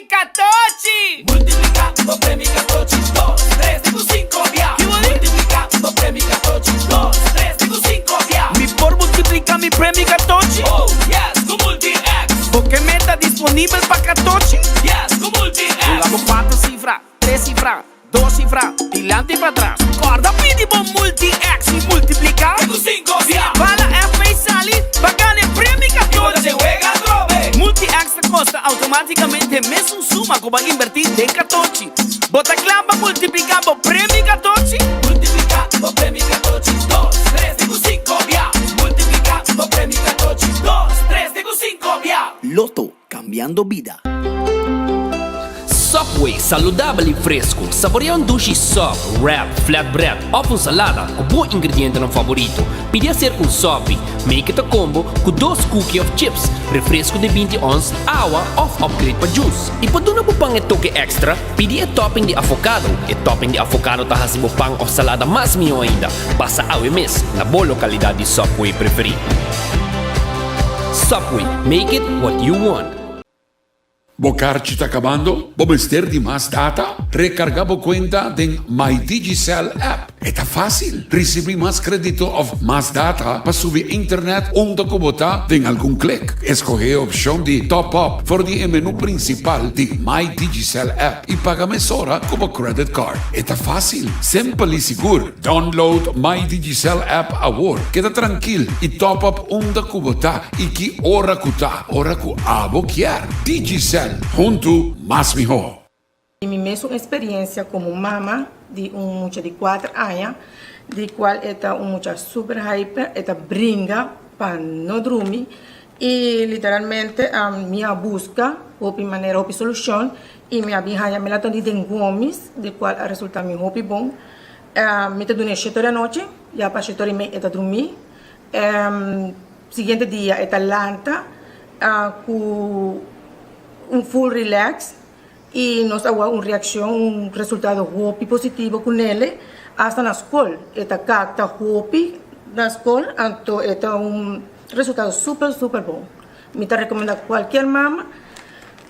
14. Multiplicando premi 14, 2, 3, dico 5 via. Multiplicando premi 14, 2, 3, dico 5 via. Mi por multiplicar mi premi 14. Oh yes, con Multi-X. Porque meta disponível para 14. Yes, con Multi-X. Jugamos 4 cifras, 3 cifras, 2 cifras, dilante y para atrás. Corda pidi bom Multi-X y multiplicar. Dico 5 via. Para F e sali, pagane premi Y cuando 14. se juega trove. Multi-X te costa automáticamente mesmo suma que vai invertir de 14. Bota clava multiplicando premi 14. Multiplicando premi 14, 2, 3, dico 5 via. Multiplicando premi 14, 2, 3, dico 5 via. Loto, cambiando vida. Subway, saludabile e fresco. Saboreia um sushi soft, wrap, flatbread ou uma salada com bom ingrediente no favorito. Pide a ser com sopi. Make it a combo com 2 cookies of chips, refresco de 20 ons, água ou upgrade para juice. E para não pang e toque extra, pide a topping de avocado. E topping de avocado tá hasibo pang ou salada mais melhor ainda. Passa ao mes na boa localidade de Subway preferido. Subway, make it what you want. Bocar está acabando? Bomester de más data? Recargabo cuenta den My Digicel app. Está fácil. Recibir más crédito of más data para subir internet onde kubota den algún clic. Escoge opción de top up voor die menu principal de My Digicel app y paga mesora como credit card. Está fácil, simple y seguro. Download My Digicel app ahora. Queda tranquilo y top up onde kubota y que hora kuta, hora ku abo kier. Digicel. Junto más mejor. E minha mesma experiência como mama de muchacho de 4 anos, de qual é muchacho super hyper, brinca para não dormir e literalmente a minha busca de maneira de solução e minha bihanha me latam de gomes, de qual a resulta me hopi bom. Me te dune 7 da noite, já para 7 e meia dormir. Seguinte dia lanta com full relax e nós temos reação, resultado hopi positivo com ele hasta na escola. Cacta hopi na escola, então resultado super bom. Me recomendo a qualquer mama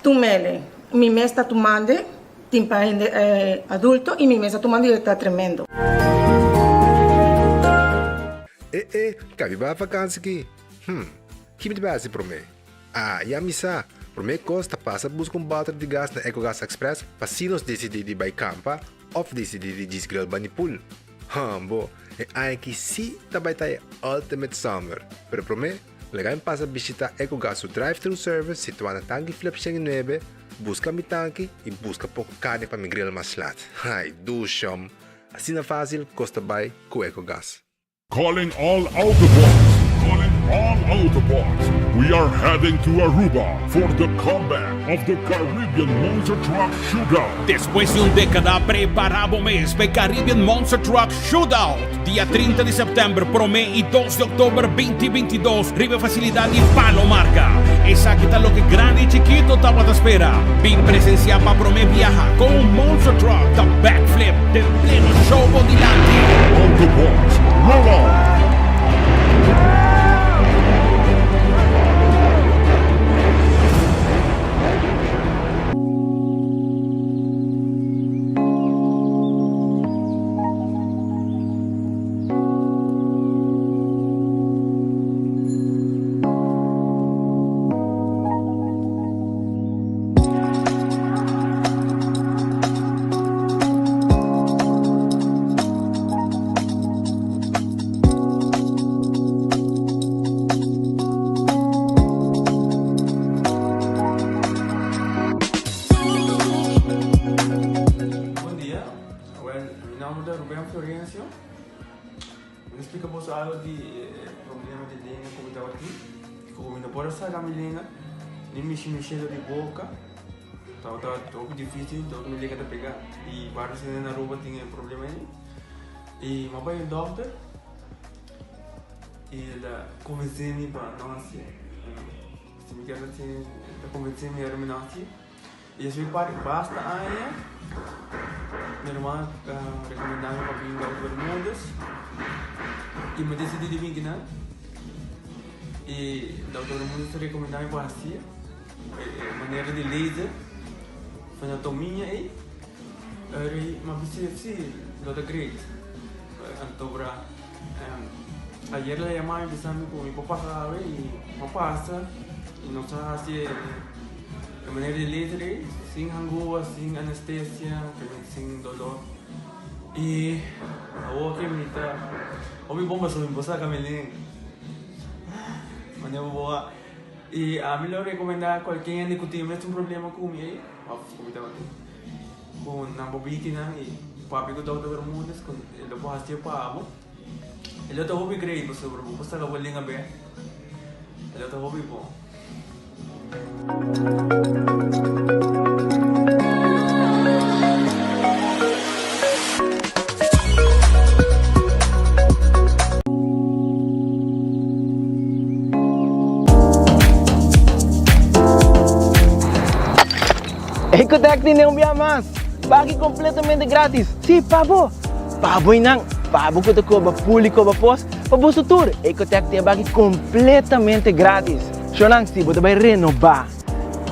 tomele. Mi mês está tomando, tem adulto e mi mês está tomando e está tremendo. Cabe ba vakansie aqui? Que me base para mim? Já me sa. Por mim costa passa buscar balde de gás na EcoGas Express para se nós decidir de ir campa ou decidir de desgrill banipul. Bo, aqui sim também tá Ultimate Summer. Pero por mim, legal passa visitar EcoGas o drive-thru service situado na tanque flip 9, busca mi tanque e busca pouco carne para me grill mais lat. Ai, dushom. Assim na fácil, costa by com EcoGas. Calling all Autobots! Calling all Autobots! We are heading to Aruba for the comeback of the Caribbean Monster Truck Shootout. Después de década, preparamos mês para Caribbean Monster Truck Shootout. Dia 30 de setembro, Promé e 2 de outubro 2022, Rive Facilidade Palomarca. Essa aqui tá lo que grande e chiquito estava à espera. Vim presenciar para Promé viajar com Monster Truck da backflip del pleno show dilante. Autobots, roll on! Explicamos algo de problema de língua como estava aqui. Como não pode sair a minha língua, nem mexer de boca. Então estava um pouco difícil, então me liga de pegar. E vários na rua tinham problema aí. E meu pai é doutor. E ele convenceu-me para não nascer. Se me quer assim, ele convenceu-me para não nascer. E assim basta aí. Minha irmã recomendava para vir para Bermudas. E me decidi de vir, né? E o doutor Bermudas recomendava para assim, maneira de laser, van de Tominha aí. Mas você lo de great. Antobra. Ayer le llamaba empezando con mi papá sabe y papá pasa y nos hace de manera libre, sin angua, sin anestesia, sin dolor. Y ahora que me está, hoy bomba sobre mi esposa Camelín. Mañana boa. Y a mí le recomendaba cualquier discutir este un problema con mi con Nambobitina y papi con Dr. Bermúdez con el doctor Hastio Pavo. El otro hobby creí, pues sobre vos está la vuelta a ver. El otro hobby po. Ecotec tiene un día más. Pague completamente gratis. Sí, pabo. Pabo inang. Pabo ko ko ba público ba pos. Pabo sa tour. Ecotec te bagi completamente gratis. Shonang si boda bay renovar,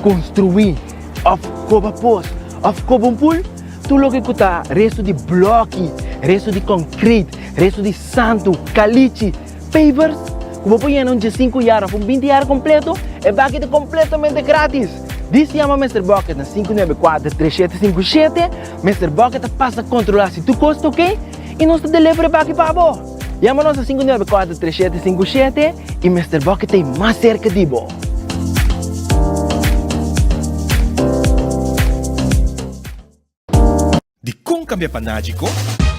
construir, of ko ba pos, of ko bom pool. Tu lo que kuta resto de bloque, resto de concrete, resto de santo, caliche, pavers. Como põe um de 5 horas, um 20 horas completo, é bagi completamente gratis. Diz se chama Mr. Bucket na 594-3757. Mr. Bucket passa a controlar se tu custa, ok? E nós te delivery para aqui para você. Chama-nos a 594-3757 e Mr. Bucket tem mais cerca de você. ¿De cómo cambia Panágico?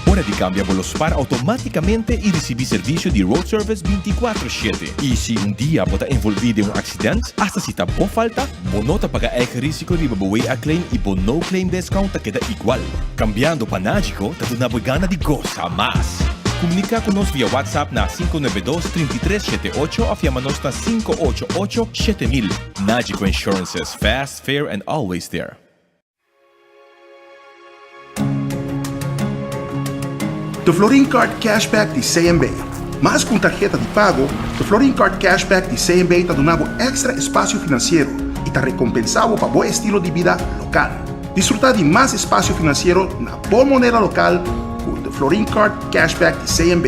Hora de cambiar los par automáticamente y recibir servicio de road service 24/7. Y si un día bota envolvido en un accidente, hasta si tampoco falta, bonota paga eigen risiko de babuwe a claim y no claim discount te queda igual. Cambiando Panágico, te da una gana de goza más. Comunica con nos vía WhatsApp na 592-3378 o llámanos na 588-7000. Nágico Insurances, fast, fair and always there. The Florin Card Cashback de CMB. Mas com tarjeta de pago, the Florin Card Cashback de CMB te donava extra espaço financeiro e te recompensava para bom estilo de vida local. Desfrutar de mais espaço financeiro na boa moneda local com the Florin Card Cashback de CMB.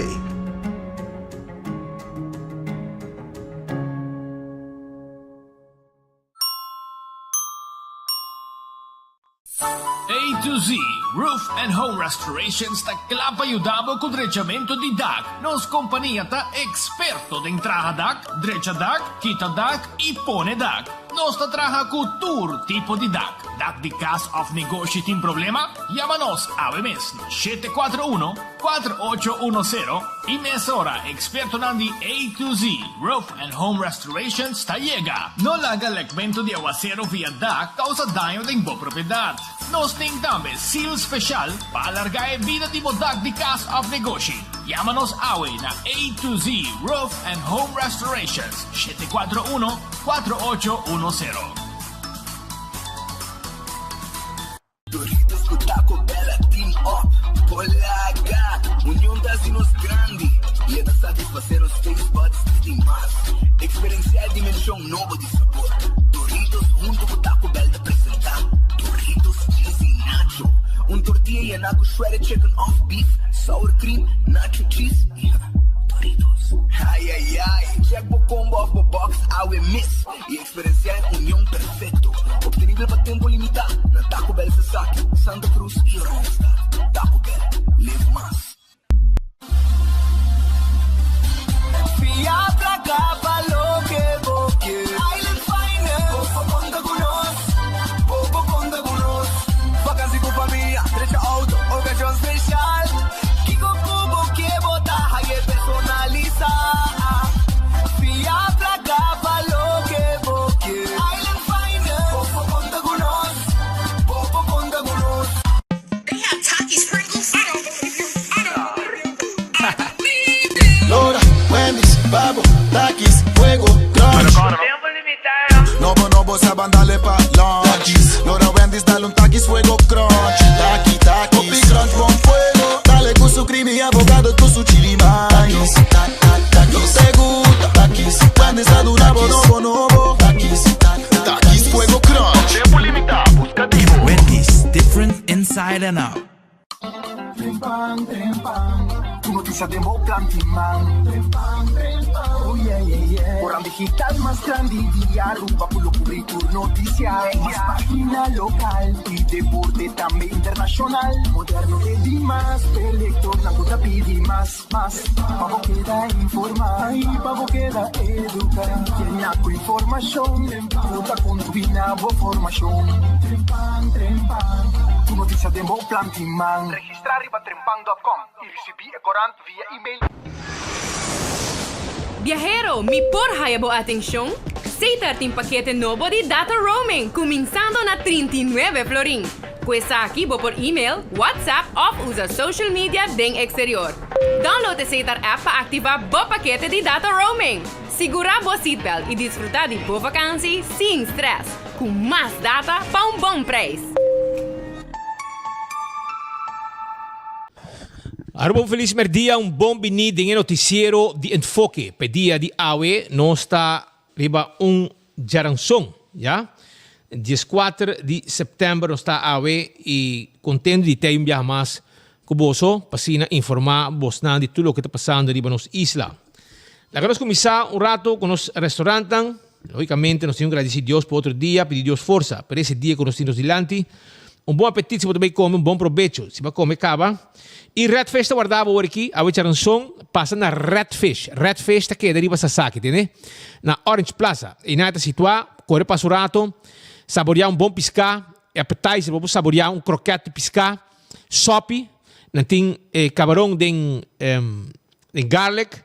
A to Z Roof and Home Restorations ta clapa ayudabo con drechamento di DAC. Nos compañía ta experto de entrada DAC, drecha DAC, quita DAC y pone DAC. Nos ta traja con tour tipo di DAC. DAC di cast of negosio tin problema? Llámanos a BMS 741-4810 y mesora experto nandi A to Z Roof and Home Restorations ta llega. No laga legmento di aguacero via DAC causa daño de bo propiedad. Nos ting tambe seal special para alargar vida de DAC di cast of negosio. Llámanos awe na A to Z Roof and Home Restorations 741-4810. Doritos com Taco Bella Team Up, Polaga, união das dinos grande. E é da satisfazer os taste buds de demais. Experienciar a dimensão nova de sabor. Doritos junto com Taco Bell de apresentar. Doritos cheesy nacho. Tortilla e naco shredded chicken off beef. Sour cream, nacho cheese. Doritos. Ai, ai, ai. Check the combo of the box, I will miss. E experienciar união perfeito. Obtenível para tempo limitado. Na Taco Bell Sasaki, Santa Cruz e Randstad. Taco Bell, live más. Fia pra cá, falou que vou que Island Finance, posso conta conosco. Poco conta conosco. Vacância com família, trecha auto, ocasião especial. Que com pouco que botar, aí é personalizar. Fia pra cá, falou que vou que Island Finance, posso conta conosco. Poco conta conosco. They have Takis, Pringles, Lora, Wendy's, Babo, Takis, Fuego, Crunch. No vos a darle pa' lunch. Lora, Wendy's, dale un Takis, Fuego, Crunch. Taki, Takis, Popi, Crunch con fuego. Dale con su creamy y abogado con su chili maíz. Takis, te gusta, Takis. Wendy's, a durabo, novo. Takis, Fuego, Crunch. Tiempo limitado, buscativo. Wendy's. inside and out. Trempang, tu noticia de Mo Plantiman. Trempang, oh yeah, yeah, yeah. Orang digital más grande de Aruba, puro currículum noticias. Más página local y deporte también internacional. Moderno de Dimas, elector, la cosa pide más. Pavo queda informar, pavo queda educar. Tiene con información, puta con tu binabo formación. Trempang, tu noticia de Mo Plantiman. Registrar arriba trempang.com y recibir corant via email. Viajero, mi porhaya bo atención? Aceita ating paquete novo de data roaming, começando na 39 florin. Cuesta aqui bo por email, WhatsApp ou usa social media den exterior. Download a Aceita app para ativar bo paquete de data roaming. Segura bo seatbelt e desfrutar de boa vacância sem stress, com mais data para bom preço. Arbon feliz merdia, bom bini dengan noticiero di enfoque. Pedia di AWE, não está riba jaransong, ya? 14 de setembro está AWE e contendo de ter viajar mais cuboso, pasina informar bosnan de tudo o que está passando riba nos isla. La queremos começar rato com os restaurantes. Logicamente, nós temos que agradecer a Deus por outro dia, pedir Deus força para esse dia que nós temos dilante. Bom apetite se você também come, bom provecho. Se você come, acaba. E Redfish guardava hoje aqui, a Charanson passa na Redfish. Redfish está aqui, deriva Sasaki, entende? Na Orange Plaza. E na está situada, corre para o rato, saborear bom piscar, appetizer, vamos saborear croquete de piscar, sopi, não tem camarão de garlic,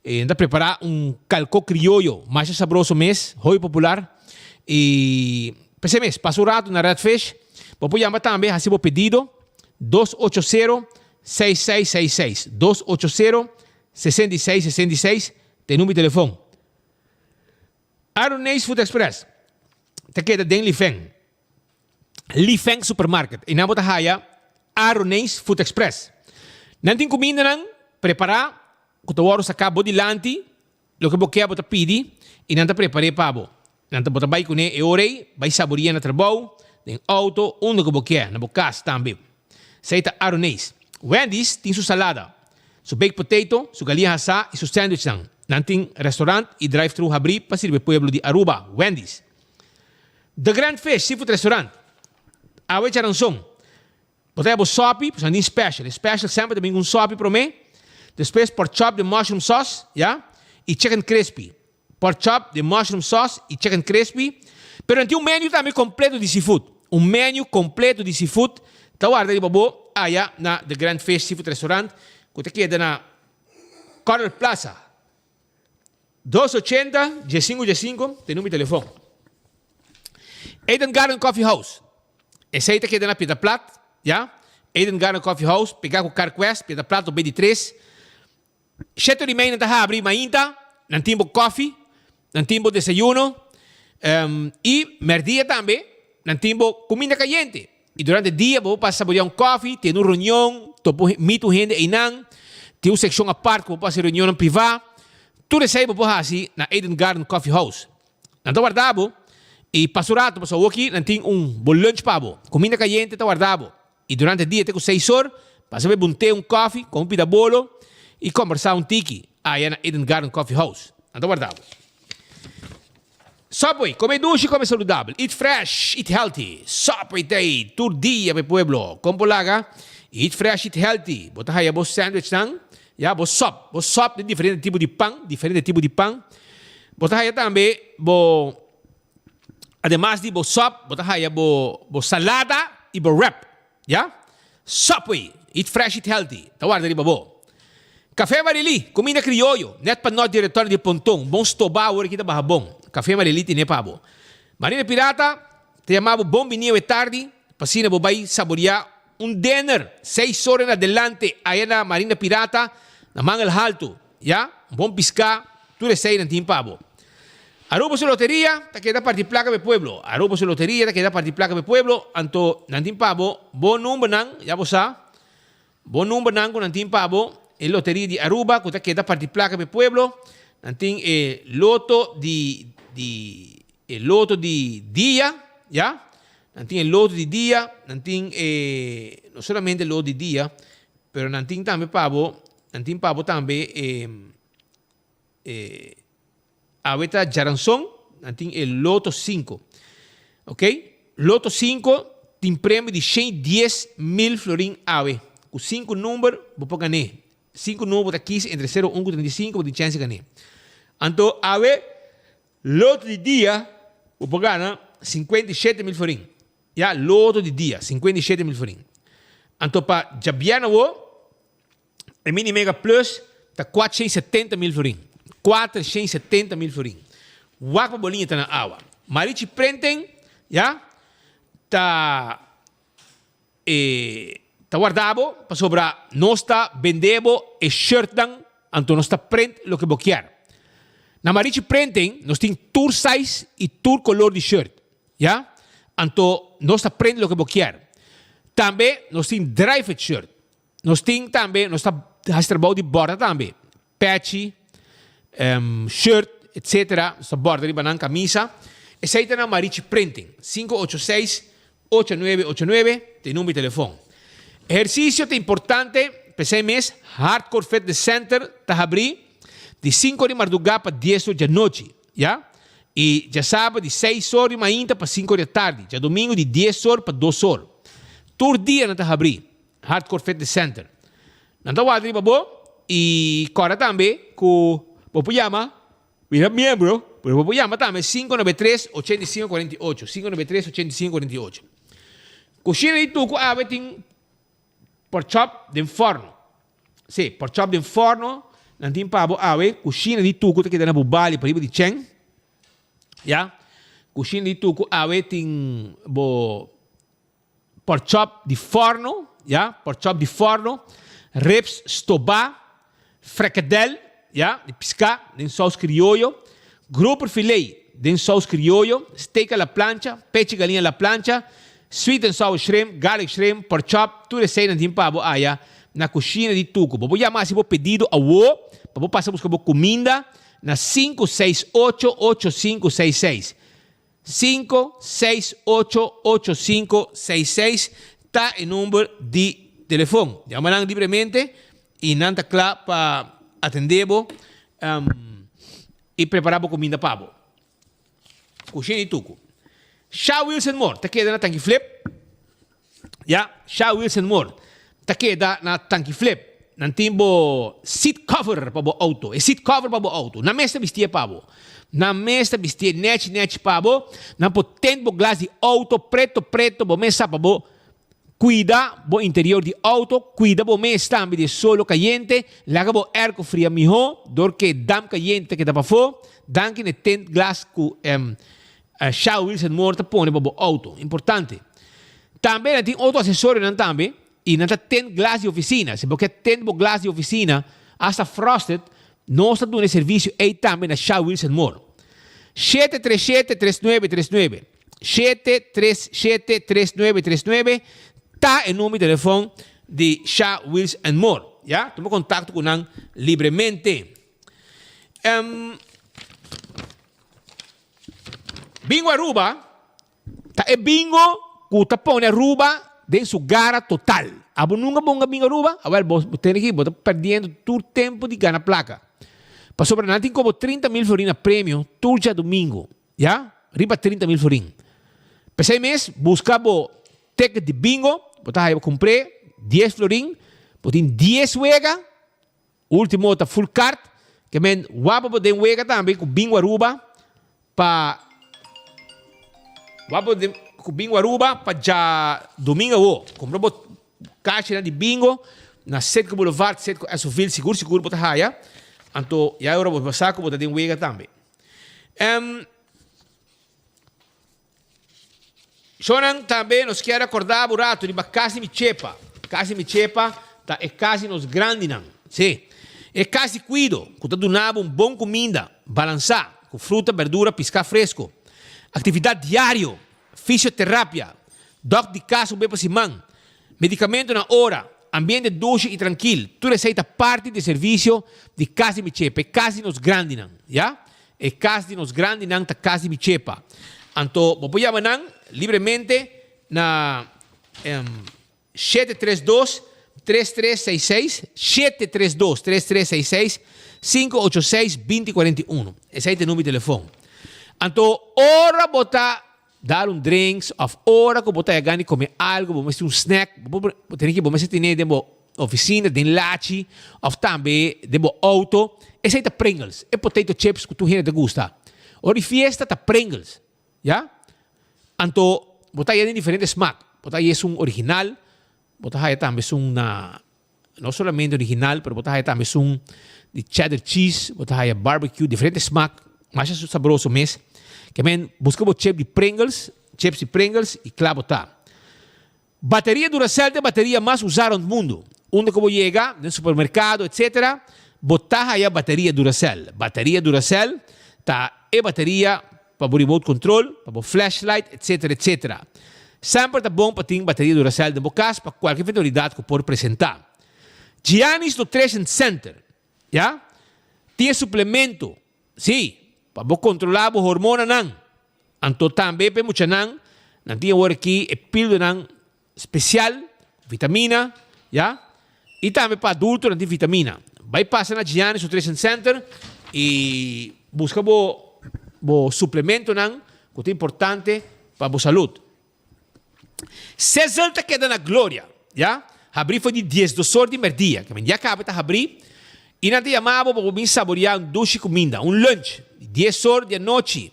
e ainda preparar calco criollo, mais saboroso mês, roi popular. E esse mês, passa o rato na Redfish. Vou chamar também, assim, o pedido, 280-6666. 280-6666. Tem número de telefone. Aronês Food Express. Te queda den Lifeng. Lifeng Supermarket. E na bota haya, Aronês Food Express. Nanting comida nang preparar, kuto waro sa kabo dilanti, lo que boquea bota pidi, e nanta prepare pabo. Nanta bota bay kune e orei, bay saboria na trabaho, den auto, onde que boquea, na bocas também. Seita Aronês. Wendy's tem sua salada, seu baked potato, sua galinha assada e seu sandwich nang. Nanting restaurant e drive-thru abri para servir pueblo de Aruba, Wendy's. The Grand Fish Seafood Restaurant. Awe charanson. Potemos sopi, pues andin special. Special sempre também sopi para mim. Depois pork chop de mushroom sauce, ja? E chicken crispy. Pork chop de mushroom sauce e chicken crispy. Pero tem menu também completo de seafood. Menu completo de seafood. Guarda di babo, allá na The Grand Fish Seafood Restaurant. Que te queda na Corner Plaza. 280 G5 tem número de telefone. Eden Garden Coffee House. Esse aí te queda na Pita Plat, ja? Eden Garden Coffee House, pegar com o CarQuest, Pita Plat ou BD3. 7h30 na abrir ainda, não tempo coffee, não tempo desayuno, e merdia também, não tempo comida caliente. E durante o dia, vou passar saborear coffee, tem uma reunião, mito gente e não, tem uma seção à parte, vou passar reunião privada. Tudo isso aí vou fazer assim na Eden Garden Coffee House. Então, guardavo, e passo rato, passo aqui, não tem bom lunch pabo, comida caliente, tá guardavo. E durante o dia, tem 6 horas, passa a beber coffee, com pida bolo, e conversar tiki, aí na Eden Garden Coffee House. Então, guardavo. Subway, come duche, come saudável. Eat fresh, eat healthy. Subway day, tur dia pe pueblo. Compo laga, eat fresh, eat healthy. Bota aí a sandwich nang, ya, bo sop de diferente tipo de pão. Bota aí também, además de bo sop, bota aí bo salada e bo wrap, ya. Subway, eat fresh, eat healthy. Tawar dari babo. Café Marili, comida criollo, net pa not diretor de Pontong, bom stobao, ora kita bahabong. Café Marili tine pabo. Marina Pirata, te chamava bom vinho e tarde, pasina bobai saborear dinner, 6 horas en adelante, aí na Marina Pirata, na Mangal Alto, ya, bom piscar, tudo sei na tim pabo. Aruba su loteria, ta queda parti placa be pueblo. Aruba su loteria, ta queda parti placa be pueblo, anto nantim pabo, bon number nang, ya bosa, bon number nang ko nantim pabo, e loteria di Aruba, que queda parti placa per pueblo, nanting loto di dia, ya, nanting el loto di dia, nanting no solamente el loto di dia, pero nanting también pavo también aveta Jaranson, nanting el loto 5. Ok? Loto 5 tem prêmio de 110.000 florin ave. Com 5 números, vou ganhar. 5 números aqui entre 0 e 1 com 35, vou ter chance de ganhar. Então, ave, loto de dia, vou ganhar 57.000 florin. Já, loto de dia, 57.000 florin. Então, para Jabiana, a Mini Mega Plus, está 470.000 florin. 470.000 florin. Waka bolinha está na água. Marichi Prenten, já, está guardado para sobrar. Nós está vendendo e shirt, então nós está print o que boquear. Na Marichi Prenten, nós tem tour size e tour color de shirt, já? Então nós está print o que boquear. Também nós tem dry fit shirt. Nós tem também, nós está trabalhando de borda também. Patchy, shirt, etc. Nós está borda de banana camisa. Essa aí está na Marichi Printing. 586-8989, tem número de telefone. Exercício é importante, para esse mês, Hardcore Fitness Center está abrindo de 5 de madrugada para 10 horas da noite, já? E já sábado de 6 horas de manhã para 5 horas da tarde, já domingo de 10 horas para 2 horas. Todo dia não está abrindo, Hardcore Fitness Center. Não está guardando, babo, e agora também, com o Puyama, vira membro, pero vou chamar também 593-8548. 593-8548. Cozinha de tuco, tem por chop de forno. Sim, por chop de forno, não tem pavo, cozinha de tuco, que dá na bubali, para ir de cheng. Já? Cozinha de tuco, tem por chop de forno, já? Por chop de forno, ribs, stobá, fricadel, já? De piscar, de sauce criollo. Grouper filet, de sauce criollo, steak a la plancha, peche galinha a la plancha, sweet and sour shrimp, garlic shrimp, pork chop, tudo isso aí não tem pavo aí na cozinha de tuco. Vou chamar se vou pedido a o, para passar buscar comida na 568-8566. 568-8566 está em número de telefone. Chamarão livremente e não está claro para atender e preparar comida para cozinha de tuco. Shaw Wilson Moore, está queda na tanque flip. Já, Shaw Wilson Moore, está queda na tanque flip. Não tem seat cover para o auto. É seat cover para o auto. Na mesa vestia para o. Na mesa vestia net para o. Na potente glass de auto preto, bo mesa para o. Cuida o interior de auto, cuida o mesa também de solo caliente, laga o air fria mijo, dor que dam caliente que dá para fora, dan que tent glass com Shaw Wilson Moore te põe para o auto. Importante. Também tem outro acessório também, e não tem glass de oficina. Se você tem glass de oficina, hasta frosted, nós estamos dando serviço aí também na Shaw Wilson Moore. 737-3939. 737-3939. Está em número de telefone de Shaw Wilson Moore. Já? Toma contato com ele livremente. Bingo Aruba. É bingo que está pondo Aruba dentro sua gara total. Abo nunca ponga bingo Aruba. Agora, você tem que estar perdendo todo o tempo de ganhar placa. Para sobre nada, tem como 30.000 florins prêmio todo dia domingo. Já? Riba 30.000 florins. Para esse mês, buscava ticket de bingo. Eu comprei 10 florins. Tem 10 wega. Último está full card. Que men wabo de wega também com bingo Aruba. Para wabo de com bingo Aruba para já domingo. Comprou caixa de bingo na Setco Boulevard, Setco Asoville, seguro para haya. Então, já agora vou passar com de wega também. Sonan também nos quer acordar burato de Casa Michepa. Casa Michepa é casa nos grande não. Sim. É casa cuido, que está dando bom comida, balançar, com fruta, verdura, pescar fresco. Atividade diária, fisioterapia, doc de casa, bem para simão, medicamento na hora, ambiente doce e tranquilo. Tudo isso é parte do serviço de Casa Michepa. É casa nos grande não. Já? É casa nos grande não, tá Casa Michepa. Então, vou chamar livremente na 732-3366, 732-3366, 586-2041. Esse aí tem número de telefone. Então, ora botar dar drinks, of ora que botar ganhar comer algo, vamos ter snack, tem que vamos ter dentro oficina, dentro lachi, of também dentro auto. Esse aí tá Pringles, é potato chips que tu ainda te gusta. Ora de fiesta tá Pringles, já? Então, botar aí diferentes smack. Botar aí é original, botar aí também não somente original, mas botar aí também de cheddar cheese, botar aí barbecue, diferentes smack, mais saboroso mesmo. Que busca o chip de Pringles, chips de Pringles e claro botar. Bateria Duracell é a bateria mais usada no mundo. Onde como chega, no supermercado, etc., botar aí a bateria Duracell. Bateria Duracell é bateria para o remote control, para o flashlight, etc., etc. Sempre está bom para ter bateria Duracell de casa para qualquer eventualidade que pode apresentar. Giannis Nutrition Center, já? Tem suplemento, sim, para controlar a hormona não. Então também para muita não tem agora aqui é pílula especial, vitamina, já? E também para adulto não tem vitamina. Vai passar na Giannis Nutrition Center e busca o suplemento não, que é importante para a saúde. César está quedando na glória, já? Abrir foi de 10 horas de merdia, que já acaba de abrir, e não te chamava para vir saborear duche comida, lunch, 10 horas de noite.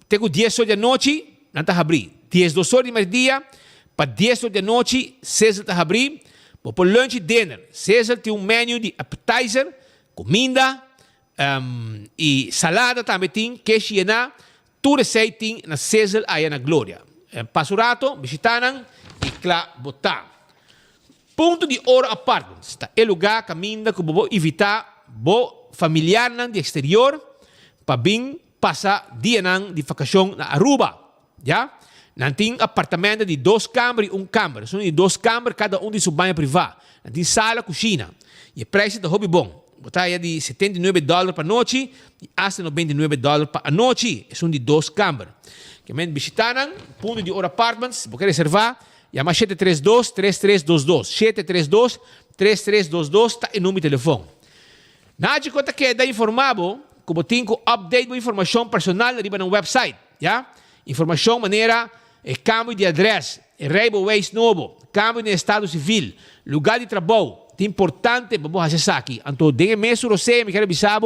Tenho 10 horas de noite, não te abrir. 10 horas de merdia, para 10 horas de noite, César está abrir, para lunch e dinner. César tem menu de appetizer, comida, e salada também tem, queijo e na, tudo isso tem na César aí na glória. Passurato, visitaram e claro, botar. Ponto de hora apartments. É lugar caminho que vou evitar familiar de exterior para vir passar dia de vacação na Aruba. Já? Não tem apartamento de 2 câmaras e 1 câmara. São de 2 câmaras, cada de sua banha privada. Não tem sala, cozinha. E o preço é hobby bom. Botar aí de $79 para noite e até $99 para a noite. São de 2 câmaras. Que me visitaram, ponto de hora apartments, vou reservar, chama 732-3322. 732-3322, está em número de telefone. Nada conta que é informado, como tem que update a informação personal arriba no website, já? Informação maneira, câmbio de endereço, Waze novo, câmbio de estado civil, lugar de trabalho, é importante para você acessar aqui. Então, dengue mês você me quer avisar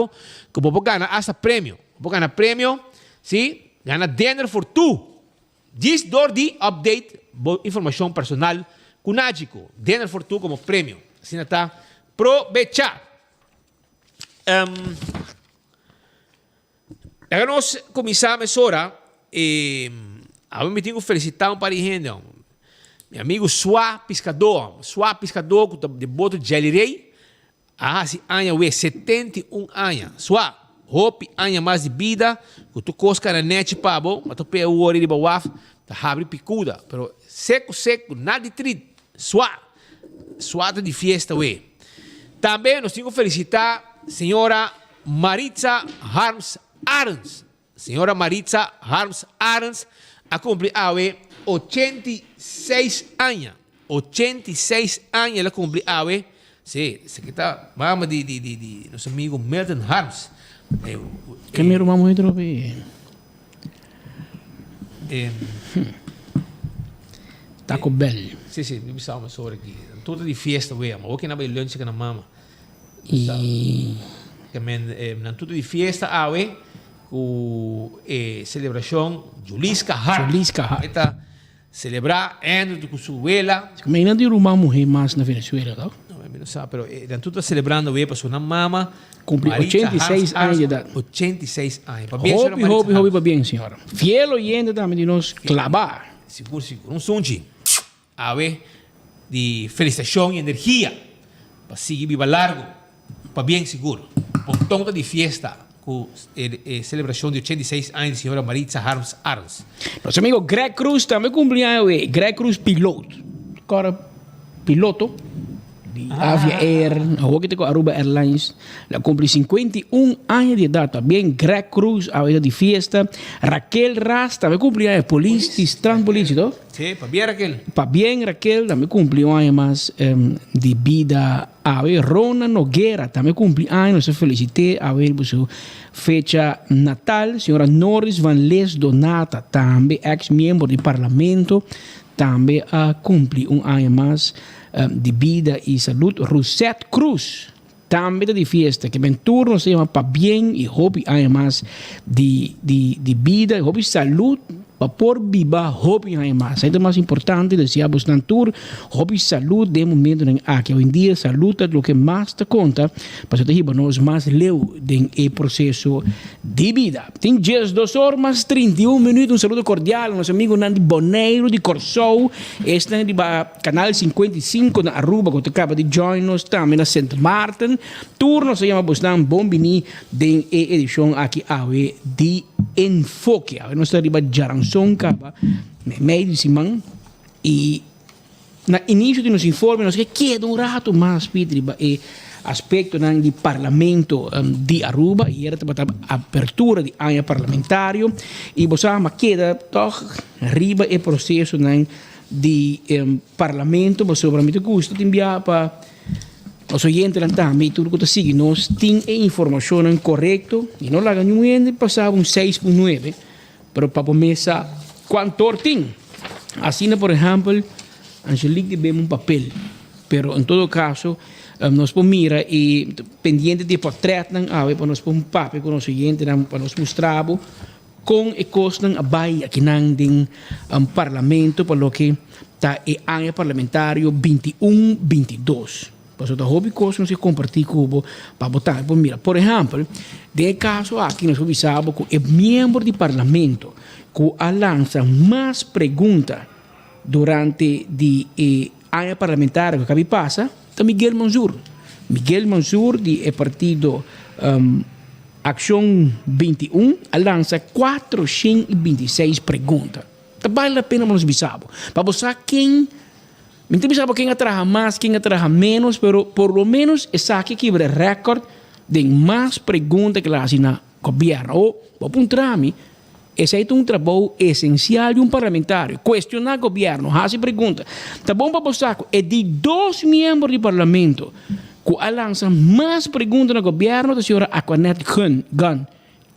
que vou ganhar essa prêmio. Vou ganhar prêmio, sim? Ganha dinner for two. Diz dor de update, informação personal, cunágico. Dinner for two como prêmio. Assim está. Provecha. Agora nós começamos agora. Eu me tenho que felicitar um par de gente. Meu amigo Suá Pescador, de boto de Jelly Ray. Esse ano é 71 anos. Suá. Hope anya mais de vida, que tu cosca na net pabo, mas tu pega o ori de bawaf, tá abre picuda, pero seco, nada de trit, suada de fiesta, ué. Também nós temos que felicitar a senhora Maritza Harms Arns. Senhora Maritza Harms Arns, a cumprir, 86 anos. 86 anos ela cumpre, sim, esse aqui tá, mama de nosso amigo Milton Harms. Que mi hermano muy tropi. Taco Bell. Sì, mi sa uma sora aqui. Tudo de festa, ué. Mas hoje não vai lunch com a mama. E que men tudo de festa, ué. Com celebração Julisca Hart. Esta celebrar ano com sua abuela. Como ainda de uma mulher mais na Venezuela, não? Não sabe, pero tudo celebrando ué para sua mama. Cumpre 86 anos de idade. 86 anos. Hobby, para bem, senhora. Fiel oyente também de nós clavar. Seguro. Um sonji. De felicitação e energia. Para seguir viva largo. Para bem seguro. Um tonto de fiesta. Com celebração de 86 anos de senhora Maritza Harms Arns. Nosso amigo Greg Cruz também cumpre anos. Greg Cruz piloto. Agora, piloto. de Avia Air, ook de Aruba Airlines, la cumple 51 años de edad. También Greg Cruz, a ver de fiesta. Raquel Ras, también cumple años de policia, transpolicia, ¿no? Sí, para bien Raquel. Para bien Raquel, también cumplió años más de vida. A ver, Rona Noguera, también cumple años, se felicité, a ver, su fecha natal. Señora Norris Van Les Donata, también ex miembro del Parlamento, también cumple un año más de vida y salud. Rosette Cruz, también de fiesta, que en turno se llama para bien y hobby, además de vida y hobby salud. Por viva hobby además. Es lo más importante, decía Bustantur, hobby salud de momento en aquí. Hoy en día salud es lo que más te cuenta, para que no es más leu del proceso de vida. Tem 2 horas más 31 minutos. Un saludo cordial a nuestro amigo Nandi Boneiro de Corsou. Este es el canal 55 de Aruba, que acaba de join-nos también a St. Martin. Turno se llama Bustan Bombini de edición aquí de Enfoque. A ver, nuestra riba Jaranson Caba, meio Simán, y na início de nos informe, nos queda un rato más, Peter, aspecto del Parlamento de Aruba, y era para apertura de año parlamentario, y vos sabes, queda toch arriba el proceso de Parlamento, vos seguramente gusta te enviar para os oyentes também, tudo que sigue, nós temos informação correta e não lá ganhamos passava um 6.9, mas para começar, quanto tem? Assim, por exemplo, Angelique vemos um papel, mas em todo caso, nós podemos mirar e pendiente de portrait, para nós podemos papel com os oyentes, para nós mostrar com a costa abai aqui no Parlamento, para o que está o ano parlamentário 21-22. Pues otra hobby cosa no se compartir cubo para votar. Pues mira, por ejemplo, de caso aquí nos avisamos que el miembro del Parlamento que lanza más preguntas durante el año parlamentario que pasa, es Miguel Mansour. Miguel Mansour del partido Acción 21 lanza 426 preguntas. Vale la pena nos avisamos. Para saber quién. Me interesa quem atraja mais, quem atraja menos, pero por lo menos essa aqui quebra recorde de mais perguntas que fazem no governo. Ou, para um trâmite, esse é um trabalho essencial de um parlamentário. Questionar o governo, fazer perguntas. Tá bom para mostrar que é de 2 membros do parlamento que lançam mais perguntas no governo da senhora Aquanet Gunn.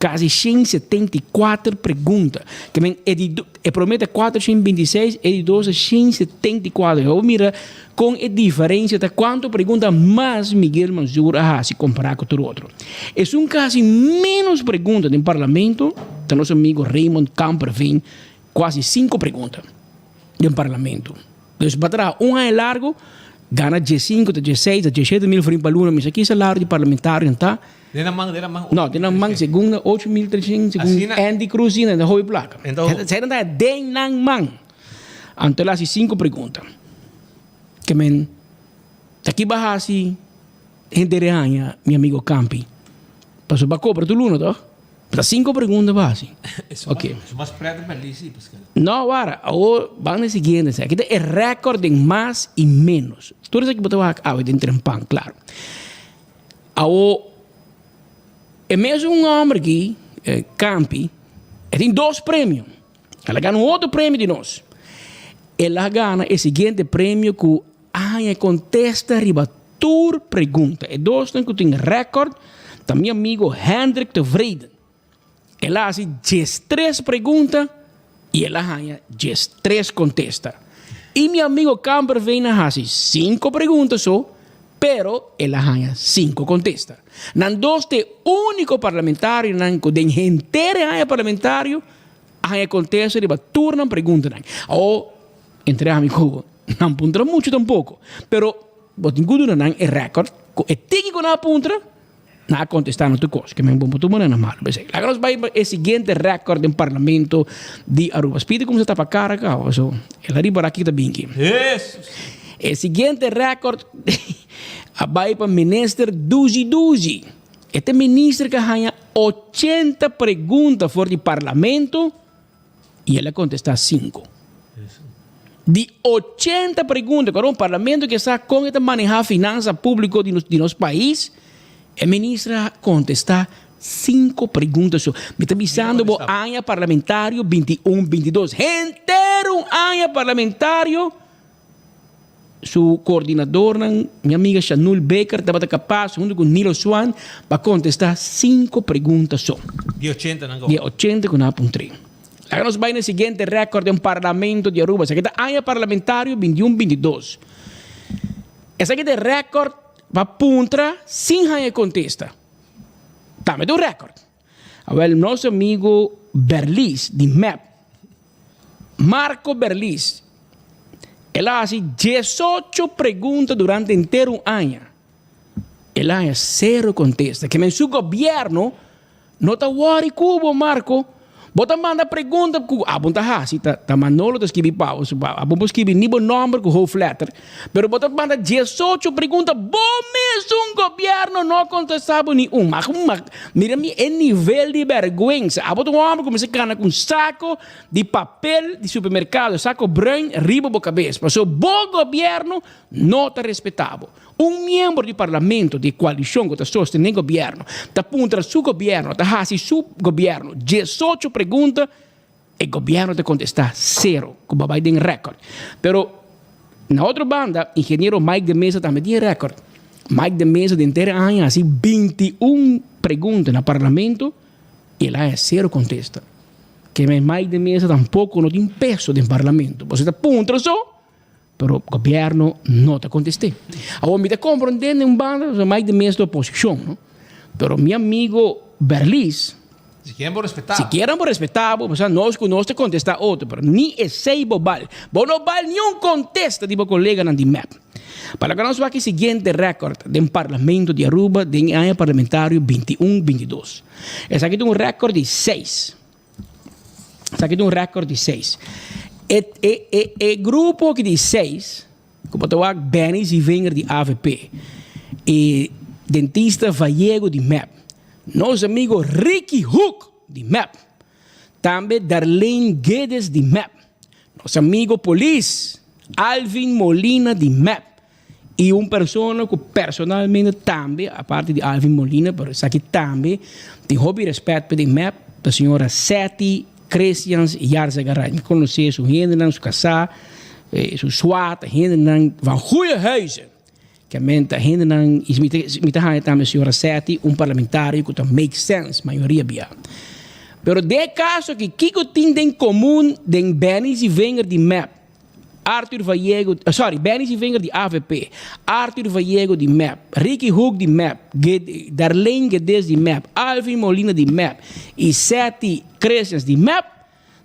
Quase 174 perguntas. Que promete 426 e de 12 174. Eu mira com a diferença de quanto pergunta mais Miguel Mansour se comparar com o outro. É caso menos perguntas no parlamento. Do nosso amigo Raymond Camperveen, quase 5 perguntas no parlamento. Então, para um ano largo, gana 15, 16, 17 mil francs por ano. Mas aqui é salário de parlamentário, tá? De na mang. No, de na mang, segunda 8.300, segundo Andy Cruz, na hobby placa. Então, você não está de na mang. Então, lá, 5 perguntas. Que, men, aqui barra assim, gente reanha, meu amigo Campi. Passou para cobrar tu luna, tá? Para 5 perguntas, base. Ok. Isso mais preto para ali, sim, Pascal. Não, agora, vamos no seguinte, aqui é recorde em mais e menos. Tudo isso aqui botar dentro de pan, claro. É mesmo um homem aqui, Campi, tem 2 prêmios. Ela ganha outro prêmio de nós. Ela ganha o seguinte prêmio que a contesta riba tour pergunta. E 2 que tem recorde, também amigo Hendrik de Vreden. Ela hace 13 perguntas e ela ganha 13 contesta. E meu amigo Camper vem a hace 5 perguntas só, pero ela ganha 5 contesta. Nan 2 de único parlamentário, nan de inteiro ganha parlamentário, ganha contesta, riba turna pergunta. Ou, entre amigos, não punta muito tampouco. Pero, botingudo nan é recorde, é técnico na punta, na contestar tu coisa, que me bom tu maneira mal. Lá nós vai o seguinte recorde no parlamento de Aruba. Spide como se está para cara, cara. So, ela riba aqui também. Yes. O seguinte recorde vai para o ministro Duzi. Este ministro que ganha 80 perguntas fora do parlamento e ela contesta 5. De 80 perguntas para um parlamento que está com a manejar a finança pública de nosso país, a ministra contesta 5 perguntas só. Me está avisando o ano parlamentário 21-22. Inteiro ano parlamentário. Su coordenador, minha amiga Chanul Baker, estava capaz, junto com Nilo Swan, para contestar 5 perguntas só. De 80 não. De 80 com 3. Agora nós vamos no seguinte recorde do Parlamento de Aruba. Esse aqui é ano parlamentário 21-22. Esse aqui é recorde para puntra sem ano contesta. Também do recorde. Agora, nosso amigo Berlis, de MEP, Marco Berlis, ele faz 18 perguntas durante inteiro ano. Ele é 0 contesta. Que em seu governo não está worry Cuba, Marco. Bota manda pergunta ku abonta hasi ta manolo ta escrever pau, abon escrever nível número com whole letter. Pero bota manda 18 pergunta bom mesmo governo não contestava ni mira mi é nível de vergüenza. Abota homem começa a cana com saco de papel de supermercado, saco branco, riba boca cabeça. Mas o bom governo não está respeitado. Membro do parlamento de coalição que está sostenendo o governo, está contra seu governo, está fazendo seu governo, 18 perguntas, e o governo te contesta 0, como vai ter recorde. Pero, na outra banda, o engenheiro Mike de Mesa também tem recorde. Mike de Mesa, de inteiro ano, assim, 21 perguntas no parlamento, e lá é 0 contesta. Que Mike de Mesa tampouco não tem peso no parlamento. Você está contra só, pero o governo não te contestou. Agora, me compreendendo um bando, mais de mês da oposição, não? Pero meu amigo Berlis, se querem respeitar, nós te contestar outro, pero nem é sei bobal. Não vale nenhum contesta de colega na DIMAP. Para que nós vamos aqui seguinte recorde do parlamento de Aruba, do ano parlamentário 21-22. Esse aqui tem recorde de 6. E grupo que de 6, como estou a Benis e Wenger de AVP, e dentista Vallego de MEP, nosso amigo Ricky Hook de MEP, também Darlene Guedes de MEP, nosso amigo Police Alvin Molina de MEP, e pessoa que personalmente também, a parte de Alvin Molina, pero isso aqui também tem hobby respeito de MEP, a senhora Seti Christians e Jarza Garay. Conhecer su hinderen, su casa, su swat, hinderen van goede huizen. Que menta hinderen is met haar também senhora Seti, parlamentário que make sense, maioria bia. Pero de caso que Kiko tem em comum den Benis e Wenger de MEP, Benis e Wenger de AVP, Arthur Vallego de MEP, Ricky Hook de MEP, Darlene Guedes de MEP, Alvin Molina de MEP e Seti Christians de MEP,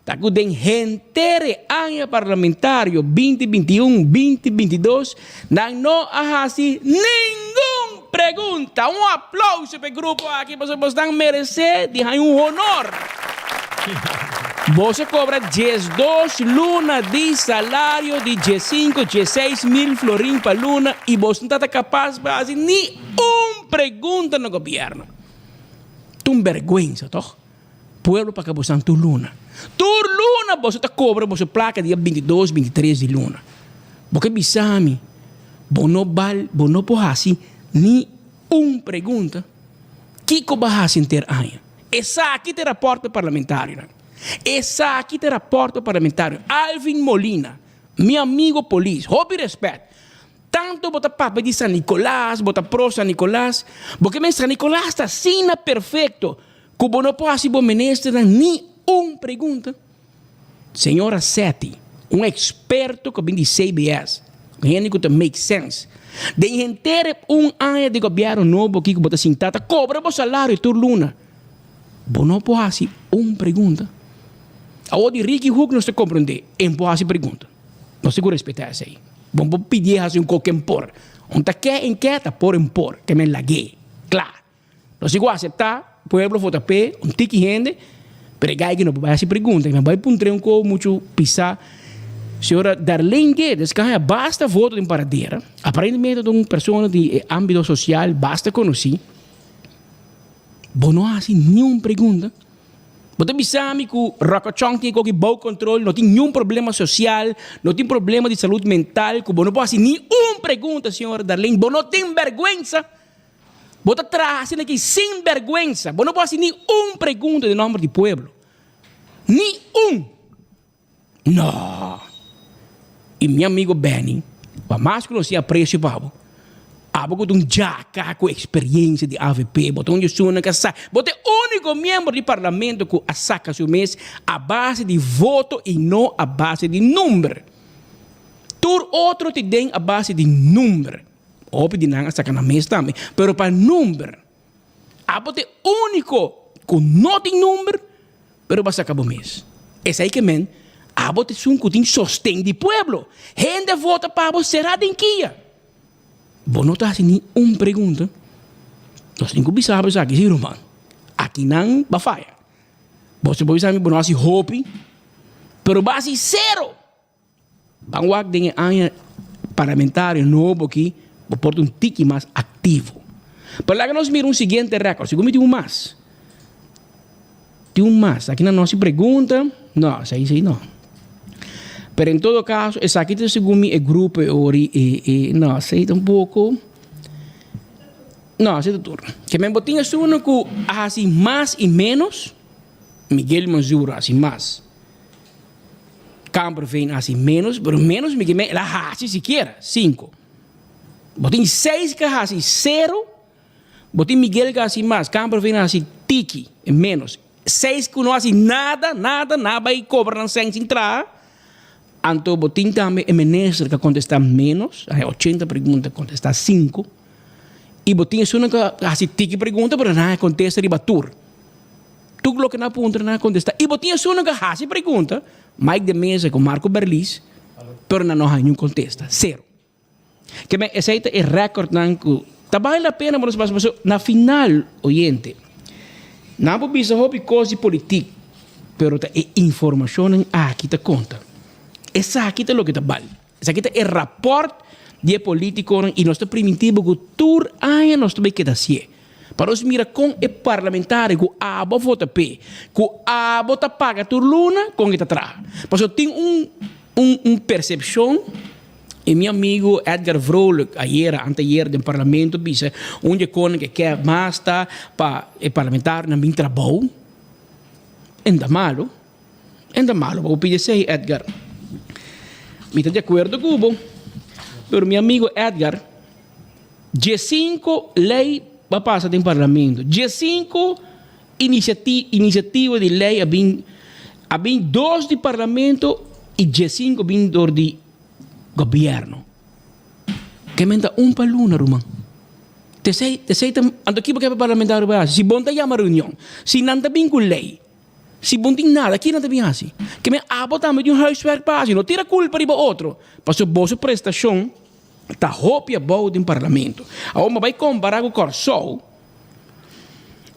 tá com den gentere ano parlamentário 2021-2022, não há nenhuma pergunta. Aplauso para o grupo aqui, para vocês não merecer de honor. Você cobra 12 lunas de salário de 15, 16 mil florins para luna e você não está capaz de fazer nenhuma pergunta no governo. Tu vergonha, toch? Pueblo para que você não tu luna. Tu luna você está cobra, você placa dia 22, 23 de luna. Porque bisami, você não pode fazer nenhuma pergunta. Que vai fazer inteiro ano? Essa aqui tem raporte parlamentar. Essa aqui tem raporte parlamentar. Alvin Molina, meu amigo Police, hobby respeito. Tanto bota papa de San Nicolás, bota pro San Nicolás, porque San Nicolás está assim perfeito. Como não pode ser bom ministro, nenhuma pergunta. Senhora Seti, experto que vem de CBS, gente que make sense. De inteiro ano de governo novo que bota sentata, cobra o salário por luna. Você não pode fazer uma pergunta. A de Ricky Hook não se compreende. Não pode fazer pergunta. Não se respeitar isso aí. Vamos pedir a qualquer por. Onde quer inquieta por impor. Que me laguei. Claro. Não se aceitar. O povo vota pé. Tique gente. Pregai que não pode fazer pergunta. Mas vai puntre muito pisar. Senhora Darlene Guedes, que basta voto de paradeira. Aparentemente, de uma pessoa de âmbito social, basta conhecer. Você não faz nenhuma pergunta. Você sabe que o Rocochong tem que bom controle, não tem nenhum problema social, não tem problema de saúde mental, que você não pode fazer nenhuma pergunta, senhora Darlene, você não tem vergonha. Você traz aqui sem vergonha, você não pode fazer nenhuma pergunta de nome do povo. Nenhum. Não. E meu amigo Benny, o mais que não se aprecia, Pablo, Abo com jaca com experiência de AVP, botou um suna que sai, botou único membro do parlamento que saca seu mês a base de voto e não a base de número. Tur outro te tem a base de número. Óbvio de não saca na mês também, pero para número. Abo te único que não tem número, pero vai sacar o mês. Esse aí que men, abo te sun que tem sostém de pueblo. Gente vota para você será de enquia. Você não está fazendo nenhuma pergunta. Nós temos que pensar aqui, sim, Romano. Aqui não vai falhar. Você pode saber que nós temos hope, mas base zero. Vamos lá, tem um parlamentário novo aqui, vou pôr um tique mais ativo. Para lá que nós miramos o seguinte recorde, segundo tem um mais. Tem um mais. Aqui não se pergunta, não, isso aí não. Pero em todo caso, essa aqui tem segundo o grupo não aceita um pouco. Não aceita tudo. Que me botinha uma que assim mais e menos, Miguel Manzura assim mais. Campo vem assim menos, pero menos Miguel ela assim sequer 5. Botinha 6 que assim 0. Botinha Miguel que assim mais, Campo vem assim tiki menos. 6 que não assim nada vai cobrar sem entrar. Anto botin também é ministro que contesta menos, 80 perguntas contesta 5. E botin é uma que assim tiki pergunta, mas não contesta de batur. Tu que na ponta não contesta. E botin é uma que assim pergunta, Mike de Mesa com Marco Berlis, mas não há nenhum contesta, 0. Que me aceita é recorde não que tá vale a pena mas na final oyente. Não vou pensar hobby coisa política, pero é informação aqui te conta. Essa aqui é o que está bom. Essa aqui é o rapport de político e nosso primitivo que tur aia nós também queda assim. Para nós mirar com o parlamentar que a vota p, que a vota paga tur luna com que está atrás. Porque tem percepção e meu amigo Edgar Vrolijk anteayer do parlamento disse onde que quer mais tá para o parlamentar na minha trabalho. Ainda malo, vou pedir sei Edgar. Me está de acordo com o pero meu amigo Edgar, dia 5 lei vai passar no parlamento. Dia 5 iniciativa de lei há bem 2 de parlamento e dia 5 bem 2 de governo. Que menta para luna, Roman. Te sei ando aqui porque parlamentar vai se bom tá uma reunião. Se não tá bem com lei. Se não tem nada, aqui não tem assim. Que me abotamos de huiswerk base, não tira culpa para o outro. Para a boa prestação, está roupa boa do parlamento. Agora vai comparar com o Corsol.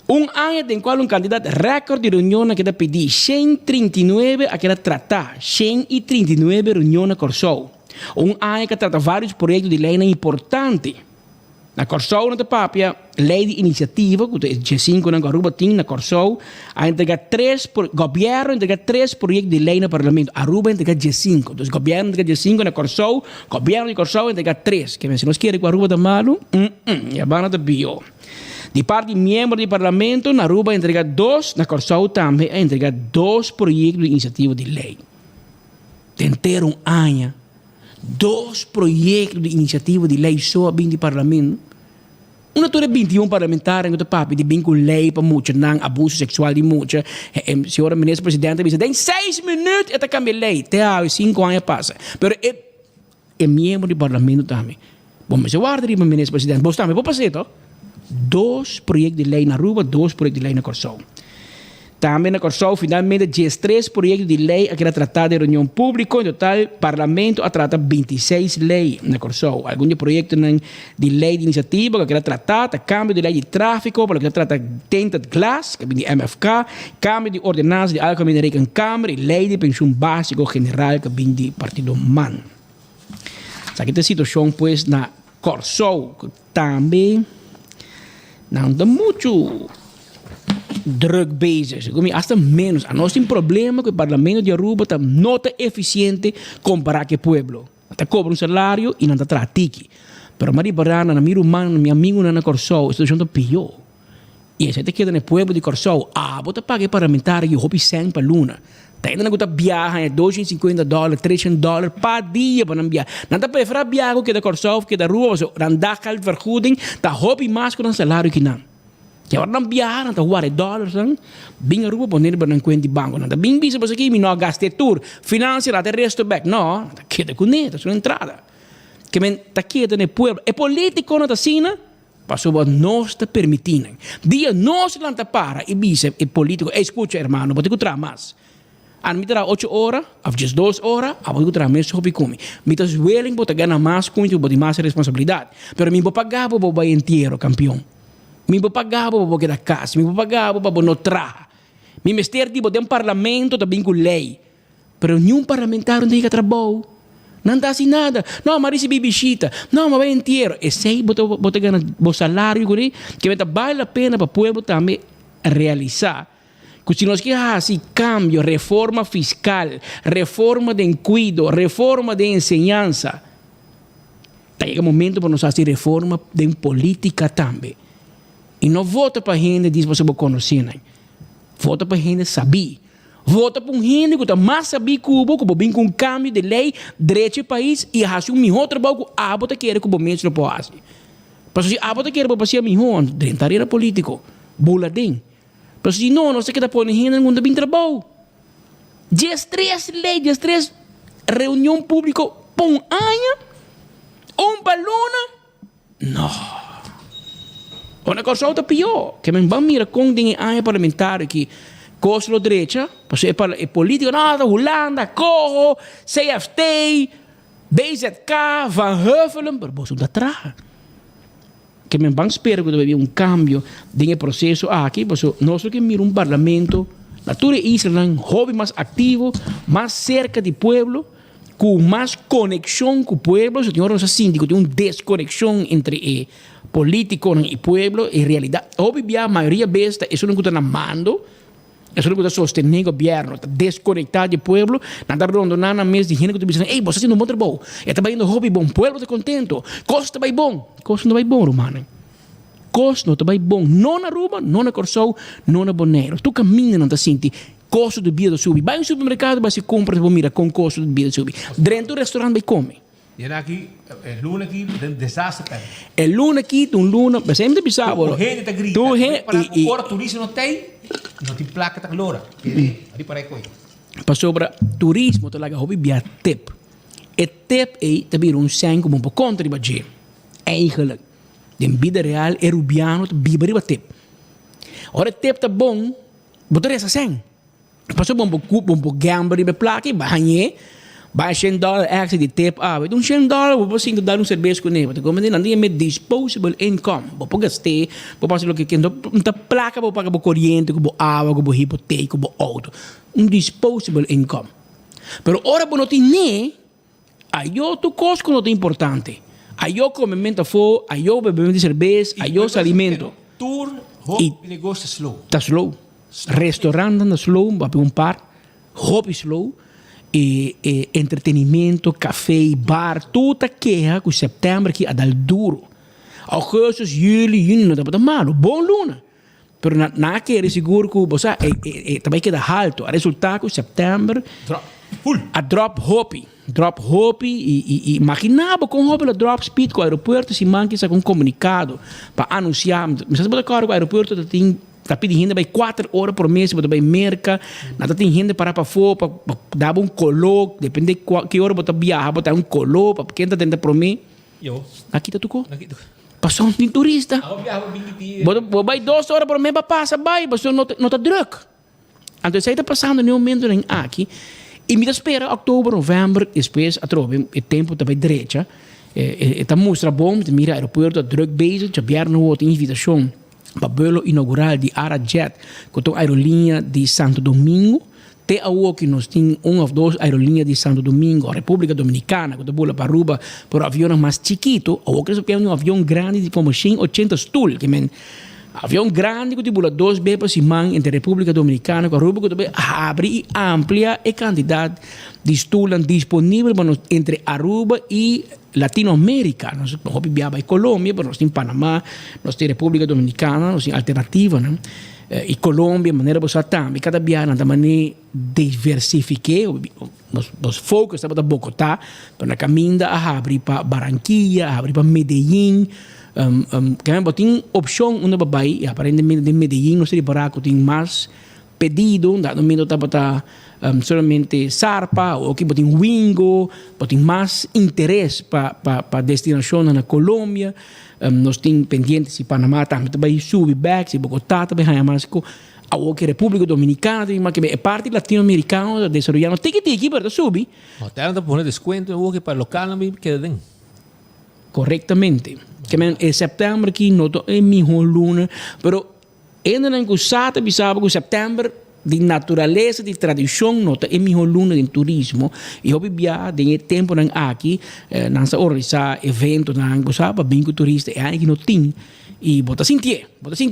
Ano em qual candidato recorde de reunião que pediu 139 a que tratar 139 reuniões na Corsol. Ano que trata vários projetos de lei importantes. Na Corsol, na papia, lei de iniciativa, que é G5 na Aruba tem na Corsol, a entregar 3, governo entrega 3 projetos de lei no parlamento. Aruba entrega G5. Então, o governo entrega G5 na Corsol, governo de Corsol entrega 3. Que se nós queremos que a Aruba está malo, é bana da bio. De parte de membro do parlamento, na Aruba entrega 2, na Corsol também entrega 2 projetos de iniciativa de lei. Tenteram ano 2 projetos de iniciativa de lei só bem do parlamento. Una torre 21 parlamentar que papi de bem com lei para muito não abuso sexual de muito. Senhora ministra presidente disse tem 6 minutos até cambiar lei. Até 5 anos passa. Pero é membro do parlamento também. Bom, mas eu guardo de ministra presidente. Você também pode fazer, 2 projetos de lei na Aruba, 2 projetos de lei na Corsol. Também na Corsol, finalmente, 3 projetos de lei a que era tratada de reunião pública. Em total, o parlamento a trata 26 leis na Corsol. Alguns projetos de lei de iniciativa que era tratada, cambio de lei de tráfico, para que trata Tainted Glass, que é de MFK, cambio de ordenança de Alcoa Mineira em Câmara e lei de pensão básico general, que é de Partido MAN. Essa aqui é a situação, pois, na Corsol, que também não dá muito druk bezig. Hasta menos. A nós tem problema que o Parlamento de Aruba está não tá eficiente comparado com o pueblo. Está cobra salário e não está tratiki. Pero Mari Barana, na minha irmã, meu amigo na Corsol, estou junto pior. E esse aqui no pueblo de Corsol, bota pagar parlamentar e hobby 100 para luna. Tá ainda não viaja $250, $300 para dia para não viajar. Não está para viajar que da Corsol, que da rua, não dá cal vergoeding, tá hobby mais com um salário que não. Que agora não viaja, não está $100, não. Bem a rua poner para não conta de banco, não está bem bisa para aqui, não gaste tour, financiar até resto back, não, tá queda com neta, sua entrada. Que men tá queda no pueblo, é político não está assim, passou a nós está permitindo. Dia nós não está para e bisa é político, escuta, irmão, vou ter que trazer mais. A mim terá 8 horas, a 2 horas, a vou trazer mais hobby comigo. Me tá willing para ganhar mais com isso, para ter mais responsabilidade. Pero me vou pagar para o inteiro, campeão. Me vou pagar para o que da casa, me vou pagar para o não traga. Me mestre tipo de parlamento também com lei. Pero nenhum parlamentar não tem que trabalhar. Não dá assim nada. Não, mas recebi bichita. Não, mas vai inteiro. E sei, bota ganhar o salário que vale a pena para o povo também realizar. Se nós queremos assim, cambio, reforma fiscal, reforma de cuidado, reforma de enseñança, chega o momento para nós fazer reforma de política também. E não vota para gente que você vai conhecer, né? Vota para gente saber. Vota para gente que está mais saber que o bem com cambio de lei, direito do país e fazer um melhor trabalho que a bota quer que o momento não pode fazer. Porque se a bota quer para fazer melhor, dentro da política, boladinho. Pero se não, não sei que está pondo gente no mundo bem trabalho. 13 leis, 13 reunião pública por um ano, balona, não. Uma coisa outra pior, que me vão mirar com tem ano parlamentar que costa da direita, porque é político, nada, Holanda, Corro, CFT, BZK, Van Huffelen, pero você está atrás. Que me van esperar que deve haver cambio nesse processo aqui, porque nós que mira parlamento, natura Israel, hobby mais ativo, mais cerca do povo, com mais conexão com o povo, se tem um síndico, tem uma desconexão entre político e povo, em realidade, hobby a maioria vezes, isso não está na mando, isso não está sustentando o governo, está desconectado do povo, não está rondando na mesa de gente que está dizendo, ei, você está fazendo um bom trabalho, está fazendo hobby bom, o povo está contento, costa vai bom, costa não vai bom, romano. Costa não vai bom, não na Aruba, não na Corsol, não na Bonaire. Tu caminha não está sentindo, custo de vida subir. Vai no supermercado, vai se compra, vai mirar com custo de vida subir. Dentro do restaurante vai comer. E aqui, é luna aqui, um desastre. É luna aqui, luna, mas sempre bizarro. Tu gente está gritando, para o coro turismo não tem placa tá glora. Ali para aí coi. Para sobre turismo, tu laga hobby via tip. E tip é também sangue como um pouco contra de eigenlijk. De vida real é rubiano, biberiba tip. Ora tip tá bom, botar essa sangue. Passou bom pouco gamble de placa e banhe. Vai $100 extra de tip, vai $100, vou assim dar cerveja com ele. Como não tem disposable income, vou gastar, vou fazer o que quer, não placa, vou pagar corrente, vou água, vou hipoteca, vou auto. Disposable income. Pero ora não tem nem, aí tu costo não é importante. Aí eu comimento for, aí eu bebimento de cerveja, aí eu alimento. Tour, hobby, negócio slow. Tá slow. Restaurante anda slow, vai um par, hobby slow. Entretenimento, café, bar, tudo queja que setembro aqui a dar duro. Agosto, julho, junho, não dá para mal, bom luna. Pero na querer seguro que você também queda alto. O resultado que setembro a drop hoppy e imaginava com hoppy a drop speed com o aeroporto se manca com comunicado para anunciar. Mas você pode claro que o aeroporto tem pedindo gente vai 4 horas por mês para vai merca, nada tem gente para fora para dar um colo, depende que hora você viajar, botar um colo para quem está tentando por mim. Eu. Aqui tá tudo. Passou um turista. Você vai 2 horas por mês para passar, vai, você não tá druk. Então isso aí está passando no momento aqui. E me espera outubro, novembro, depois a trove, o tempo está bem direita. Está mostra bom, mira aeroporto druk bezig, já vieram outra invitação. Para o voo inaugural de Arajet, com a aerolinha de Santo Domingo, até a que nós temos 1 ou 2 aerolinhas de Santo Domingo, a República Dominicana, quando bola para Aruba, por aviões mais chiquitos, ou que nós temos um avião grande de como 80 stool, que Avião grande que tipo 2 bepas simão entre República Dominicana com Aruba que também abre e amplia a quantidade de estudantes disponível entre Aruba e Latinoamérica. Nós temos em Colômbia, mas nós temos Panamá, nós temos República Dominicana, nós temos alternativa, né? E Colômbia, de maneira que também cada dia nós também diversifiquei, os focos estão em Bogotá, para caminho a abrir para Barranquilla, a abrir para Medellín. Tem opção onde vai, aparentemente em Medellín, nós temos barato, tem mais pedido, no momento está solamente Sarpa, ou que tem Wingo, tem mais interesse para destinação na Colômbia. Nós temos pendentes se Panamá também vai subir back, se Bogotá também vai mais a que República Dominicana, mas que é parte latino-americana desenvolvendo tem que ir para subir. Hotel está poniendo descuento o que para local não queda dentro. Correctamente. Que em setembro aqui não é melhor luna, pero ainda não gostava de saber que setembro de natureza, de tradição, não é melhor luna de turismo. E eu vivia de tempo aqui, nessa organizar evento, não gostava bem que o turista é aí que não tem. E bota sentir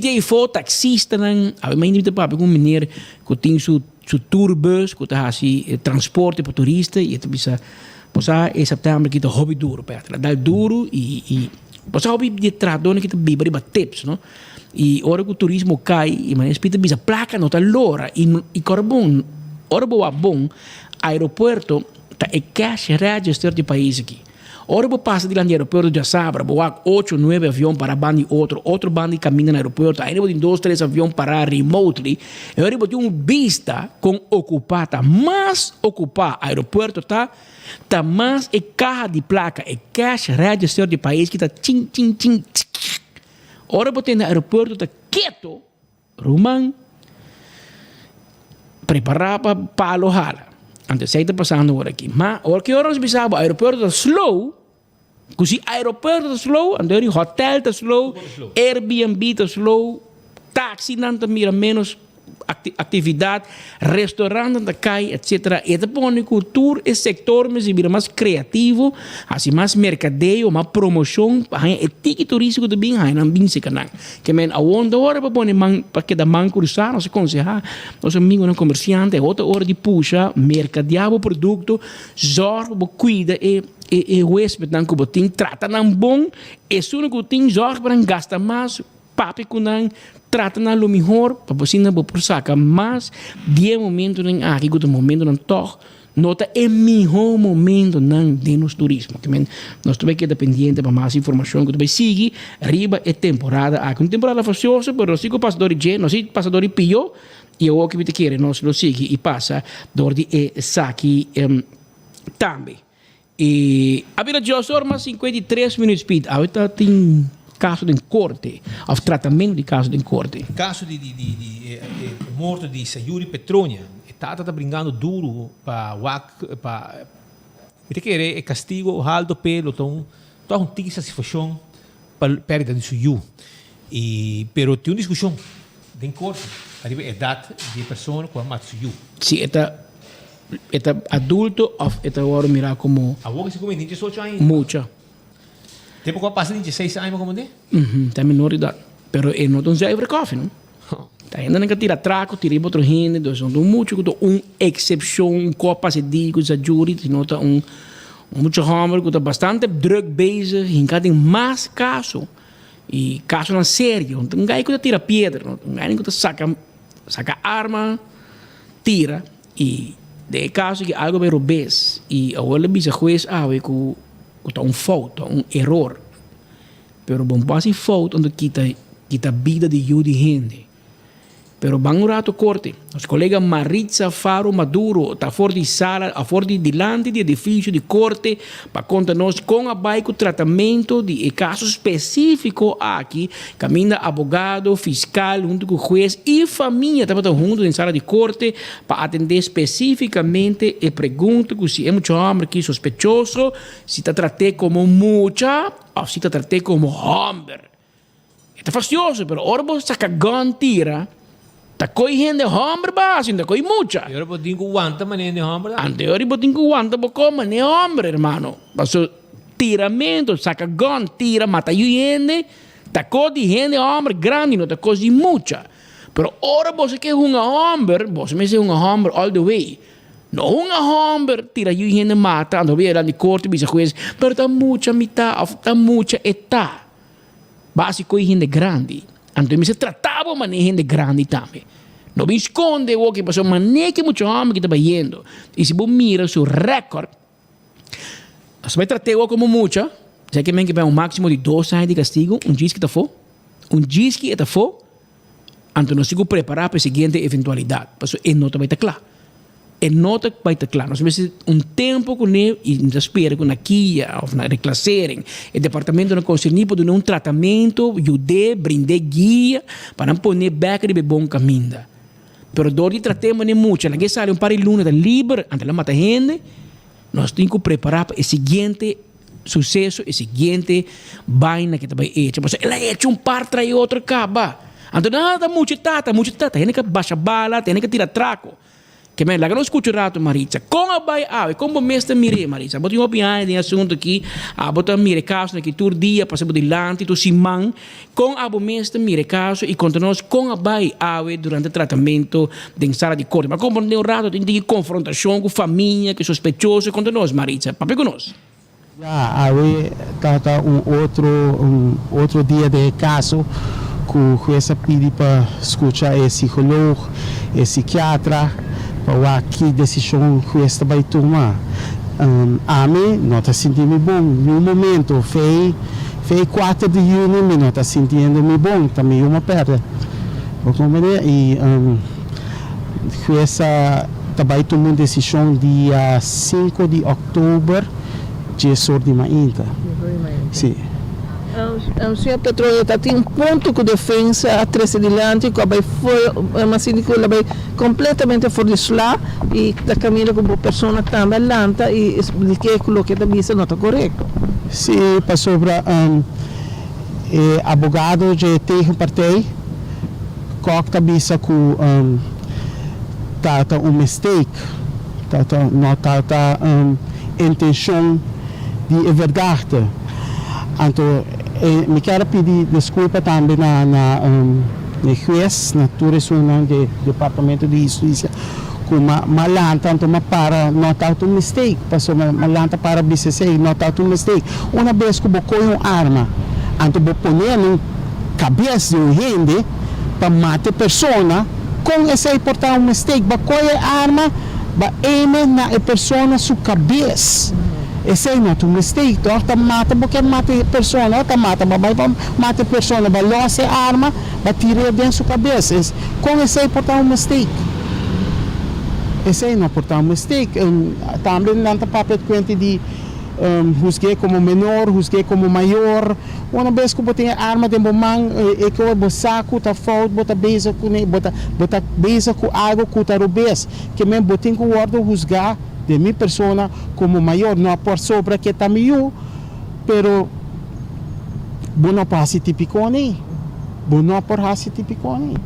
e for taxista, não, a mãe de papai com um menino que tem seu tourbus, que está assim transporte para turista e tu bisa posa em setembro que tá hobby duro, perto, dá duro e posa hobby de tradona que tá biba tips, não? E hora que o turismo cai, e mas espírito bisa placa não tá lora e corbon, hora boa bom, aeroporto tá é cash register de país aqui. Ora vou passar de lá no aeroporto de Sabra, vou 8, 9 aviões para bandi outro bandi caminha no aeroporto, aí vou ter 2, 3 aviões para remotely, e agora vou ter vista com ocupada, mais ocupar aeroporto tá mais é carro de placa, é cash register de país que tá tchim. Ora vou ter no aeroporto tá quieto, rumang, preparar para alojar. Antes está passando por aqui. Mas, hora que nós pensamos, o aeroporto está slow. Se o aeroporto está slow, o hotel está slow, Airbnb está slow, táxi não está menos atividade, restaurante está cai, etc. E depois a cultura e sector mas vira mais criativo, assim mais mercadeio, mais promoção, é ticket turístico também, não bem se canang. Que men a onda hora para pôr para que da man cruzar, nós aconselhar, nosso amigo não comerciante, outra hora de puxa, mercadear o produto, zorra, cuida e o hóspede não que tem trata não bom, e se não tem zorra para gastar mais, papi com não trata na lo melhor para você não por saca mas de momento nem aqui que o momento não toca nota é melhor momento não de nos turismo que nós também que dependente para mais informação que também sigue riba é temporada aqui uma temporada faciosa pero nós sigo passador de nós sigo passador de pio e o que te quer nós lo sigue e passa dor de saki também e a vida de hoje mais 53 minutos speed ahorita tem caso de corte, of tratamento de caso de corte. Caso de morte de Sayuri Petronia, está brincando duro para é castigo alto pelo então tem satisfação para perda de suyu e pero tem uma discussão de corte a idade de pessoa com a suyu. Sim, eta adulto of eta agora mirar como a boca se come 18 anos. Mucha. Tempo que passa 16 anos como de? Tem minoridade. Pero ele não tem every coffee, não? Tá ainda não que tira traco, tira outro gente, dois não muito, exceção, copa se digo, se júri, se nota muito hammer, que tá bastante drug based, em cada tem mais caso. E caso na sério, não tem que tira pedra, não tem que saca arma, tira e de caso que algo vai roubes e agora bisa juiz que tá falta, erro. Pero bom passe falta onde quita vida de gente. Pero bang un rato corte. Os colega Maritza Faro Maduro está fora de sala, a fora de delante do edifício de corte para contar-nos com a baico tratamento de caso específico aqui. Caminha advogado, fiscal, junto com o juiz e família estava junto em sala de corte para atender especificamente e pergunta se é muito homem que sospechoso, se está tratado como mucha ou se está tratado como homem. É facioso, pero ora você saca tira. Tá correndo homem base, tá correndo mucha. Agora vou ter que aguentar mané de homem. Agora vou ter que aguentar porque mané homem, hermano. Passo tiramento, saca gun, tira, mata gente, Taco de gente hombre grande, no taco de mucha. Pero ahora vos que es un hombre, vos me dices un hombre all the way. No un hombre tira you gente mata, ando bien de corte, bisa juez, pero está mucha mitad, está mucha età. Básico y gente grande. Entonces me se trataba de gente grande también. No me esconde o que pasó, mané que mucho hombre que está yendo. Y si vos miras su récord, se me traté como mucha, já que men que vai um máximo de 2 anos de castigo, diz que está fora, diz que está fora, então nós temos que preparar para a seguinte eventualidade, porque ele não vai estar claro. Ele não vai estar claro. Nós temos tempo com ele e nós esperamos que na guia, ou na reclassering, o departamento não conseguir para dar tratamento, ajudar, brindar guia, para não pôr back de bom caminho. Pero dor de tratamos muito, lá que sai par de luna, livre, antes de matar gente, nós temos que preparar para o seguinte sucesso, o seguinte vaina que está bem hecha. Porque ela é hecha par trai outro acaba. Então, nada, muito tata, tem que baixar bala, tem que tirar traco. Que me lá que não escuto rato, Maritza. Com a bai como mestre mire, Maritza. Botem uma opinião de assunto aqui, botem mire caso que tur dia passa por delante, tu simão, com a mestre mire caso e continuamos com a bai durante o tratamento de sala de corte. Mas como não rato, tem que confrontação com família, que é sospechoso, continuamos, Maritza. Papai conosco. Ave tata outro dia de caso que o juez pede para escutar o psicólogo, o psiquiatra, para que decisão o juez vai tomar. A mim não está sentindo bom. No momento, fez 4 de junho, não está sentindo bom, também uma perda. E o juez vai tomar uma decisão dia 5 de outubro. De sorte ainda. Sim. Senhor Petróleo, tem ponto que a defesa a 13 adiante, que foi uma sindicato vai completamente fora de lá e da caminho como a pessoa está andando e expliquei que o que está dizendo não está correto. Sim, para sobre advogado de terra partei, que está dizendo que está mistake, não está intenção de verdade. Então, me quero pedir desculpa também na juiz, na direção do Departamento de Justiça, como malanta, então não está um mistake, passou malanta para BCC, não está um mistake. Uma vez que eu ponho arma, então eu ponho na cabeça de um gente para matar pessoa, com esse portar um mistake, eu ponho arma, eu aimo na pessoa sua cabeça. Esse é não um mistake, então mata porque mata a pessoa, não mata, mata a pessoa, vai lançar a arma, vai tirar dentro da sua cabeça. Com esse é portar um mistake. Esse é não portar um mistake. Também não está papel de de juzguei como menor, juzguei como maior. Uma vez que eu tenho arma de mão, é que eu saco, tá falta, bota beijo com algo que tá rubês, que mesmo botem com o ordem juzgar de minha pessoa como maior, não por sobre que está meio, pero não passa típico nem, não por raça típico nem.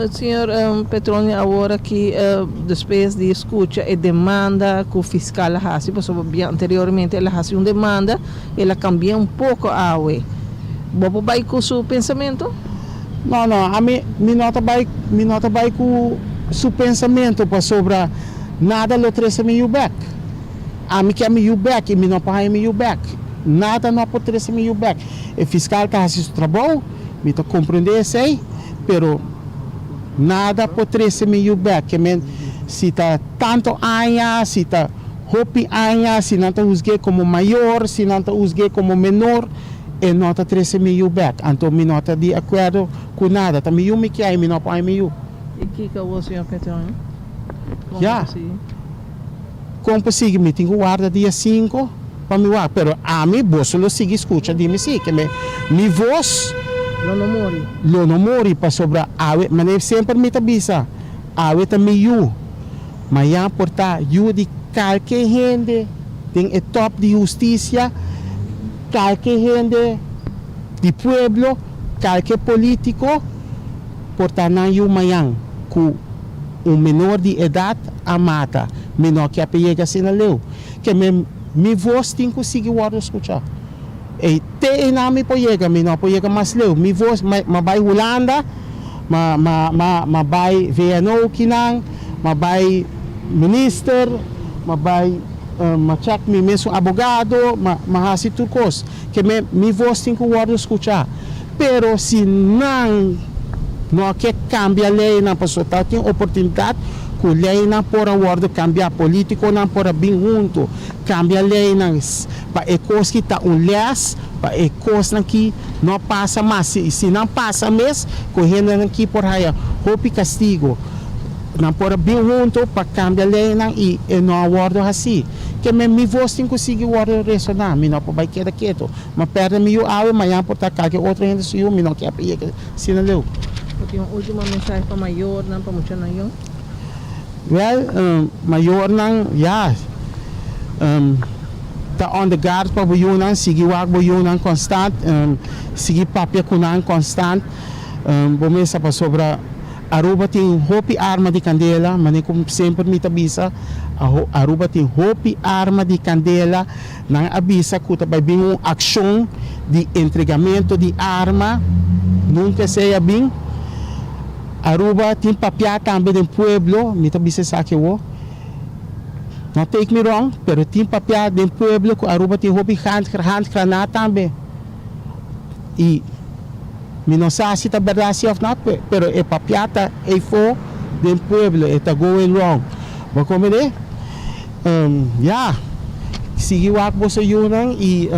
Senhor Petrônio, agora que depois de escuta e demanda que o fiscal faz, porque anteriormente ela faz uma demanda, ela cambia pouco a AUE. Você vai com o seu pensamento? Não, a mim nota vai com o seu pensamento para sobre nada lo 13 mil back. A mim que é mil back, e me não paga mil back. Nada não por 13 mil back. O fiscal que faz o trabalho, me está compreendendo isso aí, pero nada por 13 mil back. Se está tanto anos, se está hopi anos, se não está usando como maior, se não está usando como menor, e nota 13 mil back. Então, me nota de acordo com nada. Também eu me quero, me não paga mil. E que é o senhor Petrônio? Já. Como consigo, me tenho guarda dia 5 para me guardar. Pero a mim, você não sigue escuta de mim, sim, que me voz não mori para sobre a água, mas sempre me avisa, a água também eu, mas já portar eu de qualquer gente, tem o top de justiça, qualquer gente de pueblo, qualquer político, portar na eu manhã com menor de idade a mata, menor que a pega assim na leu, que me voz tem que conseguir escutar. E te na mi poyega, mi no poyega mas leu. Mi vos ma bay Holanda, ma bay VNO kinang, ma bay minister, ma bay ma check mi mesmo abogado, ma hasi turcos. Que mi vos tem que guardar escuchar. Pero se não quer cambiar a lei, não pessoa tem oportunidade que a lei não pode guardar cambiar político, não pode vir junto, cambiar a lei não para ecos que está leis, para ecos que não passa mais, se não passa mesmo, correndo aqui por aí, houve castigo, não pode vir junto para cambiar a lei não e não guardar assim. Que me voz tem conseguir guardar isso não, me não pode quedar quieto, mas perde me o água, mas por tá que outra gente se eu me não quer pegar, se não leu. Tem uma última mensagem para maior, não para muito não. Well, maior não, ja, tá on the guard para o não, seguir o água não constant, seguir papel com não constant, começa para sobre Aruba tem hopi arma de candela, mas como sempre me avisa, Aruba tem hopi arma de candela, não avisa que vai vir uma ação de entregamento de arma, nunca seja bem. Aruba tem papel também do pueblo, me avisa sabe o. Não take me wrong, pero tem papel do pueblo que Aruba tem hopi hand granada também. E mi não sei se está verdade ou não, pero é papiata é for do pueblo, está going wrong. Mas como é? Sige wak bo sa yunang e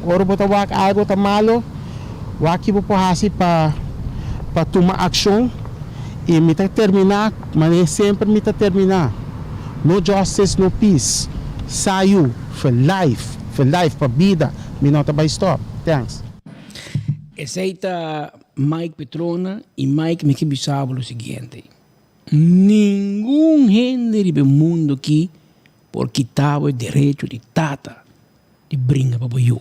oro bo tawak aro tamalo, waki bo po hasi pa tuma aksyon e mita terminar, mas sempre mita terminar. No justice, no peace. Sayo for life, pa vida. Mi não vai stop. Thanks. Aceita Mike Petrona e Mike me quebisava o seguinte: nenhum gente do mundo aqui por quitar o direito de tata de brincar para eu.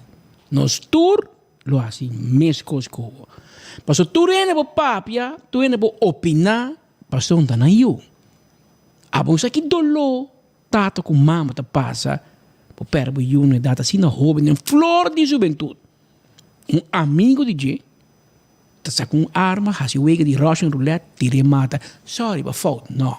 Nós todos lo assim mesmo como. Mas tu ainda por papia, tu ainda por opinar, mas não tá na eu. A bolsa que dolor tata com mama tá passa, por perto eu não data assim na jovem, em flor de juventude. Um amigo de G tá com arma, hasi wega de Russian roulette, tire mata. Sorry, but fault. No.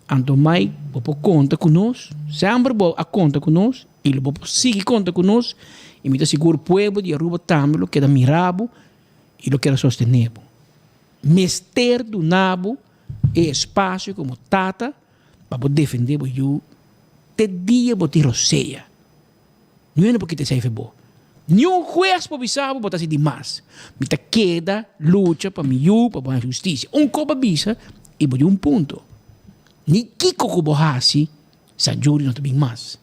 Ando mai, bopo conta conosco, sempre bo a conta conosco, ele bopo sigue conta conosco, e me dá seguro pueblo de Aruba também, lo que da mirabo, e lo que era sostenebo. Mester do nabo, e espaço como tata, para defender o eu, te dia boti roceia. Não é porque te sei febo. Nenhum juez pode saber botar se demais. Me ta queda, luta para mim, para a justiça. Copa bisa e bodi ponto. Ni kiko ko bohasi, sa júri não tem mais.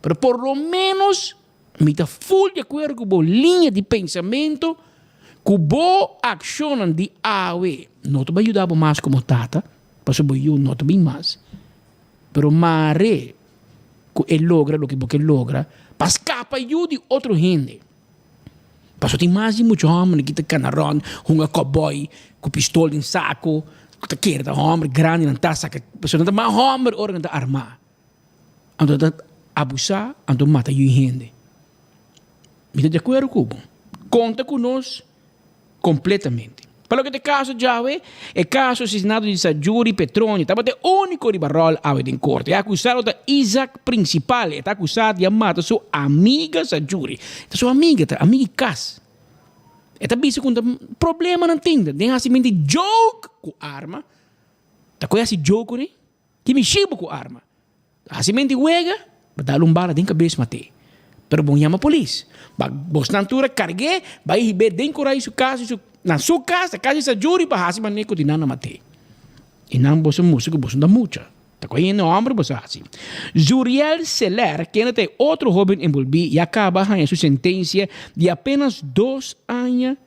Pero por lo menos, me ta full de acordo com a linha de pensamento, com boa ação de AOE. Não te vai ajudar mais como tata, para o eu não tem mais. Pero mare, que ele logra, o que ele logra, para escapar de outro gente. Passou tem mais de muitos homens que estão canarão, cowboy, com pistola em saco, que quer homem grande na taça, que pessoa não mais homem ou não armar. Então abusar, então mata gente. Me de acordo com conta conosco completamente. Para o que te caso já é caso assassinado de Sajuri Petroni, estava de único de Barrol em corte. É acusado de Isaac Principal, está acusado de matar sua amiga Sajuri. Sua amiga Cas. Está visto com problema não tem, tem assim joke com arma. Está conhece joke né? Que me chibo com arma. Assim wega, dar bala de cabeça matei. Pero bom chama a polícia. Bos natura carguei, vai receber den coragem seu caso, na sua casa essa júri para hasi maneco de nana mate. E não bosa música, bosa da mucha. Tá conhecendo o homem, bosa assim. Juriel Seller, que ainda tem outro jovem envolvido e acaba a sua sentença de apenas 2 anos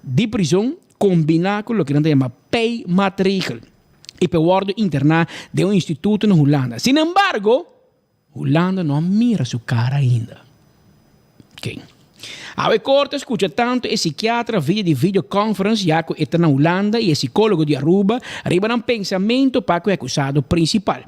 de prisão, combinado com o que não se chama pay matrikel e pelo internar de instituto na Holanda. Sin embargo, Holanda não mira sua cara ainda. Ok. A corte escuta tanto e psiquiatra via de videoconference já que está na Holanda e o psicólogo de Aruba arriba a um pensamento para o acusado principal.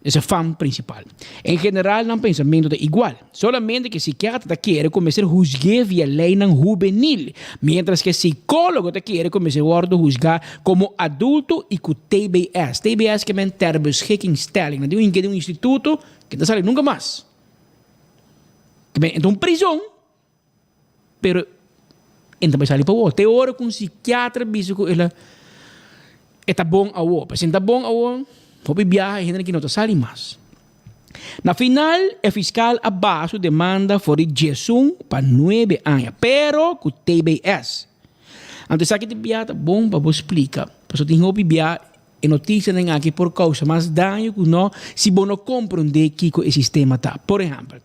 Es el fan principal. En general, no pensamiento es igual. Solamente que psiquiatra te quiere comenzar a juzgar via ley juvenil, mientras que psicólogo te quiere comenzar a juzgar como adulto y con TBS. TBS que es ter beschikkingsstelling. Dat doe je un instituto que te sale nunca más. Que ben en prisão, pero então vai sair para o. Te hora com psiquiatra bicho que ela está bom a o. Mas está bom a o. Hobby viaja gente que não te sai mais. Na final, o fiscal abaixo demanda for Jesum para 9 anos, pero com TBS. Antes aqui de viajar, bom para você explicar. Porque tem hobby viajar e notícia nem aqui por causa mais dano que não se você não compreender que o sistema está. Por exemplo,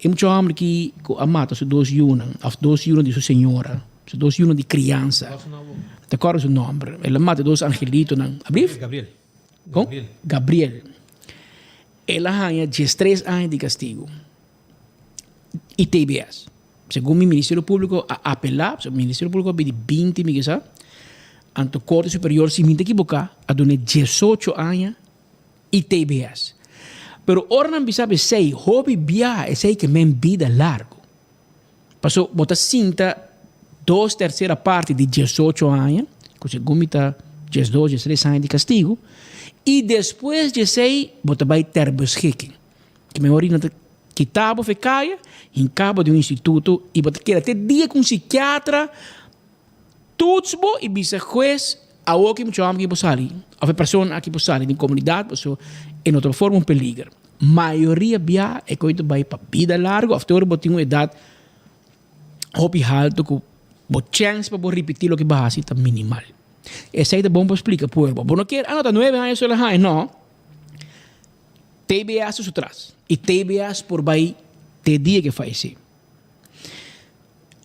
é muito homem que amata seus 2 anos de sua senhora, seus 2 anos de criança. Te acordas o nome? Ele mata 2 angelitos. Gabriel. Ela ganha 13 anos de castigo. E TBS. Segundo o Ministério Público, a apelar, o Ministério Público pede 20 mil, sabe? Ante a Corte Superior, se me equivocar, a donar 18 anos e TBS. Pero ora não sabe se hobby viaja é sei que men vida largo. Passou, bota cinta 2/3 parte de 18 anos, que segundo está 12, 13 anos de castigo. E depois de sei, você vai ter beschikking. Que me orina que tabo ficaia, em cabo de um instituto, e você quer ter dia com um psiquiatra, tutsbo e bisa juez, a o que muito homem que você ali, a pessoa aqui você ali, em comunidade, você em outra forma peligro. Maioria via é que vai para vida larga, after você tem uma idade, hobby alto, com a chance para repetir o que vai fazer, minimal. Essa aí é bom para explicar, pois. Você não quer, tá 9 anos só lá, não. TBS isso traz. E TBS por vai ter dia que faz isso.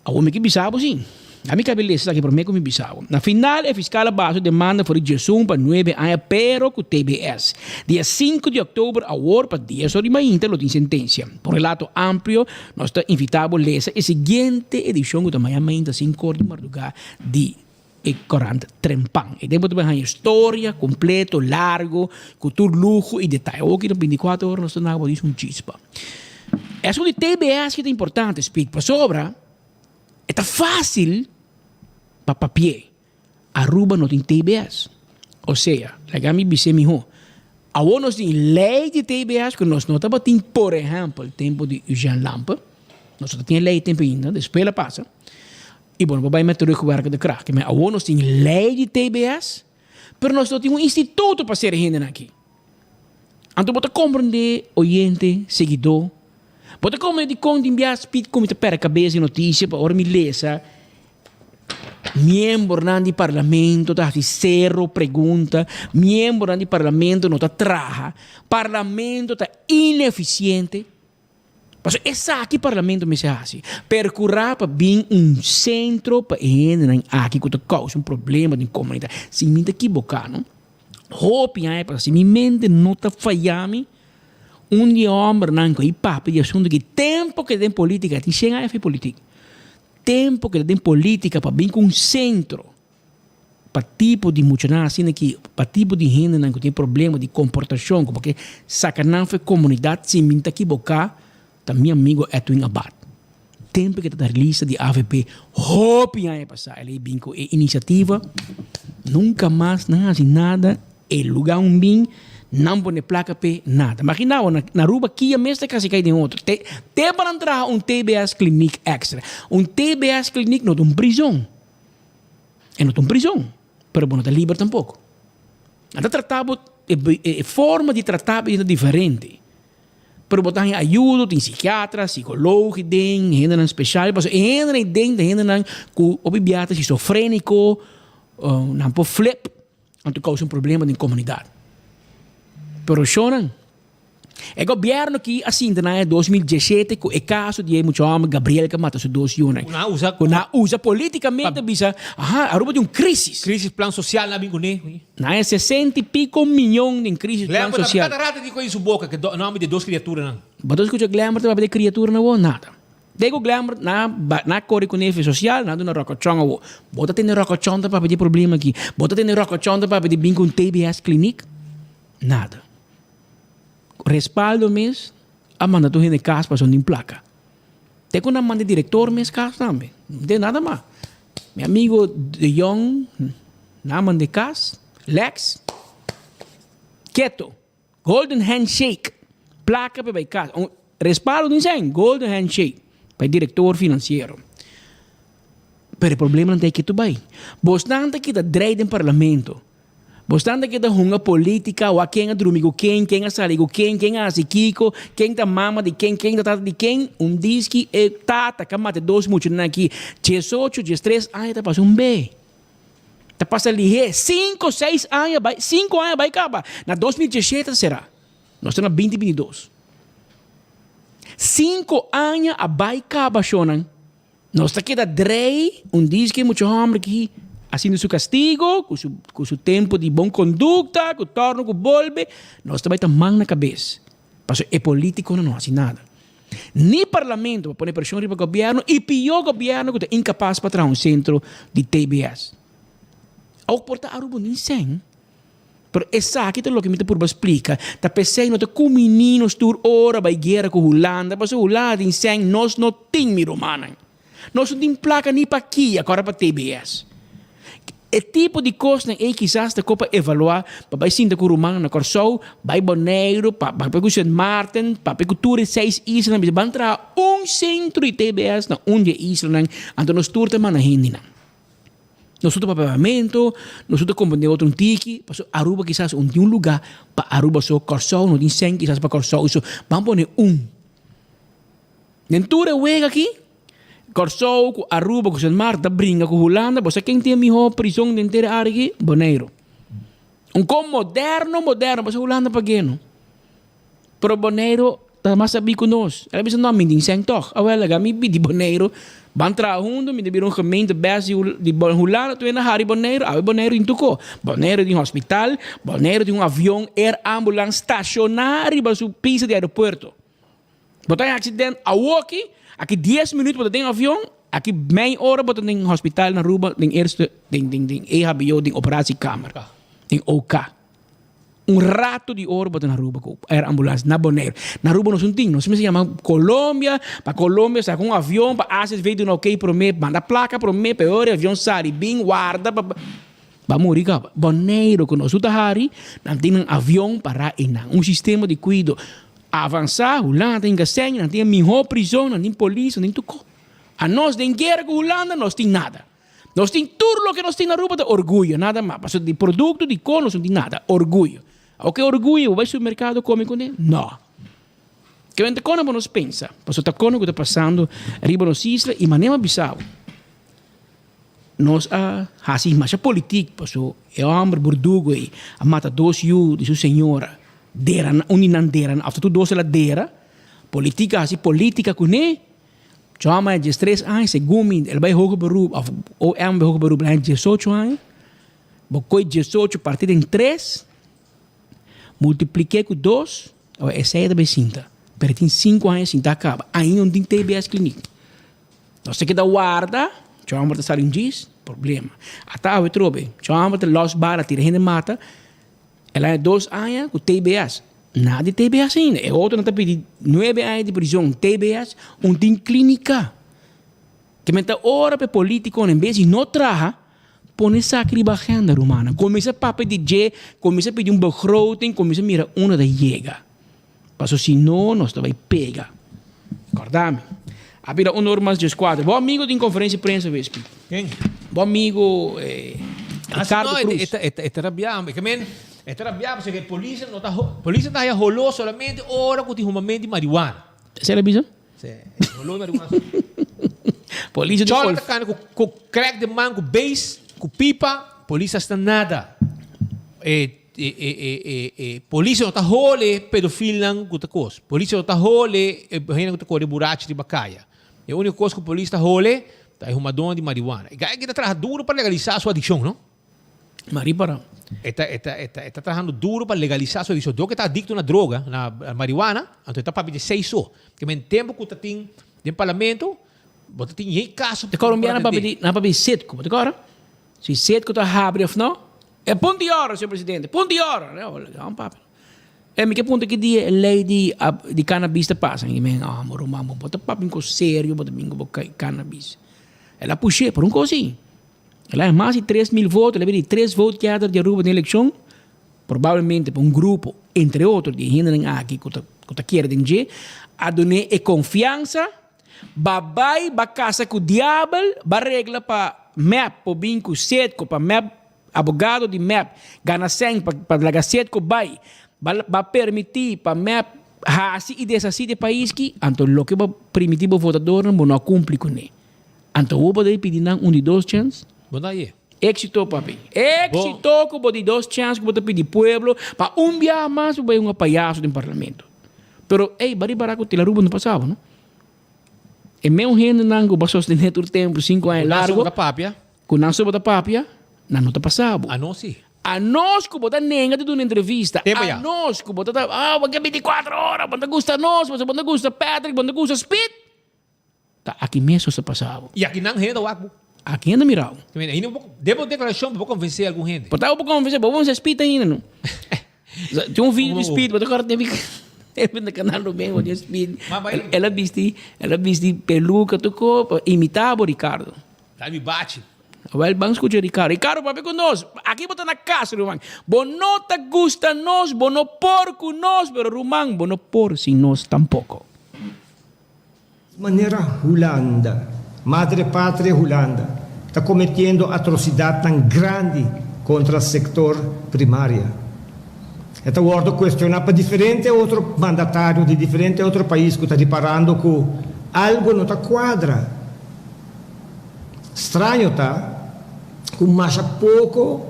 A homem que bisabo, sim. A minha cabeça aqui por mim como bisabo. Na final, a fiscal base demanda por Jesum para 9 anos, pero com TBS. Dia 5 de outubro, a hora para 10 horas de manhã, lo tem sentença. Por relato amplo, nós está invitado a ler a seguinte edição do manhã, 5 horas de madrugada de e 40 trempang. E depois vai ter história completo, largo, com todo luxo e detalhe. O que no 24 horas nós estamos disso chispa. É sobre TBS que é importante, speak. Para sobra, é fácil para papel. Aruba não tem TBS. Ou seja, lá me disse melhor. A nós tem lei de TBS que nós não estamos tendo, por exemplo, o tempo de Eugene Lampa. Nós não temos lei de tempo ainda, depois ela passa. E bom, vai meter o werk de crack. Mas nós temos lei de TBS, mas nós não temos um instituto para ser gente aqui. Então, você compreender, oyente, seguidor, você compreender como enviar speed como te perde a cabeça e notícia para me ler, membro do parlamento tá zero pergunta, membro do parlamento não tá traja, parlamento tá ineficiente. Mas essa aqui parlamento me se assim, percurar para bem centro para entrar aqui que causa problema de comunidade. Se me equivocar, não? Hope aí para se minha mente não tá falhando, dia homem não com papo de assunto que tempo que tem política, tem chega a política. Tempo que tem política para bem com centro. Para tipo de muchacha assim que para tipo de gente que tem problema de comportação, porque sacanagem comunidade se me equivocar. Meu amigo Edwin Abad. Tempo que está na lista de AVP, hope aí passar. Ele binco a iniciativa, nunca mais não faz nada, el lugar bem, não põe placa p nada. Imagina na rua aqui a mesma casa cai de outro. Te para entrar TBS clinic extra. TBS clinic não é prisão. É não é prisão, pero não está livre tampouco. Está tratado, forma de tratar é diferente. Pero botar ajuda, tem psiquiatra, psicólogo, tem gente especial, mas gente com obibiata esquizofrênico, não pode flip, então causa problema na comunidade. Pero choram. O governo que assim, em 2017, com o caso de muito homem, Gabriel, que mata seus 2 anos. Usa politicamente, bisa, aruba de crise. Crise plan social na bingune. Na 60 e pico milhões de crise plan social. Cada rata dico em sua boca que nome de 2 criaturas. Mas você escuta glamour, vai ter criatura não nada. Dego glamour na corre com nível social, nada na rocochão. Bota ter rocochão para pedir problema aqui. Bota ter rocochão para pedir bem com TBS clinic. Nada. respaldo mes, a manda tu gente casa para son placa. Te con manda director mes casa também. Não tem nada mais. Meu amigo de Jong, na manda de casa, Lex, quieto, golden handshake, placa para casa. Respaldo dizem, golden handshake, para diretor financeiro. Pero o problema não é que tu vai. Bastante que da dread em parlamento. Bastante que da hunga política, ou quem é drumigo quem é saligo quem é asikiko, quem tá mama de quem da tata de quem, diz que é tata, camate dois muitos aqui, 18, 13, tá passando B. Tá passando ali, 5, 6 anos, 5 anos vai acabar. Na 2017 será. Nós estamos na 2022. 5 anos vai acabar, Shonan. Nós está aqui da drei, diz que muitos homens que haciendo seu castigo, com seu tempo de boa conduta, com o torno, com o bolbe, nós também estamos mal na cabeça. Porque é político, não faz nada. Nem parlamento para pôr pressão sobre o governo, e pior governo que é incapaz para trazer centro de TBS. Ao portar a Aruba, nem sem. Pero essa aqui é o que me por explica. Tá pensando que com meninos tur hora vai guerra com Holanda, mas a Holanda em sem nós não tem romana. Nós não tem placa nem para aqui, agora para TBS. É tipo de coisa que quizás da copa evaluar para vai sim da Curumana na Corsol, vai Boneiro, para St. Martin, para cultura 6 islas, mas vai entrar centro de TBS na onde islas, então nós turta mana hindi na. Nós tudo para pagamento, nós tudo compreender outro tiki, para Aruba quizás de lugar para Aruba só Corsol, não tem 100 quizás para Corsol, isso vamos poner Dentura wega aqui. Corsol, com Aruba, com St. Marta, brinca com Holanda, você quem tem a melhor prisão de inteira área aqui? Boneiro. Com moderno, você Holanda pagando. Pero Boneiro, tá mais sabi com nós. Ela pensa, não, me din sem toch. Awela, gami, de Boneiro, van tra hundo, me deviram gemeente best de Holanda, tu na Harry Boneiro, awe Boneiro in tuko. Boneiro de hospital, Boneiro de avião, ambulance stacionário, para su pista de aeroporto. Botar acidente, aqui, 10 minutos para ter avião, aqui meia hora para ter hospital na Aruba, tem eerste, tem EHBO, tem operatie câmara, tem OK. Rato de hora para ter na Aruba, ambulância, na Bonaire. Na Aruba não tem, nós se chama Colômbia, para Colômbia, sai com avião, para Ásia, veio de ok para mim, manda placa para mim, para o avião sai, bem guarda, para morrer, Bonaire, quando nós estamos não tem avião para ir, sistema de cuidado. Avançar, Holanda tem gasenha, não tem melhor prisão, não tem polícia, não tem tudo. A nós tem guerra com Holanda, nós tem nada. Nós tem tudo o que nós tem na Aruba, de orgulho, nada mais. Mas de produto, de cor, nós não tem nada, orgulho. O que orgulho? Vai ao mercado, come com ele? Não. Que vem de cona, nós pensa. Mas o tacono que está passando, arriba nos islas, e maneira Bissau. Nós, assim, mas a política, mas o homem burdugo, a mata 2 de sua senhora, deran, uninanderan, after tu doce la dera, politica assim, política com ne, chama de 3 anos, segundo, ele vai hoger beroep, ou é hoger beroep, ele é 18 anos, bocoi 18 partido em 3, multipliquei com 2, é 7 vezes 5, pero tem 5 anos, 5 acaba, ainda não tem TBS clínica. Então, se queda guarda, chama de saringes, problema. Até eu trobe, chama de los bala, tira gente mata, ela é 2 anos com TBS. Nada de TBS ainda. É outro, não está pedindo 9 anos de prisão. TBS, tem clínica. Que meta hora para político, em vez de não trabalhar, põe sacri ba agenda romana. Começa a papo de G, começa a pedir begroting, começa a mirar uma da chega. Passo se não, nós vai pegar. Acordame. Habira normas de esquadra. Bom amigo de conferência de prensa, Vespi. Quem? Bom amigo, Ricardo Cruz. Este arrabbiamo, È arrabbiato perché la polizia sta rolando solamente ora con i fumamenti di marijuana. Sei la bisa? Sì, rolando di marijuana. Polizia di polizia. Ciò che con crack de man, con bass, con pipa, polizia sta nada. Polizia non sta hole pedofilan con cosa. Polizia non sta hole con cosa buracci di baccaia. E l'unica cosa che polizia sta hole è un madonna di marijuana. E che sta duro per legalizzare la sua addiction, no? Maripara. Está trabajando duro para legalizar su adicción. Yo que está adicto a una droga, a marihuana, entonces está para pedir 6 anos. Que me tempo que está em parlamento, você tem em caso. De colombiana para pedir 7, como de agora? Se 7 que está abre ou não, é ponto de hora, senhor presidente, ponto de hora. Não, papo. mi che punto che die lei di cannabis te passa, e mi moro mamma, bota papinco sério, bota bingo cannabis. Ela puxei por così. Ela é mais de 3.000 votos, ela vede 3 votos que de Aruba na eleição, provavelmente para grupo, entre outros, de gente aqui que quer dizer, a donar e confiança, vai casa com o diabo, vai regla para map, para bingo set, para map, abogado de map, gana 100 para lagar set, vai permitir para map, assim e dessa de país que, então, o que vai permitir o votador não cumpre com ele. Então, eu vou pedir de 2 chances. Bom daí. Éxito, papi. Éxito que vou de 2 chances que vou pedir pueblo para dia mais vai palhaço do parlamento. Pero, bari baraco te la ruba no passava, não? E mesmo gente não vai sostener o tempo 5 anos largo. Com não sobre a papia, não te passava. Ah, não, sim. A nós que botar nenga de uma entrevista. A nós que botar, porque 24 horas, quando gusta nós, quando gusta Patrick, quando gusta Speed. Aqui mesmo se passava. E aqui não renda o água. Aqui ainda mirava. Devo declaração para convencer algum gente. Para convencer, vamos Speed ainda, não? Tem um vídeo de Speed, mas agora teve no canal do bem, onde Speed. Ela viste peluca, tocou, imitava o Ricardo. Tá me bate. Vamos escutar Ricardo. Ricardo, papi conosco. Aqui botar na casa, Rumang. Bono te gusta nós, bono por com nós, pero Rumang, bono por sin nós tampouco. Maneira Holanda, madre pátria Holanda, está cometendo atrocidade tão grande contra o setor primário. Esta ordem questiona para diferente outro mandatário de diferente outro país que está deparando com algo não está quadra. Estranho tá, com mais pouco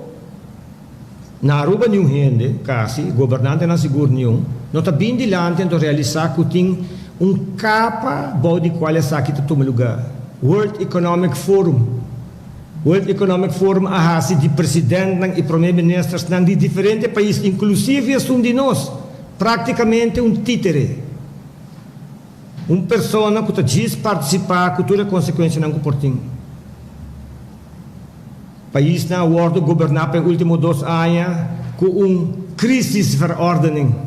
na Aruba nenhum gente, quase governante não seguro nenhum, não está bem dilante de realizar que tem capa body qual é aqui que toma lugar. World Economic Forum. World Economic Forum a de presidente e primeiro-ministros de diferentes países, inclusive um de nós, praticamente títere. Pessoa que diz participar, que toda consequência não comportem. País na world governar pelos últimos 2 anos com crise verordening.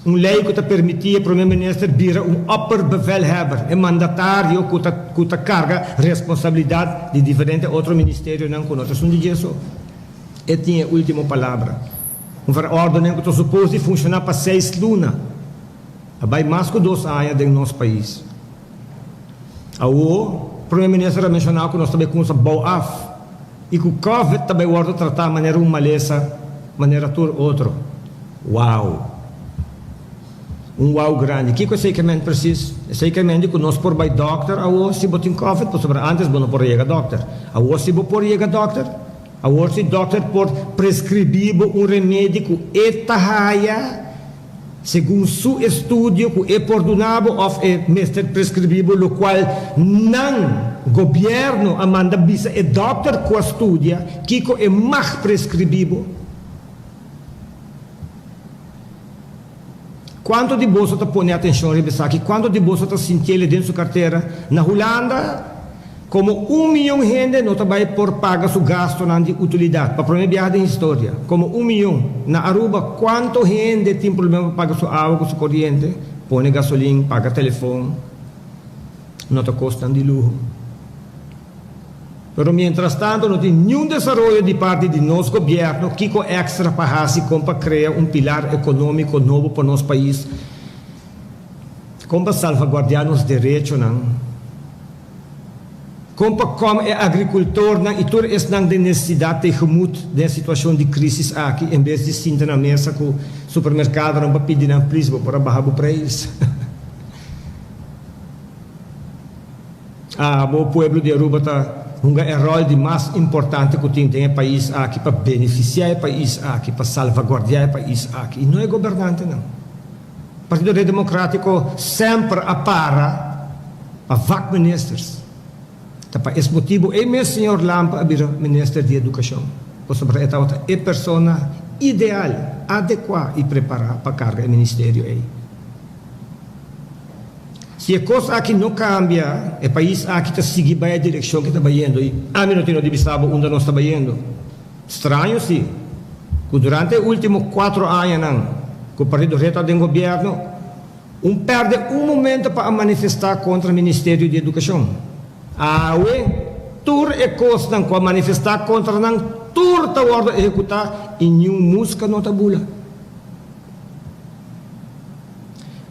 Lei que permitia o primeiro-ministro virar upper bevelhebber, mandatário que carga responsabilidade de diferentes outros ministérios não conosco. Isso é tinha a última palavra. Verordening que supôs funcionar para 6 lunas. Vai mais que 2 anos do nosso país. O primeiro-ministro mencionou que nós também com essa boa e que o Covid também vai tratar de maneira maleza, maneira tudo outro. Uau! Uau grande. O que é que precisa? É que nós por vai doctor, se botem Covid, antes não por chegar doctor. Se por chegar doctor, se doctor por prescrever remédio que é segundo seu estudo, que é perdonado ou é mestre prescrevido, o qual não governo manda visa é doctor que estudia, que é mais prescrevido. Quanto de bolsa está põe atenção aqui? Quanto de bolsa está sentindo dentro da sua carteira? Na Holanda, como 1 milhão de gente não vai por pagar seu gasto de utilidade. Para a primeira viagem da história, como 1 milhão. Na Aruba, quanto gente tem problema para pagar sua água, sua corrente? Põe gasolina, paga telefone. Não está custando de luxo. Pero mientras tanto, não tem nenhum desenvolvimento de parte de nosso governo que com extra para criar pilar econômico novo para nosso país, como salvaguardar os direitos, como é agricultor e tudo isso de necessidade de remoto da situação de crise aqui, em vez de sentar na mesa com o supermercado não para pedir na prisma para baixar o preço. O povo de Aruba está é o rol mais importante que tem o país aqui para beneficiar o país aqui, para salvaguardar o país aqui. E não é governante, não. O Partido Democrático sempre apara a VAC ministers. Por esse motivo, é mesmo senhor Lampa, ministro de Educação. Porque é a pessoa ideal, adequada e preparada para a carga do ministério aí. Se a coisa aqui não cambia, o país aqui está seguindo a direção que está indo. E a mim não tenho de vista onde nós estamos indo. Estranho, sim. Que durante os últimos 4 anos, com o partido reto do governo, perde um momento para manifestar contra o Ministério da Educação. Tur e costan com manifestar contra não tur ta ordem executar e nenhum música não tabula.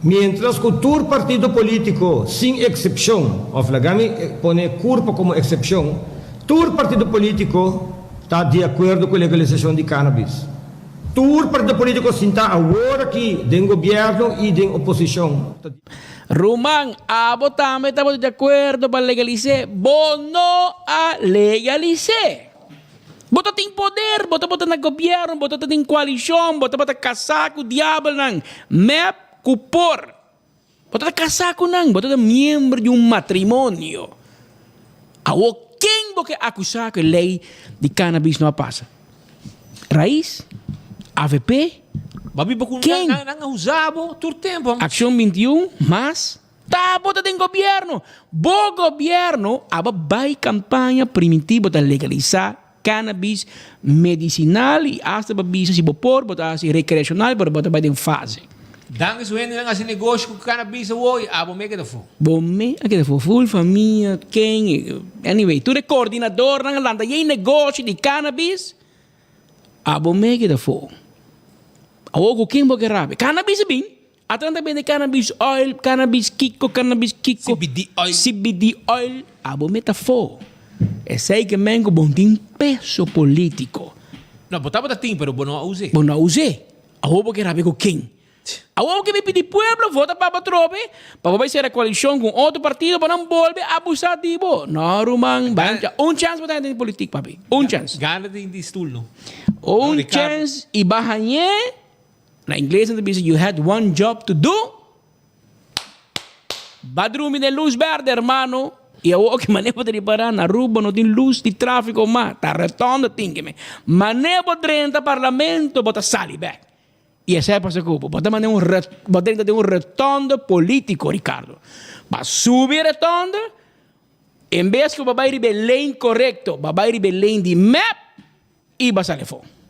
Mientras que tur partido político, sem exceção, o Flagami põe curva como exceção, tur partido político está de acordo com a legalização de cannabis. Tur partido político está agora aqui do governo e da oposição. Rumang, abo também estamos de acordo para legalizar, bono a legalizar. Bota tem poder, bota na governo, bota tem coalição, bota casar com o diabo nang, map cupor. Bota casar com nang, bota membro de matrimônio. Awo quem boque acusar que a lei de cannabis não passa? Raiz, AVP, Babi ba kung nang usabo tur tempo. Action 21, mas bota tem governo. Bo governo vai campanha primitiva de legalizar cannabis medicinal e hasta babisa si bopor, bota si recreacional, bota vai em fase. Dan is when nang asi negócio com cannabis awoi, abo me que da fo. Bom me que da fo full família, quem anyway, tu é coordenador nang landa e negócio de cannabis. Abo me que da fo. Awo quem boque rabe. Cannabis bem. Atrás também de cannabis oil, cannabis kiko, CBD oil. Abo metafo. É sei que mengo bom tem peso político. Não, botava tim, pero bom não usei. Bom não usei. Awo boque rabe com quem? Awo que me pedi pueblo vota para trope, para vai ser a coalição com outro partido para não volver abusativo. Não, Rumang, chance para ter política, papi. Chance. Gana de stool, no? Chance e bahanhe. Na inglês, you had one job to do. Badrumi de luz verde, hermano. E eu que manejo de reparar na rua, não tem luz de tráfico, mas tá retorno, tem que me. Manejo de parlamento, bota sali back. E essa é para ser culpa. Bota dentro de retorno político, Ricardo. Para subir retorno, em vez que o babai rebelém correto, babai rebelém de map, e vai sair fora.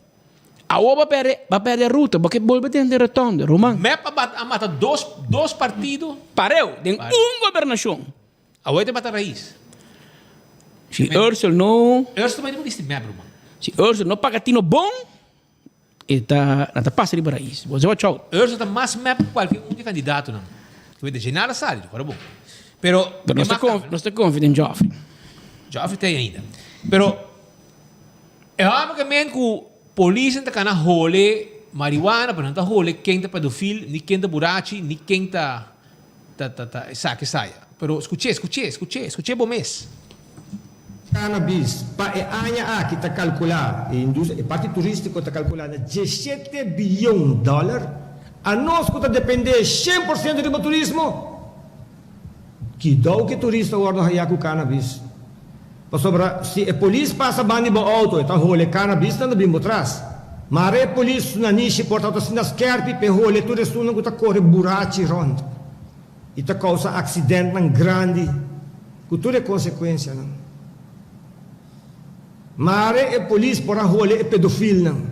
A va perder a ruta, porque volve dentro de retorno, Román. Map a mata dois partidos. Pareu, de governação. A oito mata raiz. Se Ursula não... Ursula também não disse map, Román. Se Ursula não paga tino bom, está passa de raiz. Você vai tchau. Ursula está mais map que qualquer candidato, não. Que vai de nada sabe, agora bom. Pero não está confiante em Joffrey. Joffrey tem ainda. Pero é obviamente que polícia está kana role marijuana, para não tá role quem tá pedofil, ni quem tá burachi, ni quem tá saia. Pero escuche bom mês. Cannabis, pa anya aqui tá calcular, e parte turístico tá calcular na 17 bilhão $, a nós que tá depender 100% do turismo. Que dá o que turista guarda aí com cannabis. Sobra, se a polícia passa bani bo auto, então role cannabis não bimbo atrás. Mas a polícia na niche portanto assim nas kerpi pe role tudo isso não tá corre burachi rond. E tá causa acidente não grande. Com tudo é consequência não. Mas a polícia por role é pedofil não.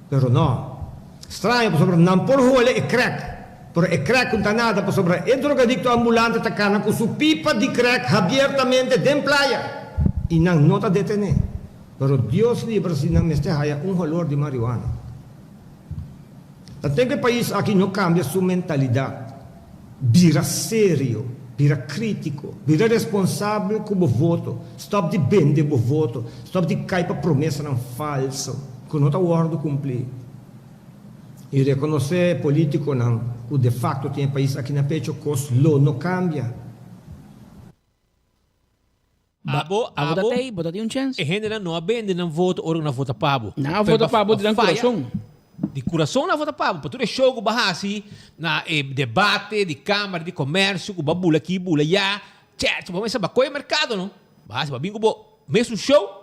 Pero não. Estranho, sobra não por role é crack. Por é crack não tá nada, por sobra é drogadicto ambulante tá cana com sua pipa de crack abertamente dentro da praia e não está detene. Pero Deus livre se não meste haya valor de marihuana. Tem que país aqui não cambia sua mentalidade, vira sério, vira crítico, vira responsável com o voto, stop de vender o voto, stop de cair para promessa não falso, que não está o cumprir. E reconhecer político não, o de facto tem país aqui na pecho que não cambia. Bota tem chance. E gente não abende não vota ou não vota pabo. Não vota pabo de coração. De coração não vota pabo. Para tudo é jogo bahasi na debate de câmara de comércio, com babula aqui, bula já, chat, vamos saber qual é o mercado não. Bahasi babingo bo, mesmo show.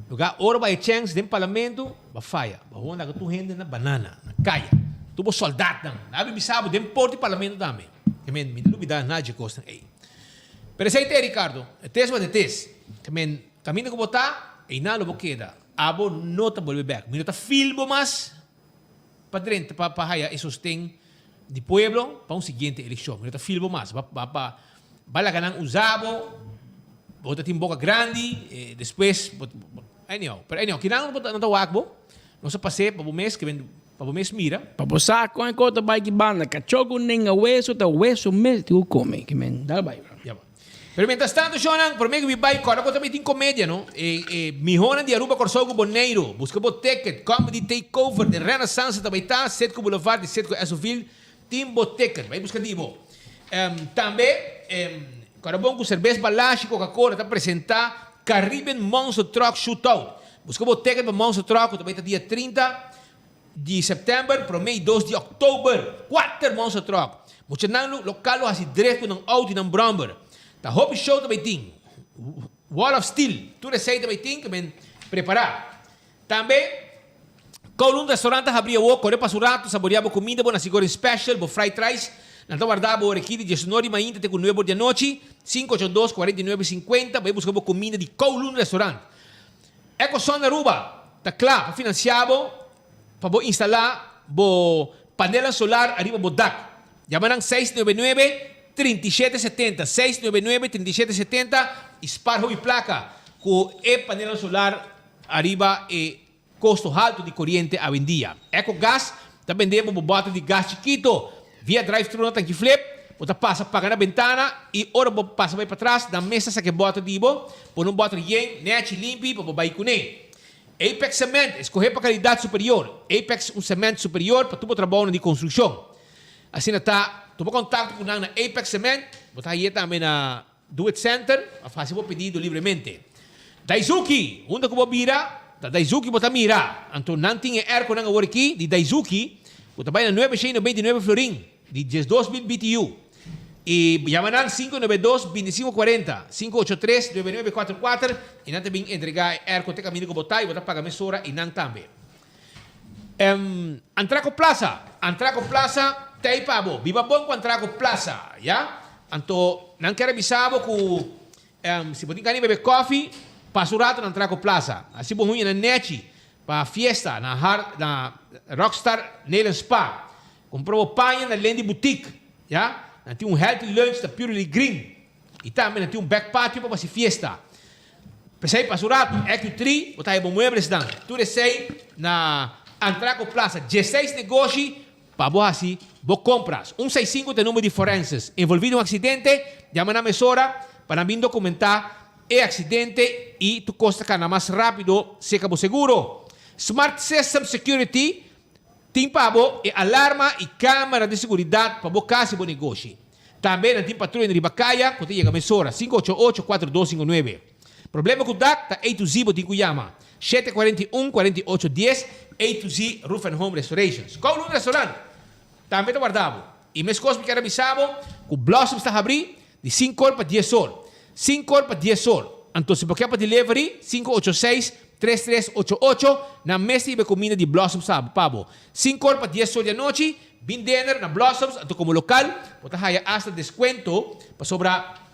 Lugar ora vai chance dentro do parlamento, ba faia, ba honda que tu rende na banana, na caia. Tu bo soldado não, na bisabo dentro porto do parlamento também. Que men me dúvida nada de costa. Ei. Pero sei te Ricardo, tes va de tes. Que men caminho que botar e nada lo queda. Abo nota volve back. Minuta filbo mas padrente para haya e sostén di pueblo para un siguiente elección. Neta filbo más. Bala ganang usabo, bota tim boca grande, después, anyhow. Pero anyhow, kinang bota na tawag mo, no sa pase, pabumes, pabumes mira. Paposako ang kota ba banda, kachogo ning hueso, ta hueso mes, tu come, que men, dale bye, bro. Pero mientras tanto, Shonan, por mí que vai agora conta meeting comédia, no? Mihona de Aruba Corsogo Boneiro, busca bo ticket, comedy takeover de Renaissance Tabaita, Setco Boulevard de Setco Esoville, team bo ticket, vai buscar dibo. Também, agora bom com cerveja balache, Coca-Cola, tá apresentar Caribbean Monster Truck Shootout. Busca bo ticket para Monster Truck, também tá dia 30 de setembro, para mim 2 de outubro, 4 Monster Truck. Muito não local assim direto ng Audi ng Bromber. Da Hobby Show também tem. Wall of Steel. Tudo isso aí também tem que me preparar. Também, Kowloon Restaurante abriu o corre para surato, saboreava comida, boa sigora special, bo fried rice. Nanta guardava o aqui de 19 mainta te com 9 de noite, 582 4950, vai buscar comida de Kowloon Restaurant. Eco Son Aruba, tá claro, para financiabo, para instalar bo panela solar arriba bo DAC. Llamarán 699 3770, 699-3770, Sparrow e placa, com e panela solar arriba e custo alto de corriente a vendia. Eco Gas, tá vendendo uma bota de gás chiquito, via drive-thru no tanque flip, você passa, paga na ventana e ora passa vai para trás, da mesa sa que bota dibo, por um bota de yen, net limpi, para vai com Apex Cement, escolher para qualidade superior. Apex, um cimento superior para todo o trabalho de construção. Assim está. Toma contato com a Apex Cement, botar aí também na Do It Center, a fazer o pedido livremente. Daisuki, onde que vou virar? Da Daisuki botar mira. Então não tinha air com agora aqui de Daisuki, botar vai na 929 Florin, de 12.000 BTU. E chamaram 592-2540, 583-9944, e não também entregar air com o caminho que botar e botar pagar mesura e não também. Antraco Plaza, tay pabo, viva bom com Antraco Plaza, ya? Anto, não quero avisar que se podem ganhar beber coffee, passo rato na Antraco Plaza. Assim bom na net, para fiesta, na Rockstar Nail Spa. Comprou panha na Lendi Boutique, ya? Não tem healthy lunch da Purely Green. E também não tem back patio para fazer fiesta. Pensei, passo rato, EQ3, botar aí bom muebles dan. Tudo isso aí na Antraco Plaza, 16 negócios, para você assim, vos compras. 165 de número de forenses. Envolvido em um acidente, llama na emissora para vir documentar o acidente e tu costa cana mais rápido, seca o seguro. Smart System Security, tem para você alarma e câmera de segurança para você casa e negócio. Também tem patrulha de Ribacaia, que tem a emissora 588-4259. Problema com o DAC, tá A to Z, botinho llama. 741-4810, A to Z Roof and Home Restorations. Kowloon Restaurant, também está guardado. E meus costos que era avisado, que o Blossom está abrindo de 5 horas para 10 horas. 5 horas para 10 horas. Então, se você quer para delivery, 586-3388, na mesa de comida de Blossom, sabe, pabo. 5 horas para 10 horas da noite, bin dinner na Blossoms, então como local, você vai hasta descuento, para sobrar,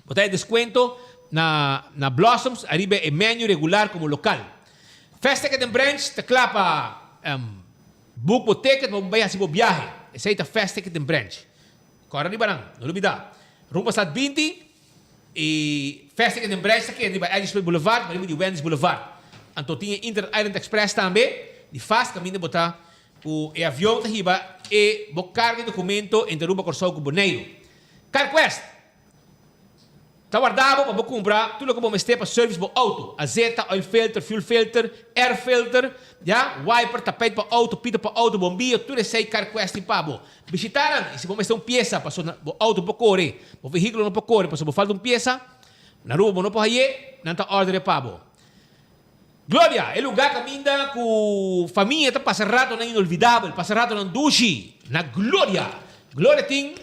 você tem descuento na Blossoms, arriba é menu regular como local. Festa que tem branch, te clapa book o ticket, vai assim o viaje. Essa aí é a festa que tem branch. Agora arriba não olvidar. Rumba Stad 20 e festa que tem branch aqui, arriba Edgefield Boulevard, arriba de Wendy's Boulevard. Então tinha Inter Island Express também, de fast caminho botar o avião tá arriba e bo carga de documento entre Aruba Corsogo Boneiro. CarQuest. Está guardado para comprar tudo que vamos ter para service para auto. Azeta, oil filter, fuel filter, air filter, já? Wiper, tapete para auto, pita para auto, bombinho, tudo isso aí CarQuest para você. Visitaram, e se vamos ter uma peça para o auto para correr, o veículo não para correr, para falta uma peça, na rua não para ir, não está ordem para você. Glória, é lugar que ainda com família está passando rato, não é inolvidável, passando rato não duche, na Glória. Glória tem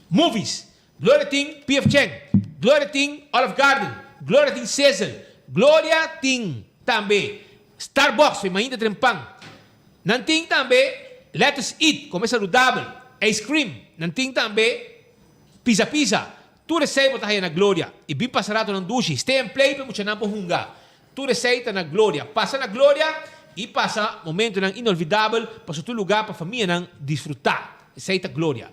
movies, Glória tem P.F. Cheng, Glória tem Olive Garden, Glória tem Cecil, Glória tem também Starbucks, foi ainda trempang. Não tem também Let Us Eat, como é saudável, ice cream, não tem também pizza. Tudo isso aí está aí na Glória. E bem passado não duche, stay and play para muito não hunga. Tudo isso aí está na Glória. Passa na Glória e passa momento nang inolvidável para todo lugar para família nang desfrutar. Essa é a glória.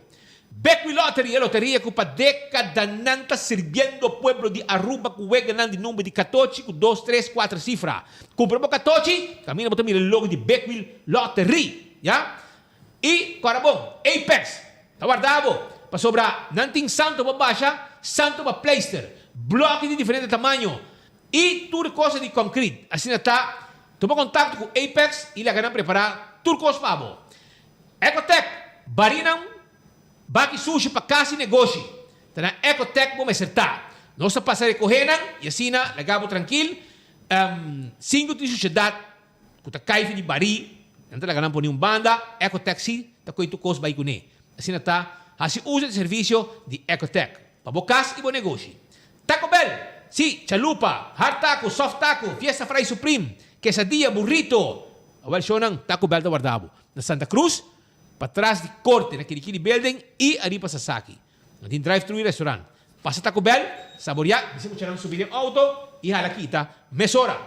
Beckwith Lottery, a loteria que para década nanta sirviendo o pueblo de Aruba que juega nang de número de 14 com 2, 3, 4 cifras. Compramos 14, camina botar o logo de Beckwith Lottery, ya? E agora bom, Apex, tá guardado. Para sobrar nanting santo para baixa, santo para pleister, bloco de diferente tamanho e tudo coisa de concreto. Assim está. Toma contato com Apex e lá ganham preparar tudo coisa para você. Ecotec, barinam baki sushi para casa e negócio. Tá na Ecotec vamos acertar. Nossa passar correndo e assim na legabo tranquilo. 5 de sociedade, que tá caindo de bari, não tá ganhando por nenhum banda. Ecotec sim, tá com tu coisa vai cune. Assim tá, assim usa o serviço de Ecotec para você casa e bom negócio. Taco Bell, sim, chalupa, hard taco, soft taco, fiesta fry supreme, quesadilla, burrito. Awal show ng Taco Bell da guardabo. Na Santa Cruz, para trás de corte na Kirikiri Building e ali para Sasaki. Natin drive-thru restaurant. Passa Taco Bell, saborear, bisa mo siya nang subir yung auto, e halakita, mesora.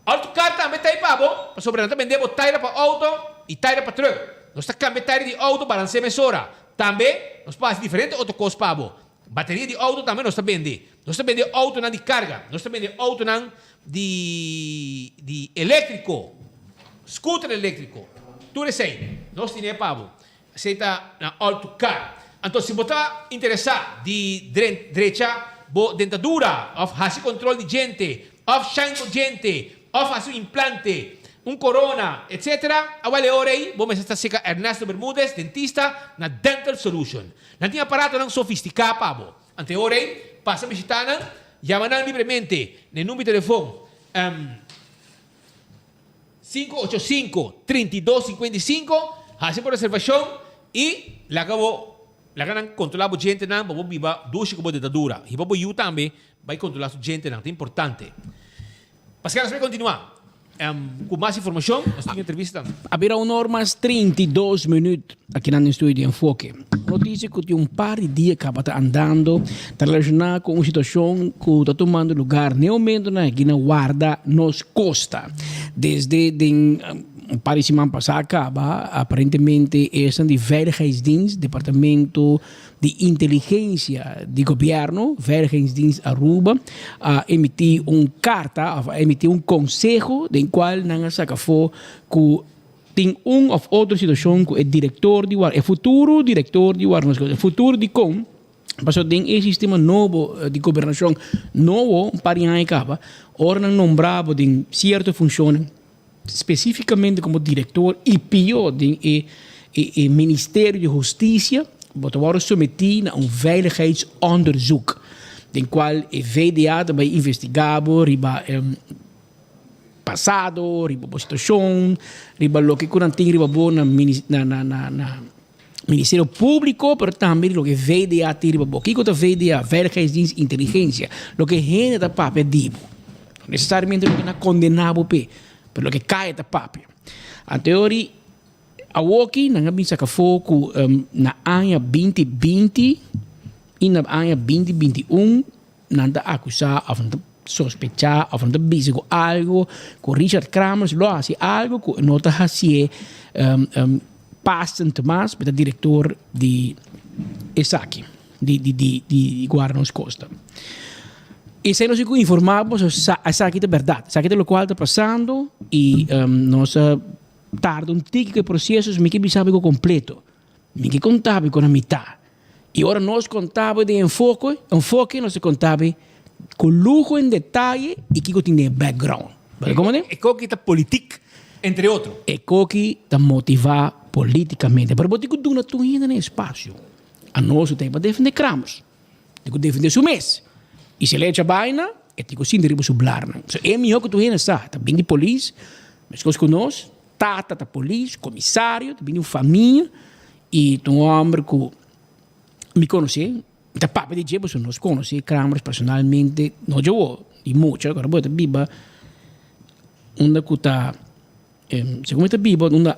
Auto carta, may tayo pa bo, pasobra natin, vendemos tayo pa auto e tayo pa truck. Nos cambia tayo de auto, balance mesora. Também, nos passa diferente auto cost pa bo. Bateria de auto também nos vende. Nos vende auto na de carga. Nos vende auto na de elétrico. Scooter elétrico. Tudo sei. Nós temos pavo. Aceita na auto car. Então, se você está interessado de direita, dentadura, of hasi control de gente, of shine com gente, of hasi implante, corona, etc. Awale orei, vamos estar seca Ernesto Bermúdez, dentista, na Dental Solution. Não tem aparato não sofisticado, pavo. Ante orei, passa visitando, llaman livremente, no número de telefone, 585-3255, hace por reservación y la ganan controlar a gente nan, vamos viva duche como dentadura. E vamos eu também vai controlar a gente nan, é importante. Pascal, nós continuar. Com mais informação, nós temos entrevista. Haverá uma hora mais 32 minutos aqui no estúdio de Enfoque. Notícia que tem par de dias que está andando, está relacionada com uma situação que está tomando lugar no momento aqui na guarda nos costa. Desde um par de semanas passadas, aparentemente, esse de Veiligheidsdienst, Departamento de Inteligência de Governo, Veiligheidsdienst Aruba, emitiu carta, emitiu conselho, em qual não se acabou que tem ou outra situação que o diretor de guarda, o futuro diretor de guarda, o futuro de com, passou tem esse sistema novo de governação, novo, um par de anos acaba, ora não nombrado de certa função, especificamente como diretor e pior de Ministério de Justiça, wordt worden submetido a veiligheidsonderzoek, den qual o VDA também investigava riba passado, riba situação, riba lo que curanting riba bo na Ministério Público, pero também lo que VDA tem riba bo. Kiko ta VDA, Veiligheidsdienst Inteligência, lo que gente da papel dibo. Necessariamente lo que na condenado pe, pero lo que cai da papel. A teoria Awoki nang bisa ka foco na ano 2020 e na ano 2021 nanda acusar of sospechar of nanda bisa com algo com Richard Kramers lo hace algo com nota hace Pastor Tomás, que é diretor de ESACI, de Guarda nos Costa. E se nós informamos, ESACI é verdade, ESACI é o qual está passando e nós tarda um tique que processos me que sabe completo, me que contava com a metade. E agora nós contava de enfoque nós contava com luxo em detalhe e que tem background. Como é? E que está política, entre outros. E que está motivar politicamente. Para botar que duna tu ainda no espaço. A nós tem para defender Kramers, tem que defender seu mês. E se leite a vaina, é tipo sim de sublar. É melhor que tu ainda sabe, tá bem de polícia, mas que nós tata da polícia, comissário, também família, e um homem que me conhece, da papo de dia, você nos conhece, Kramers personalmente, não eu, e muito, agora vou biba, onde que está, segundo a biba, onde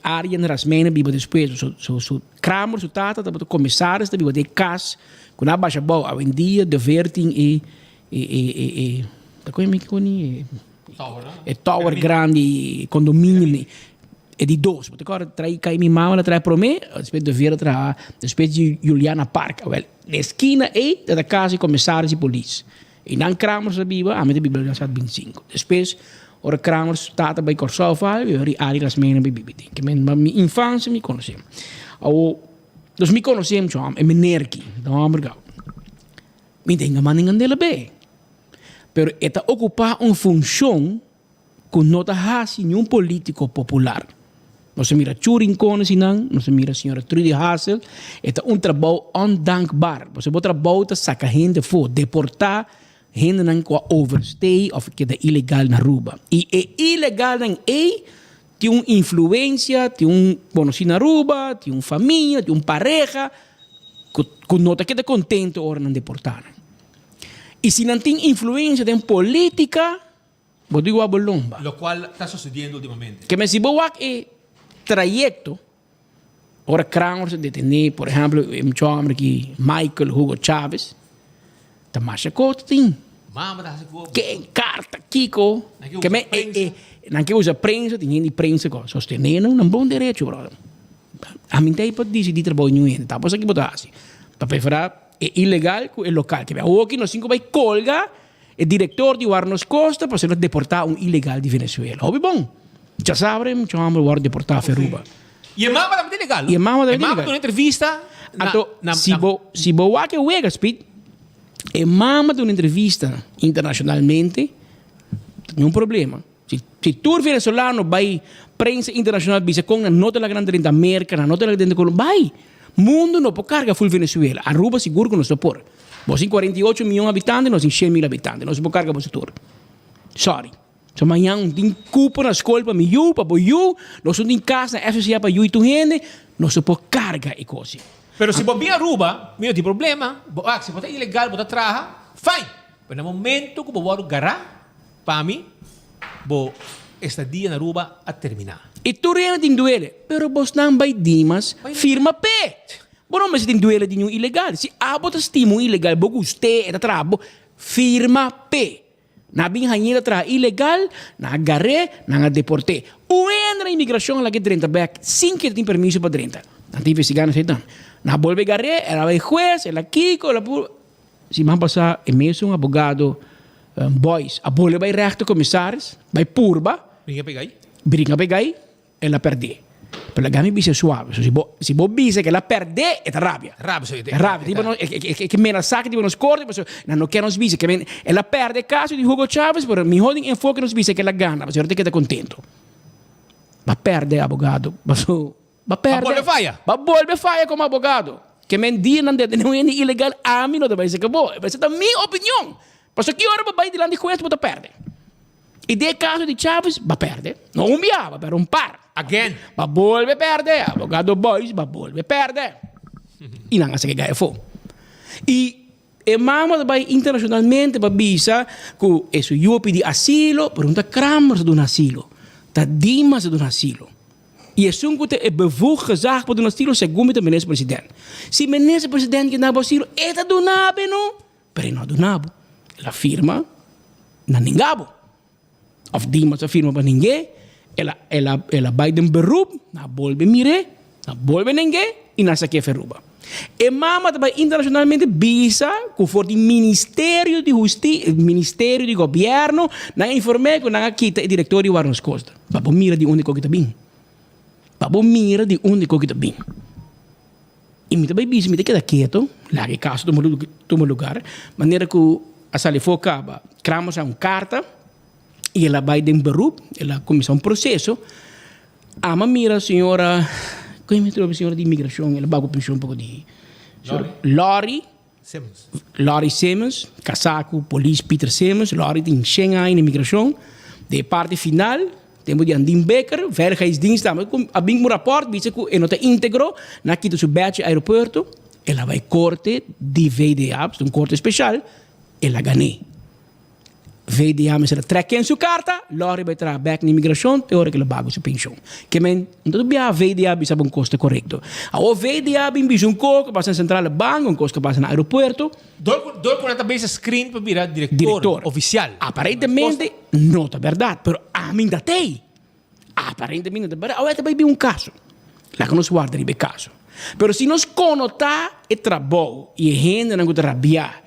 área rasmen, biba depois, so Kramers, o tata, da comissário, da biba de cas, com a baixa boa, a dia, de verting e da coisa me conhece, E tower grande, condomínio. E di dos. Porque agora trai cai minha mãe, trai para mim, depois de vir tra, depois de Juliana Park. Well, na esquina aí da casa de comissário de polícia. E não Kramers a Biba, a minha Bíblia já sabe 25. Depois, ora Kramers está bij Corsoval, e ora ali las menen bij Bibi. Que minha infância me conhecia. Dus me conhecemos, é menerki, não é mergau. Me tem que mandar dela bem. Pero esta ocupa uma função que não está nenhum político popular. Não se mira Turing Konesinang, não se mira a senhora Trudy Hassel. Esta trabalho ondankbaar. Você pode trabalhar saca gente for, deportar gente não com overstay ou que é ilegal na Aruba. E é ilegal não é tem uma influência, tem conhecido na Aruba, tem uma família, tem uma pareja que não está contente ou não deportar. E se não tem influência, tem política, vou dizer a bolomba. Lo cual está sucediendo últimamente. Que me si vos é trayecto, ora Kramers detener, por exemplo, um homem aqui, Michael Hugo Chávez, tá mais coisa tem. Mama tá que carta Kiko, que me não que usa prensa, tem gente prensa que sostener não bom direito, brother. A mim tem para dizer de trabalho nenhum, tá posso aqui botar assim. Para preferar é ilegal com é local, que o aqui nós cinco vai colga o diretor de Warnos Costa para ser deportar ilegal de Venezuela. Óbvio bom. Já sabem, muito homem vai deportar a Feruba. E a mama também é legal. E a mama também é legal. Uma entrevista. Se bo aqui o ega speed, e mama de uma entrevista internacionalmente, nenhum problema. Se tu venezolano vai prensa internacional bisa com na nota da grande da América, na nota da grande Colômbia, vai. Mundo não pode carregar full Venezuela. Aruba seguro que não se pode. Nós temos 48 milhões de habitantes, nós temos 100 mil habitantes. Não se pode carregar você todo. Sorry. So amanhã tem culpa na escola para mim, para eu, nós temos em casa, na FCA para eu e tu gente, não se pode carregar e coisa. Pero se você Aruba, não tem problema. Se você é ilegal, você traga, fine. Pero no momento que você garra, para mim, estadia na Aruba a terminar. E tu realmente tem duele, pero você não vai dimas, firma pé. Você não vai ter duele de nenhum ilegal. Se você estima um ilegal, você gostei, firma pé. Na binhanheira tra ilegal, na agarré, na deporté. O entra na imigração lá que 30 back, sem que tem permiso para 30. Não tem investigando se então. Na volve agarré, ela vai juez, ela kiko, ela puro. Se man passar, é mesmo um advogado boys, a volve vai reto comissários, vai purba. Brinca pegai, ela perde. Per la gami bisa suave. Se bo bisa che la perde, è rabbia. Rabbia. Tipo, che mena sacca, tipo, non scordi, non che non sbisa, che la perde il caso di Hugo Chavez, però mi holding in fuoco non sbisa che la gana, ma certo che è contento. Ma perde, avvocato. Ma perde. Ma vuelve falla come avvocato. Che men dia non deve non è illegale a me, non deve essere che vuoi. Questa è la mia opinione. Perché che ora vai di là di questo, ma perde. E del caso di Chavez, va perde. Non umbiava per un par. Again. Ma vuelve perde. Abogado boys, ma vuelve perde. E non sa che gaia fu. E mamma vai internazionalmente va bisa cu e su yupi di asilo, per un Kramers d'un asilo. Ta dimas d'un asilo. E é sunco é bevoegd gezag por um asilo segundo o ministro-presidente. Se o ministro-presidente que dá asilo, é da do nabo, não? Pero não do nabo. La firma na ningabo. Of dimas a firma para ninguém. Ela vai de beroep, na volve mire, na volve ninguém e na saque ferruba. E mama também internacionalmente bisa com for di Ministério de Justiça, Ministério de Governo, na informe que na quita e diretor de Warnos Costa. Papo mira de onde que está bem. Papo mira de onde que está bem. E me também bisa me te queda quieto, lá que caso tomo lugar, maneira que a sala foca, Kramers a carta e ela vai de beroep, ela começa processo. Ama mira senhora, como é a senhora de imigração, ela vai pensar pouco de Laurie Simmons, casaco, polícia Peter Simmons, Laurie tem 100 anos de imigração. De parte final, temos de Andin Becker, veiligheidsdienst, a bing rapport, dice que não está íntegro, na quito su badge aeroporto, ela vai corte de VDA, um corte especial, ela ganhei. VDA me se trekken in su carta, lori bij tra back in immigratie, te horen que le bago su pensioen. Que men, dat bia VDA bisa un costo correcto. A VDA bin bis un coco, passa in centrale banco, un costo passa in aeropuerto. Door con esta base screen para director oficial. Aparentemente, no es verdad, pero a mí date. Aparentemente es verdad. Ahora te un caso. La que nos guarda el caso. Pero si nos conota el trabajo y gente no gusta rabiar,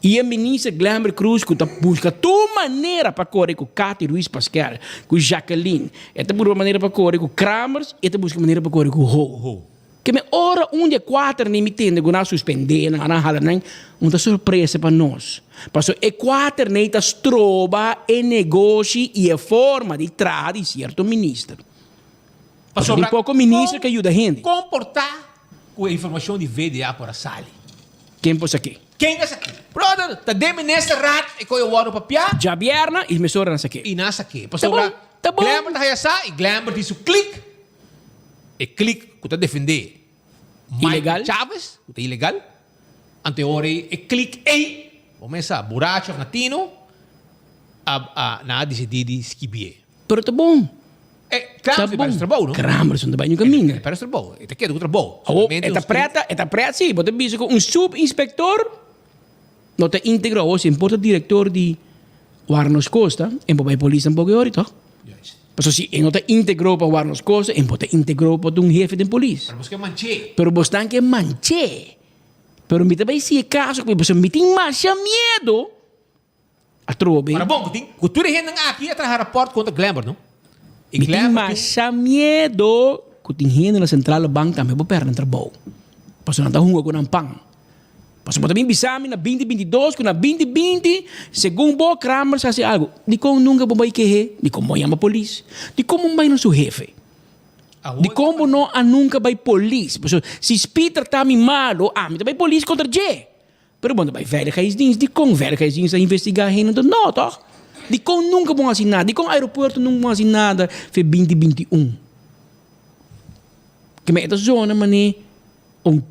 e a ministra Glamber Cruz que busca toda maneira para correr com Cati Ruiz Pascal, com Jacqueline, esta busca maneira para correr com Kramers, esta busca maneira para correr com Ho. Que me ora dia 4 nem me tende com suspender, não hala nem, uma surpresa para nós. Passou e 4 nem tá trova e negócio e a forma de trás de certo ministro. Passou de pouco ministro que ajuda a gente. Comportar com a informação de VDA para a sala. Quem pôs aqui? Quem é esse aqui? Brother, tá demi nessa rat e coi o ano papia. Já vierna e me sora nessa aqui. E nessa aqui. Pastor, tá bom. Glamber tá essa e Glamber diz o clique. E clique que tá defender. Ilegal. Chaves, que tá ilegal. Anteori e clique ei. Começa buracho latino na decidir de esquibie. Pero tá bom. Kramers para o trabalho, não? Kramers não vai no caminho. Para o trabalho. Eta quer do trabalho. Eta preta, sim. Você diz que subinspector não te integrou, ou se importa diretor de Warnos Costa, em vai polícia um pouco ahorita. Mas se não te integrou para Warnos Costa, em te integrou para jefe de polícia. Pero você manche. Pero você que manche. Pero me vai ser caso que você me tem mais medo. A trobe. Para bom, cultura gente aqui a trazer rapport contra Glamber, não? Me tem mais medo que tem gente na central banco também vou perder trabalho. Porque não está com um pão. Porque também bisami na 2022, que na 2020, segundo o Kramers faz algo. De como nunca vou que de como chama a polícia, de como vai no seu jefe. De como não nunca vai polícia. Se Peter está me malo, me vai polícia contra J. Pero quando vai veiligheidsdienst, de como veiligheidsdienst a investigar gente não, toch? De como nunca vão assim nada, de como aeroporto não vão assim nada, foi 2021. Que me esta zona mané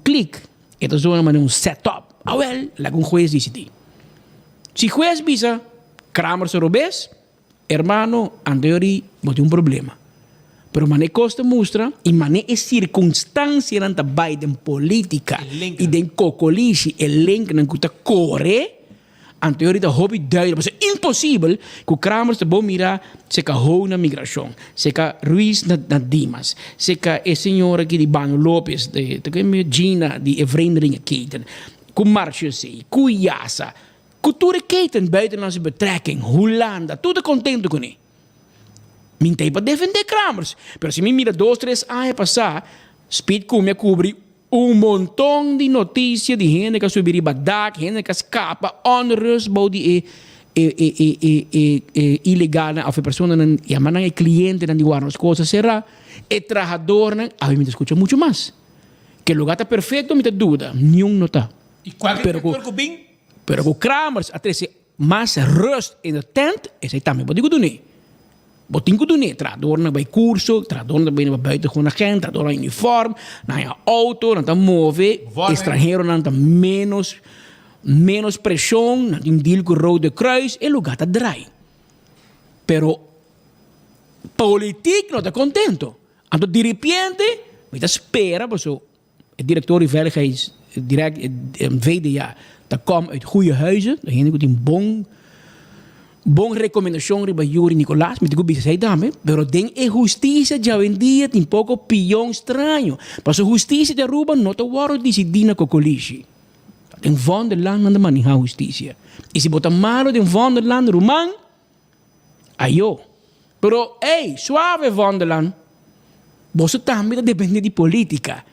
clique, esta zona mané setup. Lá com o juez decide. Se o juez visa, Kramers robes, hermano, anteriori, bote problema. Pero mané costa mostra, e mané é circunstância nanta bai den política, e den cocolisi, e link nan kuta corre, anteriori da hobby duidelijk. Maar het is impossível que o Kramers te bom mirar se ka ho na migração, se ka Ruiz na Dimas, se ka e senhora aqui de Bano Lopes, de Gina, de Vreemdelingen Keten, com Marcio C, com Yasa, cultura Keten, buitenlandse betrekking, Hollanda, tudo contento com ele. Min tem para defender Kramers. Pero se me mira 2, 3 anos passar, Speed come cobrir montão de notícias de gente que subir e Bagdad, gente que escapa, onrust, body ilegal, ou a pessoa não chama cliente, não guarda as coisas, será, e trabajador, a mim me escuta muito mais. Que o lugar está perfeito, me dúvida, nenhum não está. E qualquer coisa que bem? Pero com Kramers, até mais rust in the tent, esse também pode acontecer. Botin ko doen trador na bij curso, trador na bij buitengewoon agent, trador na uniform, na je auto, na te move, extranjero na te menos presión, na te deal con Rode Kruis, e lugar te draai. Pero politiek no te contento. Anto de repente, me te spera, so het directeur de veiligheids, direct VDA, dat komt uit goede huizen, dat je niet een bom recomendação riba Yuri Nicolás, me digo bisa dame, pero den e justiça já vendia tem pouco pião estranho. Mas a justiça de Aruba não te waro decidina com colisi. Den van der Land não maneja justiça. E se botar malo den van der Land rumang, ayo. Pero suave van der Land. Você também depende de política.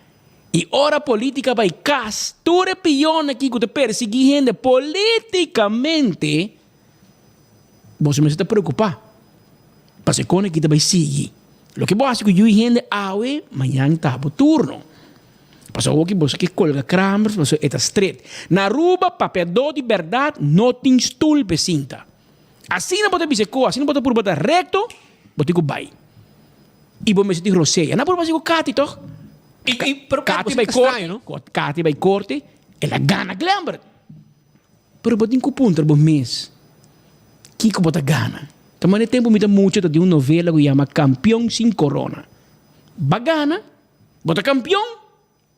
E ora política vai cas, tudo pião aqui que te perseguir gente politicamente. Você me está preocupado. Porque quando aqui também sigue. O que você acha que eu gente awe, amanhã está por turno. Porque o que você que colga Kramers, você está straight. Na Aruba, papel de verdade, não tem stool pecinta. Assim não pode dizer coisa, assim não pode por botar recto, botar com bai. E você me sentir roseia. Não pode fazer com Cati, toch? Cati vai corte, Cati vai corte, ela gana Glamber. Pero botar com punta por mês. Kiko bota gana. Também tempo me muito de uma novela que chama Campeão Sem Corona. Bagana, bota campeão,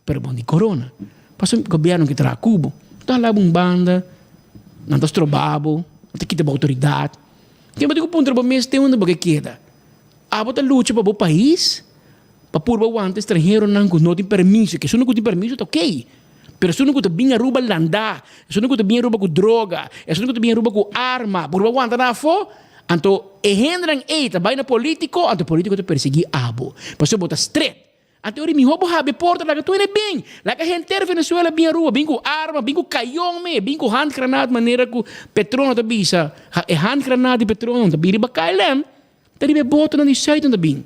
pero bom de corona. Passou o governo que traz Cuba. Tá lá uma banda, não tá trobabo, não tá quita a autoridade. Quem vai ter que ponto para mês tem onde porque queda. A bota luta para o país, para pôr o ante estrangeiro não tem permisso, que se não tem permisso tá ok. Pero se não tem bem rouba landa, se não tem bem rouba com droga, se não tem bem rouba com arma, por o ante na fo, anto e hendran eita vai na político, anto político te perseguir abo. Passou bota straight. Ante ori mi hobo habe porta la que tu bem. La que gente Venezuela bem rua, bem com arma, bem com canhão, bem com hand granada maneira que petróleo te bisa. E hand granada e petróleo te biri ba KLM. Tadi be bota na di site te bem.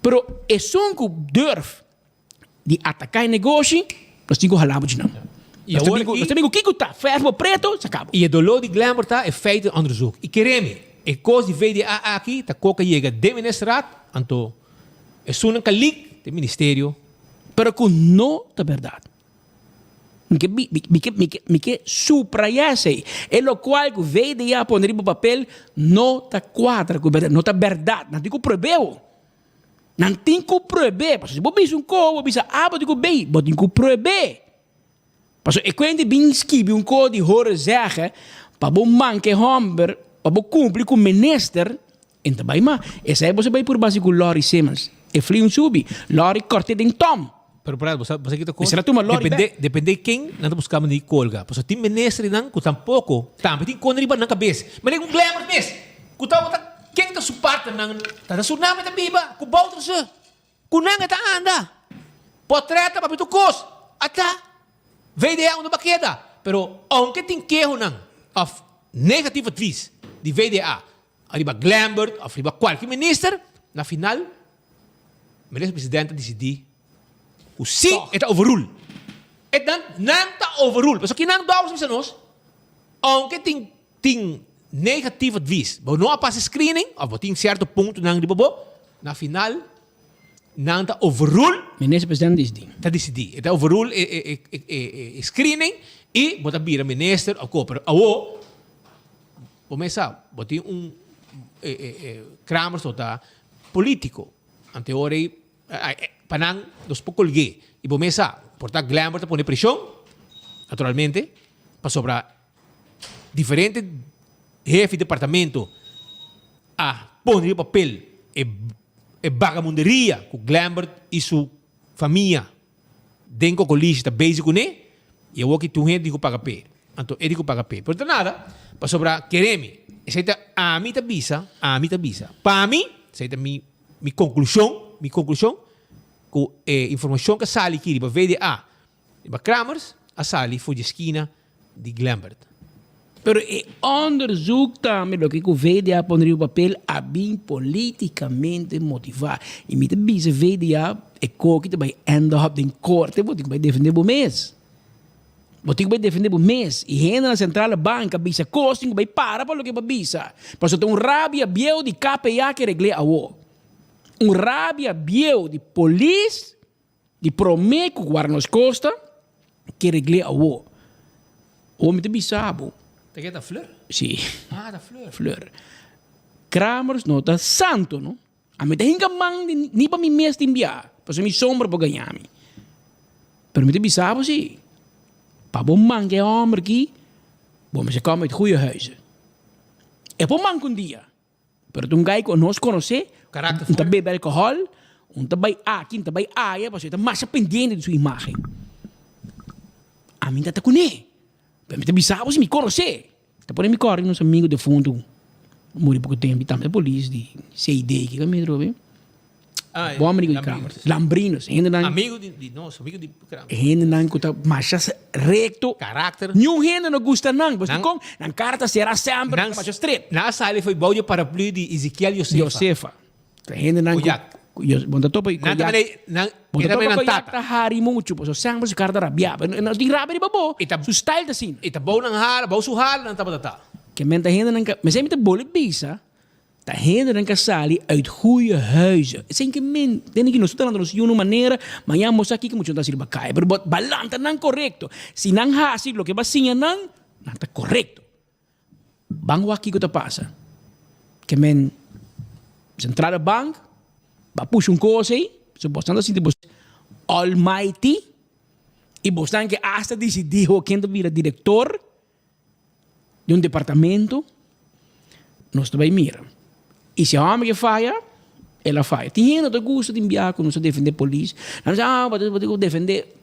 Pero é sonco durf de atacar negócio, nós temos que halabo de não. Nós temos que tá ferro preto, se acaba. E o dolor de Glamour tá é feito onderzoek. E queremos, é coisa de VDA aqui, tá coca chega de ministrat, anto é só que lik do ministério, pero que não é verdade. Me que supraiase, é o qual que o VDA poner no papel não tá quadra com verdade, não tá verdade, não tem que provar. Não tem que provar, porque se você diz coisa, você diz bem, você tem que provar. Porque é quando bem escreve coisa de horen zeggen, para você manque homem, para você cumprir com o minister, então vai mais. Essa é você vai por base com Lori Simmons. E fui subi, Lori corte den tom. Pero para você que Mas será tu uma Lori depende quem não buscamos de colga. Porque tem ministro não que tampouco, também tem quando riba na cabeça. Mas é Glamour mes. Que tá quem tá suporta não tá sunami tá biba, ku bauta se. Ku nang tá anda. Potreta para tu cos. Ata. VDA não baqueda. Pero aunque tem queijo não of negative advice de VDA, arriba Glamour, arriba qualquer minister, na final o presidente decidir o sim é overrule. E dan não está overrule. Mas o que não dá os nós, aunque tem negativo advice, mas não há passe screening, ou tem certo ponto não de bobo, na final não está overrule. O ministro-presidente decide. Está decidir. Está overrule screening e bota bira minister ou coopera. Ou começa, bota Kramer sota político. Anteori panang dos pocolgue e bomesa portar Glamour pone pressão naturalmente para sobra diferente jefe de departamento a poner papel e vagabunderia com Glamour e sua família dentro do colégio está básico né e eu aqui tu gente digo paga pé então ele digo paga pé por nada para sobra quereme essa a mim tá bisa para mim essa é minha conclusão com informação que sali aqui de VDA, de Kramers, a sali foi de esquina de Glamour. Pero é onderzoek também o que o VDA poneria o papel a bem politicamente motivar. E me diz VDA é coque que vai end up em corte, você vai defender o mês. Você vai defender o mês e renda na central banca bisa costing vai para o que bisa. Porque tem rabia biel de KPA que regle a o. Rabia biel de polícia de promeco guarda costa que regle a o. O me te bisabo. Te queda flor? Sim. Ah, da flor. Flor. Kramers não tá santo, não? A me te hinga man ni para mi mês de enviar. Para mi sombra para ganhar me. Pero me te bisabo sim. Para bom man que é homem aqui, bom mas come uit goede huizen. É bom man com dia. Pero tu gai que nós conhece, um tá bebe alcohol, um tá vai aqui, um tá vai aí, para você tá mais pendente de sua imagem. A mim tá com ele. Pero me te bisabo se me conhece. Tá por aí me corre nos amigos de fundo. Morri pouco tempo, também da polícia de CID que me trouxe. Ah, bom amigo de Kramers. Lambrinos. Amigo de nosso amigo de Kramers. Gente não que machas recto. Carácter. Nenhum gente não gosta não. Porque com na carta será sempre machas straight. Na sala foi bom para paraplu de Ezequiel Josefa. Gente não. Bom da topa e bom da topa koyak ta hari muito. Porque sempre se carta rabia. Nós de rabia de babo. Su style assim. E tá bom não har, bom su har não tá batata. Que menta gente não. Mas sempre te bolet bisa. Da hinderen kasali uit goede huizen. Zijn que men, denk ik, nós estamos de uma maneira, mas já mostra aqui que muito está sendo bacana. Pero balanta não correto. Se não há assim, lo que vai sim não está correto. Banco aqui que passa. Que men central bank, va push coisa aí, supostando assim, tipo, almighty, e bostan que hasta decidiu quem vira diretor de departamento, nós também mira. E se a homem que falha, ela falha. Tem gente que gosta de enviar quando você defender a polícia. Não diz, vou defender.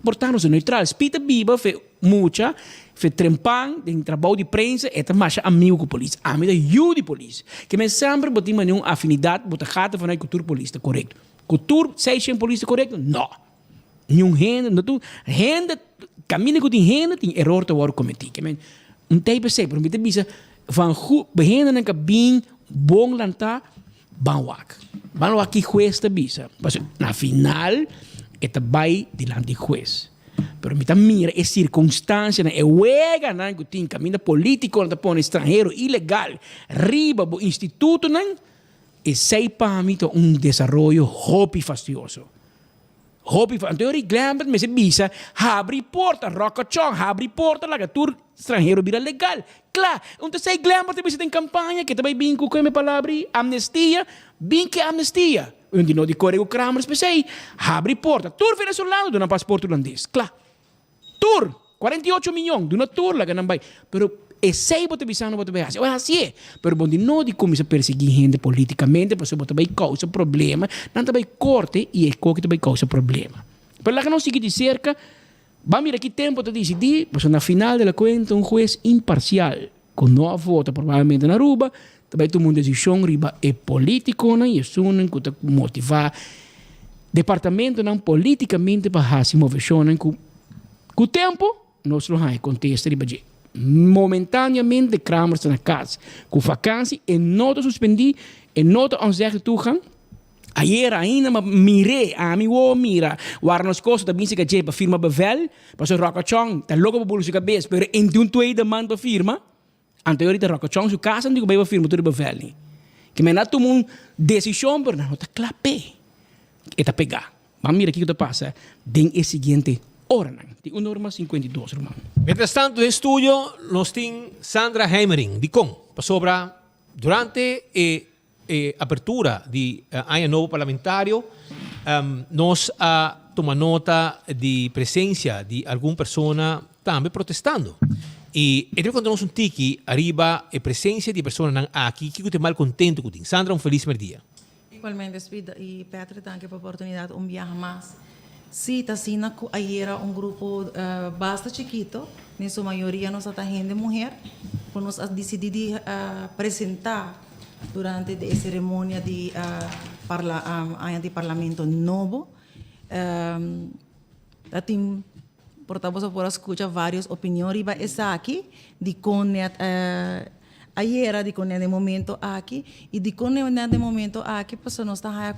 Portanto, é neutral. Spita Biba fez muita, fez trempang, tem trabalho de prensa, e também amigo com a polícia. Amigo de polícia. Que me sempre botem uma afinidade, botar gata para a cultura polícia, correto. Cultura, sei se é polícia correto? Não. Nenhum gente, não tu, gente, caminho que tem gente, tem erro que eu cometi. Que não tem para sempre, porque bisa van goed beginnen que bem bom lantar banwak. Banwak que juez te bisa. Na final eta vai dilante juez. Pero mita mira é circunstância na é wega na que tem caminho político na põe estrangeiro ilegal riba bo instituto nan e sei para mim desenvolvimento hobby fastidioso. Hobby van teorie glambert me se bisa abri porta rocachong abri porta la tur estrangeiro vira legal. Claro, onde sei glambert te bisa tem campanha que também bem com me palavra amnistia, bem que amnistia. Onde não de corrego Kramer spesei abri porta tur venezuelano de um passaporte holandês. Claro. Tur 48 milhões de uma tur la que não vai. Pero e sei bote bisano bote bem assim. É assim. Pero bom de não de começar a perseguir gente politicamente, porque bote bem causa problema, não também corte e é que também causa problema. Pero lá que não sigue de cerca, vamos ver aqui tempo te decidir, pues na final da conta um juez imparcial, com não vota provavelmente na Aruba, também tomou uma decisão riba é político, né? E isso não que motivar departamento não politicamente para se mover com o tempo, nós não há contexto riba de momentaneamente Kramer está na casa com vacância e nota suspendi e nota onzeggen toegang. Ayer ainda mirei a mim mira waar nos coisas também se que para firma bevel para o Rocachong tá logo para bolsa cabeça pero em um tweede man para firma anteriormente Rocachong su casa digo para firma tudo bevel que me nato uma decisão pero não tá clape e tá pegar vamos mirar aqui o que passa den é seguinte hora de norma 52 irmão. Mientras tanto, en estudio, nos tiene Sandra Heimering, di con, sobre durante apertura di año nuevo parlamentario, nos toma nota di presencia di alguna persona también protestando. Y yo cuando nos un tiki arriba presencia di persone aquí que te mal contento con Sandra, un feliz día. Igualmente, Spida y Patrick, gracias por la oportunidad un viaje más. Sí, Tasina ayer un grupo bastante chiquito, en su mayoría nos está gente mujer, pues nos ha decidido presentar durante la ceremonia de parlamento nuevo. Portamos por escuchar varias opiniones y esa aquí de con ayer de con el momento aquí y de con el momento aquí pues nos está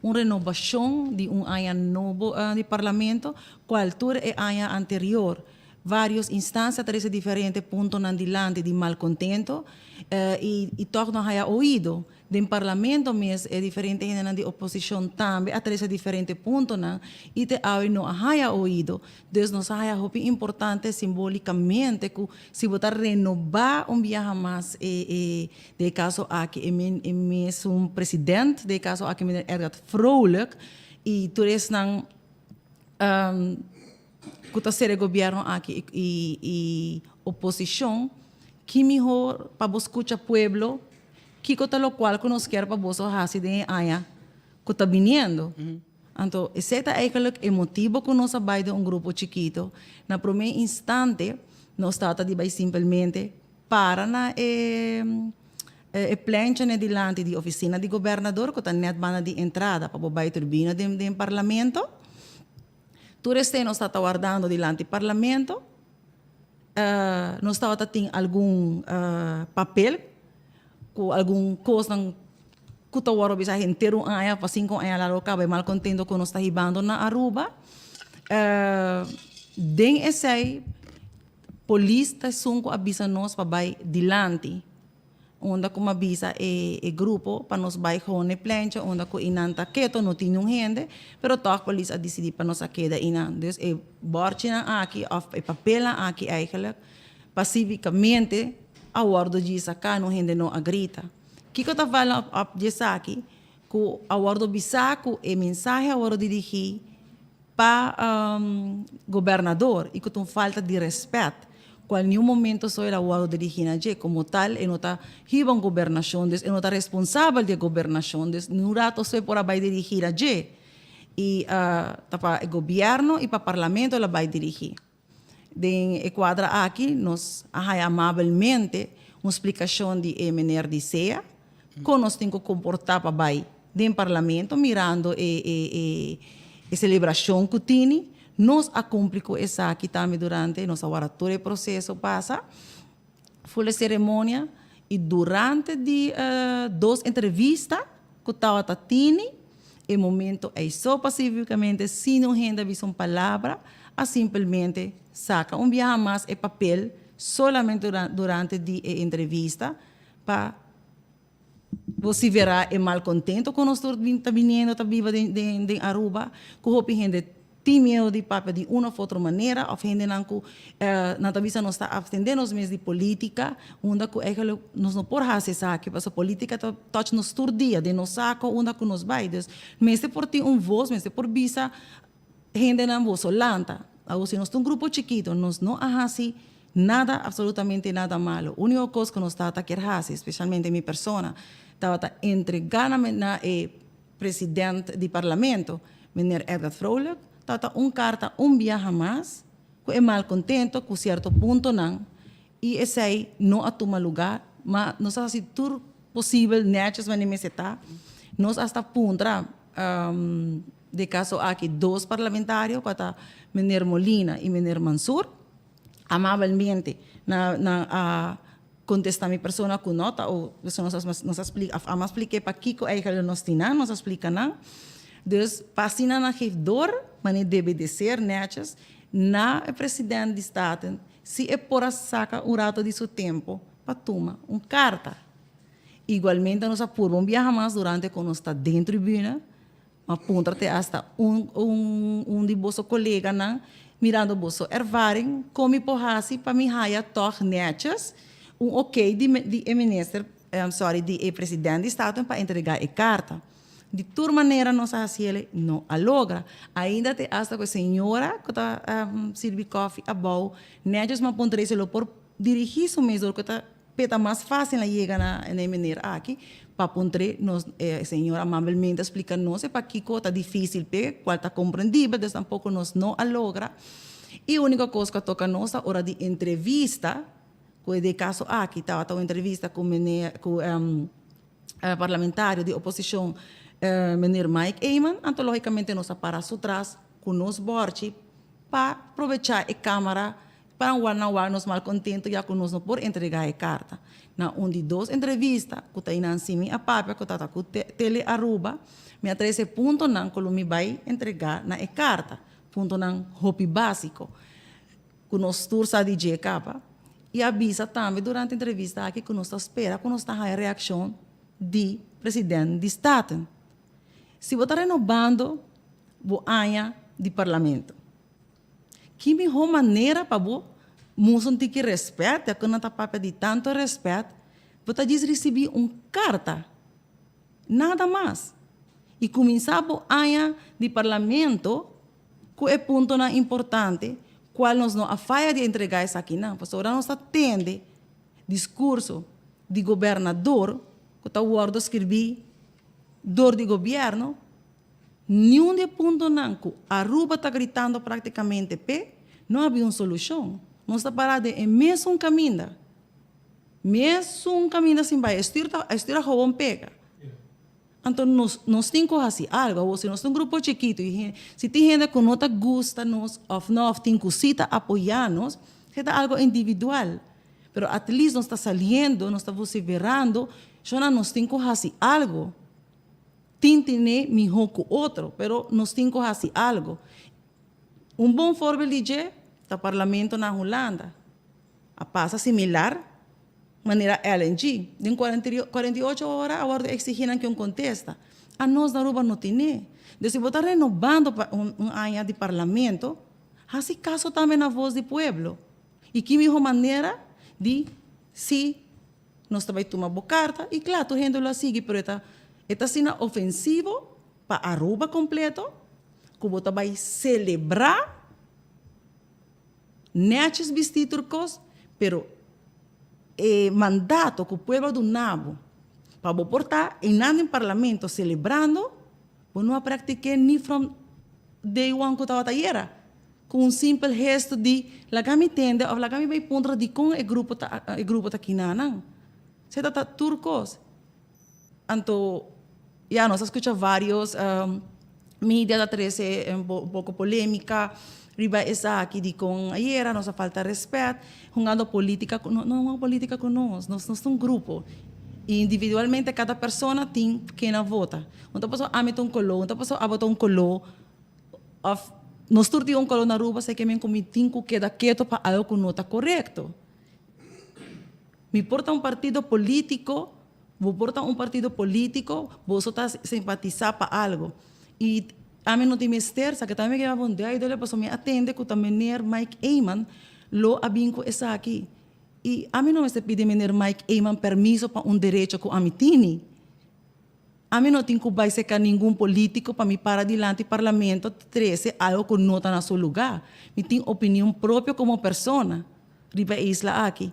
una renovación de un año nuevo de parlamento cual tour el año anterior varias instancias tres diferentes puntos en adelante de malcontento y todo nos haya oído del parlamento mes es diferente en de oposición también a tres diferentes puntos y te no haya oído entonces nos haya importante simbólicamente que si votar renovar un viaje más de caso aquí es un presidente de caso aquí me Edgar Vrolijk y tú eres que ser el gobierno aquí y oposición que mejor para escuchar pueblo que lo cual que nos quer para vos hacer de año que está viniendo. Entonces, ese es el motivo que nos va de un grupo chiquito. En el primer instante, nos trata de simplemente para na plancha delante de oficina de gobernador que está net bana de entrada para a turbina de parlamento. Tudo este nos está aguardando delante do parlamento. Nós estava tem algum papel com algum coisa que está agora bisa inteiro ano para 5 anos lá acaba mal contento que nós está ribando na Aruba. Den esse polícia sunco avisa nós para vai delante. Onde como avisa o grupo para nos vai com a plancha onde com inanta quieto não tinha gente, pero toda a polícia decidiu para nos quedar inan. Dus bordje aqui of papel aqui eigenlijk passivamente awardo disso cá, não rende não a grita. Que eu tá falando disso aqui, que o awardo bisaco é mensagem awardo dirigir para governador e que tem falta de respeito. Qual nenhum momento sou ele awardo dirigir na je, como tal, ele não está ribam governação, ele não está responsável de governação, no rato sou por vai dirigir a je. E para o governo e para o parlamento ela vai dirigir. Den quadra aqui, nós amavelmente uma explicação de MNR de CEA, como nós temos que comportar para vai dentro do parlamento, mirando a celebração que tem, nós acompanhamos essa aqui também durante nossa oratória processo passa, foi a cerimônia e durante de 2 entrevistas que estava tendo, o momento é só pacificamente, se não renda uma palavra, a simplesmente saca viaje mais e papel solamente durante a entrevista para você verá é mal contento com nós está vindo, está viva de Aruba, que o gente tem medo de papel de uma ou outra maneira, ou gente não na tabisa não está atendendo os meios de política, onde que nós não podemos fazer isso aqui, porque a política toca nos todo dia, de nos saco, onde que nos vai, mas por ter voz, mas por visa gente não voz solanta, ou se nós temos grupo chiquito, nós não hacemos nada, absolutamente nada malo. A única coisa que nós está querendo fazer, especialmente minha persona, estava entregando na presidente do parlamento, Mr. Edgar Vrolijk, estava carta viaje mais, que é mal contento, com certo ponto não, e esse aí não toma lugar, mas nós fazemos tudo possível, netos, nós hasta ponto, de caso aqui 2 parlamentários, que está Mr. Molina e Mr. Mansur, amavelmente contestar minha persona com nota ou nos explica para Kiko eigenlijk nos tinan, nos explica não. Dus passina na dor, mas deve de ser netjes na presidente de Estado, se é por saca rato de seu tempo para tomar carta. Igualmente nós apuramos viajar mais durante quando está dentro da tribuna, aponta-te hasta de vosso colega não, mirando vosso ervaring, como porrasi para me haya toch netjes, ok de minister, de presidente de Estado para entregar a carta. De toda maneira, nós fazemos não a logra. Ainda te hasta com a senhora que está servindo café a bom, netjes mas ponderes-lo por dirigir o mesmo que está peta mais fácil a chegar na maneira aqui, para ponderer nós a senhora amavelmente explica nós para que está difícil, qual está compreendível, então tampouco nós não a logra. E a única coisa que toca nós a hora de entrevista, que de caso aqui estava uma entrevista com o parlamentário de oposição, Mr. Mike Eyman, então logicamente nós paramos atrás com nós borte para aproveitar a câmara para não nos mal contento já que nós não podemos entregar a carta. Na de 2 entrevistas, que está em cima a papel, que está com tele Aruba, me atrese ponto não que me vai entregar na carta, ponto não hobby básico, que nós tursa de capa e avisa também durante a entrevista aqui que nós espera que nós está a reação do presidente do Estado. Se você está renovando a área do parlamento, que melhor maneira para você ter que respeito, que não está papel de tanto respeito, você diz receber carta, nada mais. E começar a área do parlamento, que é ponto importante, qual nós não a falha de entregar isso aqui, não. Porque agora nós atende discurso de governador, que está o ordem escrever dor de governo, nenhum de ponto não, que Aruba está gritando praticamente, não havia uma solução. Nós está parado em mesmo caminho. Mesmo caminho assim vai, estira roubam pega. Então, nós temos que fazer algo, ou se nós temos um grupo chiquito, e se tem gente que não gosta, nós, ou não tem que apoiar-nos, é algo individual. Mas, at least, nós está saindo, nós está vociferando, nós temos que fazer algo. Tintine melhor que o outro, mas nós temos que fazer algo. Bom forma de dizer, o parlamento na Holanda, a passa similar, maneira LNG, em 48 horas, agora exigindo que contesta. A nós na Aruba não tem. Então, se você está renovando uma área de parlamento, faz caso também na voz do povo. E que melhor maneira de se nós também tomamos carta, e claro, tu gente lo sigue, pero está sendo ofensivo para Aruba completo, que você vai celebrar netes vestidos, pero mandato que o povo do Nabo para portar em nada em parlamento celebrando, não pratiquei nem from day one que estava tayera, com um simples gesto de lagami tende ou lagami vai pontra de com o grupo tá aqui não, se tá turcos, então já nós escuta vários mídia da 13 um pouco polêmica. Riba essa aqui de com a era nossa falta de respeito, jogando política, não é uma política com nós somos um grupo. E individualmente cada pessoa tem quem vota. Então pessoa amita um colo, então pessoa abota um colo, nós turti um colo na rua, sei que me comitinho queda quieto para algo que não está correto. Me porta um partido político, vou portar um partido político, vou só simpatizar para algo. E a mim não tem mister, sabe que também que a bondade dele para me atende que também Mike Eyman lo abinco essa aqui. E a mim não se pede menir Mike Eyman permisso para um direito que a mim tem. A mim não tem que vai secar nenhum político para me parar diante do parlamento 13 algo que não está no seu lugar. Me tem opinião própria como pessoa. Riba isla aqui.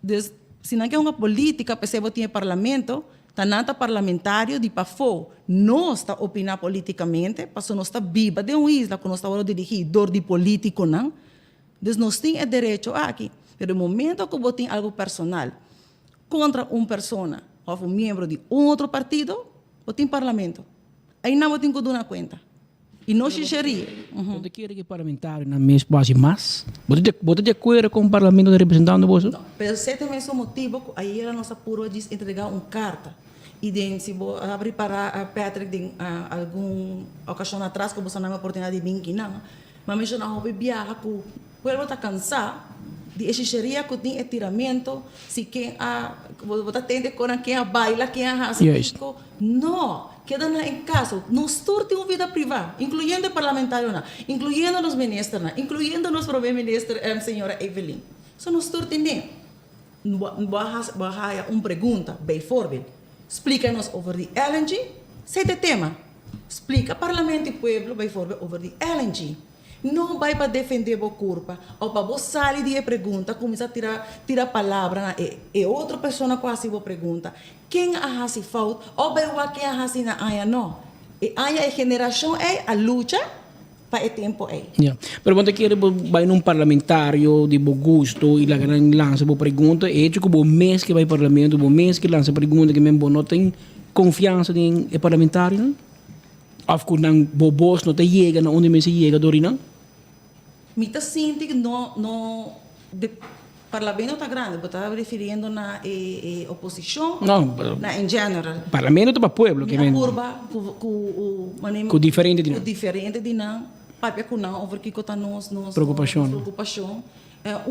Então, se não é uma política, percebo que tem parlamento, tanata parlamentário de PAFO não está opinar politicamente, porque não está viva de uma isla que não está dirigidor de político, não. Então, nós temos o direito aqui. Mas no momento que você tem algo personal contra uma pessoa ou um membro de outro partido, você tem parlamento. Aí não tem que dar conta. E não xixeria. Você quer que parlamentário na mesma base mais? Você de acordo com o parlamento representando você? Não, mas esse também é o motivo, aí era nossa pura de entregar uma carta. E se você abrir para a Patrick de alguma ocasião atrás, que você não tem a oportunidade de vir aqui, não. Mas eu não vou viajar, que o povo está cansado de xixeria que tem estiramento, se quem você atende com quem baila, quem hace pico. Não. Queda em casa, nós todos temos vida privada, incluindo o parlamentário, incluindo os ministros, incluindo o nosso primeiro-ministro, senhora Evelyn. Só nós todos temos. Uma pergunta, bem forte. Explica-nos sobre o LNG, sete tema. Explica parlamento e povo, bem forte, sobre o LNG. Não vai para defender a culpa, ou para você sair de pergunta, começar a tirar palavra, e outra pessoa quase vou pergunta, quem se falta, ou vai quem se na aia não. E aia é geração, é a luta, para o tempo é. Yeah. Pero quando quer vai num parlamentário de bom gosto e lança boa pergunta, é que o mês que vai para o parlamento, o mês que lança pergunta que mesmo não tem confiança em parlamentário, não? Ou que não bobos não te chega, não onde me se chega dori não? Me está sentindo que não parlamento está grande, você está referindo na oposição? Não, em geral. Parlamento para o povo, que vem. Curva, com diferente de não. Diferente de não, papel com não, over que está nos preocupação.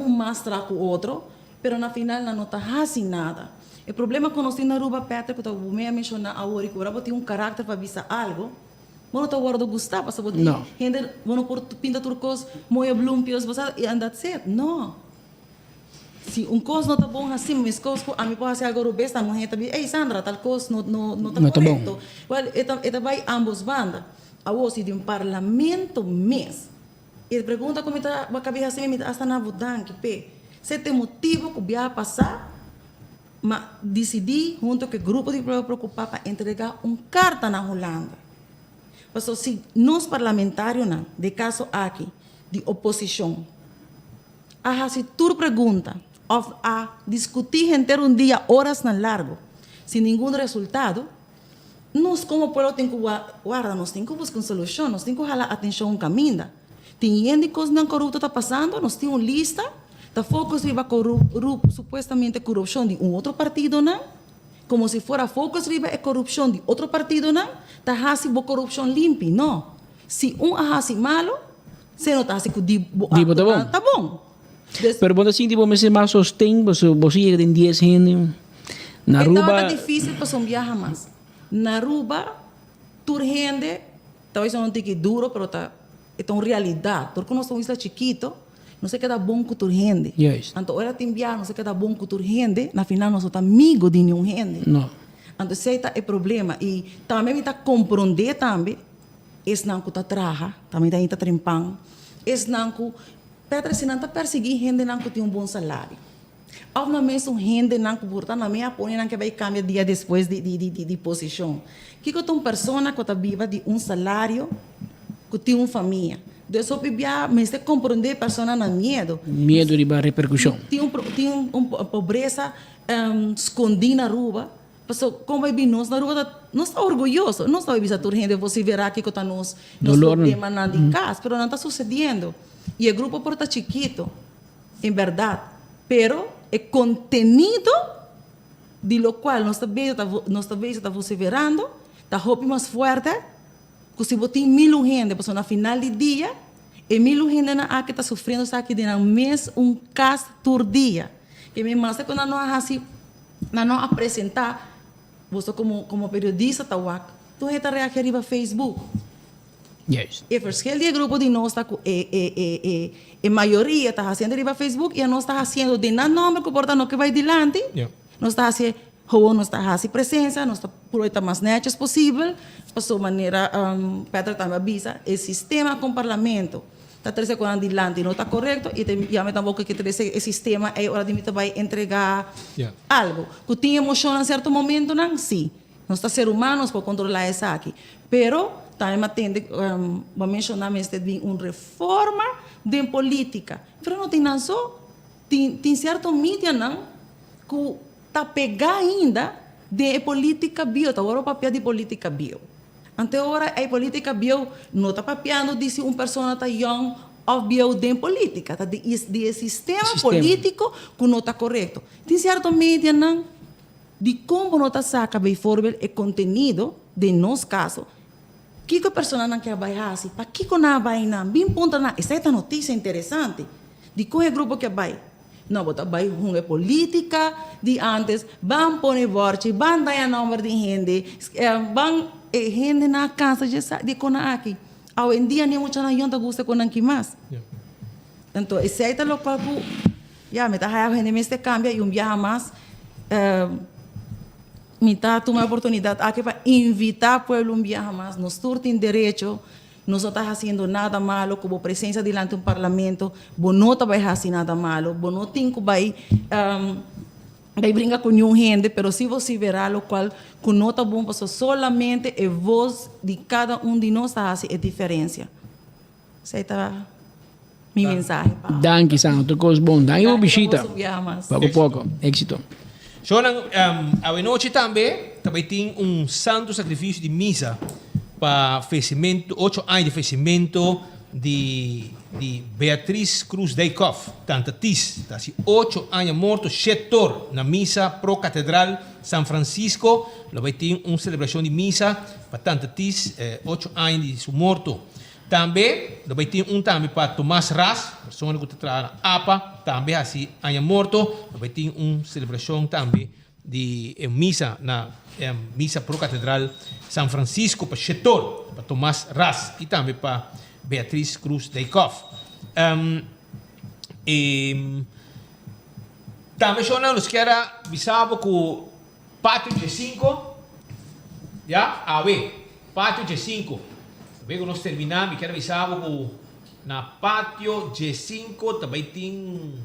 Mais trago o outro, mas na final não está fazendo nada. O problema que nós temos na Aruba, Petra, que eu vou mencionar agora, que agora tem caráter para avisar algo. Não está guardando gostar, porque você gente, não pinta turcos, moia blumpios, você e anda certo. Não. Se coisa não está bom assim, mas coisa a mim pode ser algo rubesta, a mulher também, ei Sandra, tal coisa não está correto. Well, vai ambos bandas. A voz de parlamento mês. E pergunta como está a cabeça assim, me está na votanque, pe. Se tem motivo que vai passar, mas decidi junto com o grupo de preocupar para entregar carta na Holanda. Mas se nós parlamentários, de caso aqui, de oposição, a se tu pergunta, a discutir inteiro dia, horas na largo, sem nenhum resultado, nós como povo temos que guardar, nós temos que buscar uma solução, nós temos que jalar atenção um caminho. Tem gente que não corrupta está passando, nós temos uma lista, está focus riba supostamente corrupção de outro partido, não? Como se fora focus riba a corrupção de outro partido, não? Está hasi bo corrupção limpa, não? Se hasi malo, se não está hasi que dibo tá bom. Tá bom. Pero quando assim, tipo, mas mais sostém, você chega em 10 gente, na Aruba... É difícil para um viajar mais. Na Aruba, tur gente, talvez não tem que duro, pero é uma realidade. Porque nós somos isla chiquito, não se queda bom com tua gente. Yes. Então, ora te enviar, não se queda bom com tua gente, na final, não somos amigo de nenhum gente. Não. Então, esse é o problema. E também está compreender também, esse não que está traja, também está trempang, esse não que, Petra, se não está perseguir gente não que tem bom salário. Ou na mesma gente não que porta na minha põe não que vai cambiar dia depois de posição. Que tem uma pessoa que está viva de salário, que tem uma família. De só bibia, mas se compreender persona na medo. Medo de repercussão. Tem uma pobreza escondida na rua. Pessoal, como é bem nós na rua, não está orgulhoso, não está vendo a gente, você verá que está nos problemas na de casa, mas não está sucedendo. E o grupo porta chiquito, em verdade, pero é contenido de lo qual nós está vociferando, está roupa mais forte, que se botem 1000 gente, pessoal, na final do dia, e 1000 gente na que está sofrendo, aqui de mês caso por dia. E me massa quando não apresentar, você como periodista, tu está reagindo no Facebook. Yes. E porque o grupo de nós está a maioria está fazendo no Facebook e nós está fazendo de nome que porta no que vai adiante. Nós está fazendo nós está fazendo presença, nós está aproveitar mais netas possível, de sua maneira Petra também avisa, o sistema com o parlamento está trazendo com adiante não está correto e já me também que o sistema é hora de me vai entregar algo que tem emoção em certo momento não sim nós está ser humanos para controlar isso aqui pero também atende vou mencionar este de uma reforma de política pero não tem nada só tem certo mídia não que está pegar ainda de política bio tá agora o papel de política bio. Ante ora a política bio não está papiando disse uma pessoa está young of bio de política, tá de sistema político que não está correto. Tem certo mídia não de como não está saca bem formal o conteúdo de nosso caso. Que a pessoa não quer vai assim, para que não vai não, bem ponta na, essa é a notícia interessante. De qual é o grupo que vai? Não, bota vai uma política de antes, vão pôr vorte, vão dar número de gente, vão gente na casa de kona aqui. Hoje em dia nem muita na yonta gusta com aqui mais. Então, esse é o local que já me está havendo este cambio e viaja mais me está tomando a oportunidade aqui para invitar o povo a viajar mais. Nós todos temos direito. Nós não estamos fazendo nada malo, como presença diante do parlamento, não está fazendo nada malo, não tem que vai brincar com nenhum gente, mas se você verá o qual que não está bom, solamente a voz de cada de nós faz a diferença. Essa é a minha mensagem. Danke, Santo, coisa bom. Danke, obisita. Pouco a pouco, éxito. So, a noite também tem santo sacrifício de missa para 8 anos de falecimento de Beatriz Cruz Deikoff, tanta tis, está 8 anos morto, chetor na missa pro Catedral San Francisco, vai ter uma celebração de missa para tanta tis, 8 anos de seu morto. Também, vai ter também para Tomás Ras, pessoa que está na APA, também assim, anos morto, vai ter uma celebração também de missa na missa pro Catedral San Francisco para Chetor, para Tomás Ras e também para Beatriz Cruz Deikoff. Também nós quero avisar que o Pátio G5, já, Pátio G5, quando nós terminamos, quero avisar que na Pátio G5 também tem,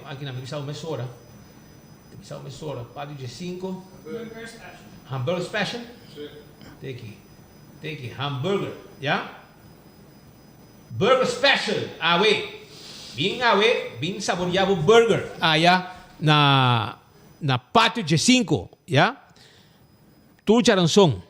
aqui na minha mesora, Pátio G5, Hamburger Special. Take it, hamburger, yeah? Burger Special, bem saboreado burger, na Pátio G5, yeah? Tu jaranson,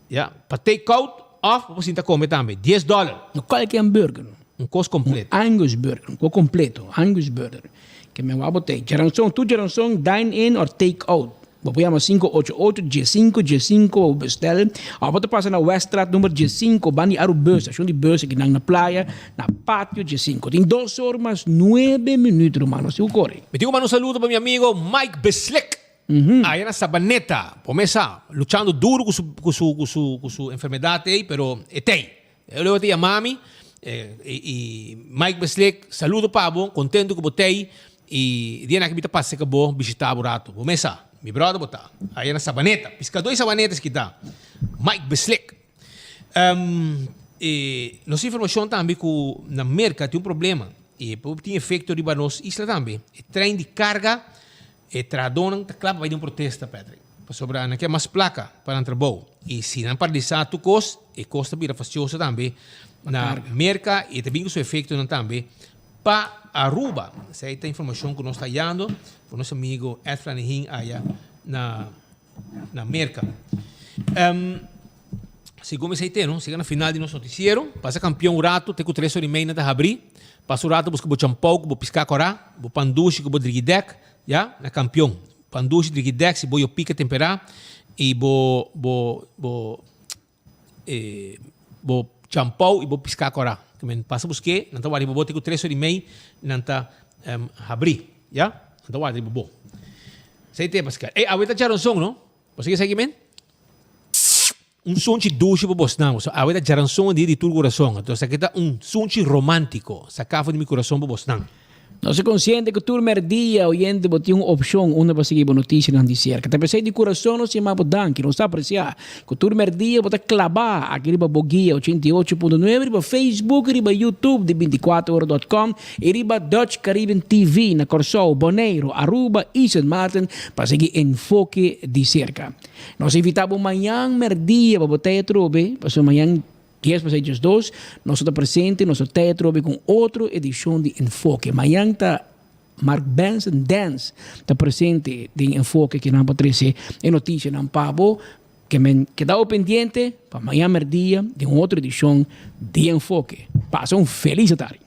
yeah? Para take out off, você está comendo também, $10. No qualquer hambúrguer. Costo completo. Angus burger, completo, Angus burger. Que me va a botar. Jaranson, tu jaranson, dine in or take out. Vamos 588 G5 bestellen. Apa tu passa na Weststraat número G5, bani aru bus, station de bus que na praia, na Pátio G5. Tem 2 horas mais 9 minutos, hermano. Se ocorre. Me tengo un saludo para mi amigo Mike Beslick. Allá en Sabaneta, pomesa, luchando duro con su enfermedad, pero yo le voy a decir a mami, E Mike Beslik, saludo Pabo, contento que botei e dia na que bita passe que bo visitar o rato. Vou começar. Mi brother botar. Aí na sabaneta, pescador e sabanetas que tá. Mike Beslik. Nossa informação também que na América tem um problema e tem efeito de nos isla também. O trem de carga e tradonam tá claro vai de um protesto, Patrick. Para sobrar naquela mais placa para entrar bom. E se não paralisar tu cost e costa bira faciosa também na América e também com seu efeito também para Aruba. Essa é a informação que nós está dando para nosso amigo Ed Flanagan aí na América. Segundo esse aí, não? Chega na final de nosso noticiero, passa campeão o rato, tem com 3 horas e meia na abrir, passa o rato, busca o champão, o piscar corá, o panduche, o driguidec, já, na campeão. Panduche, driguidec, se boio pica temperar, e bo champão e bo piscar corá. Também passa busque, não tá o bo tem com 3 horas e meia, não tá abrir, já, não tá o bo. Sei tem, Pascal. A outra já não som, não? Você quer seguir, som de duche para você não, a vida já som de tu coração, então aqui tá som romântico, sacava de meu coração para você não. No se consciente que tu merdia oyente botar uma opção onde você seguir notícia não dizer que também sei de coração não se mapa dan que não está apreciar que tu merdia botar clavar aqui riba bogia 88.9 riba Facebook riba YouTube de 24horas.com e riba Dutch Caribbean TV na Corsol Bonaire Aruba e St. Martin para seguir enfoque de cerca. Nós invitamos amanhã merdia para botar trobe para amanhã 10 para 2, nós estamos presentes, nós estamos com outra edição de Enfoque. Amanhã está Mark Benson Dance, está presente de Enfoque que não aparece em notícia, não pabo, que me quedado pendiente para amanhã, dia de outra edição de Enfoque. Passa feliz tarde.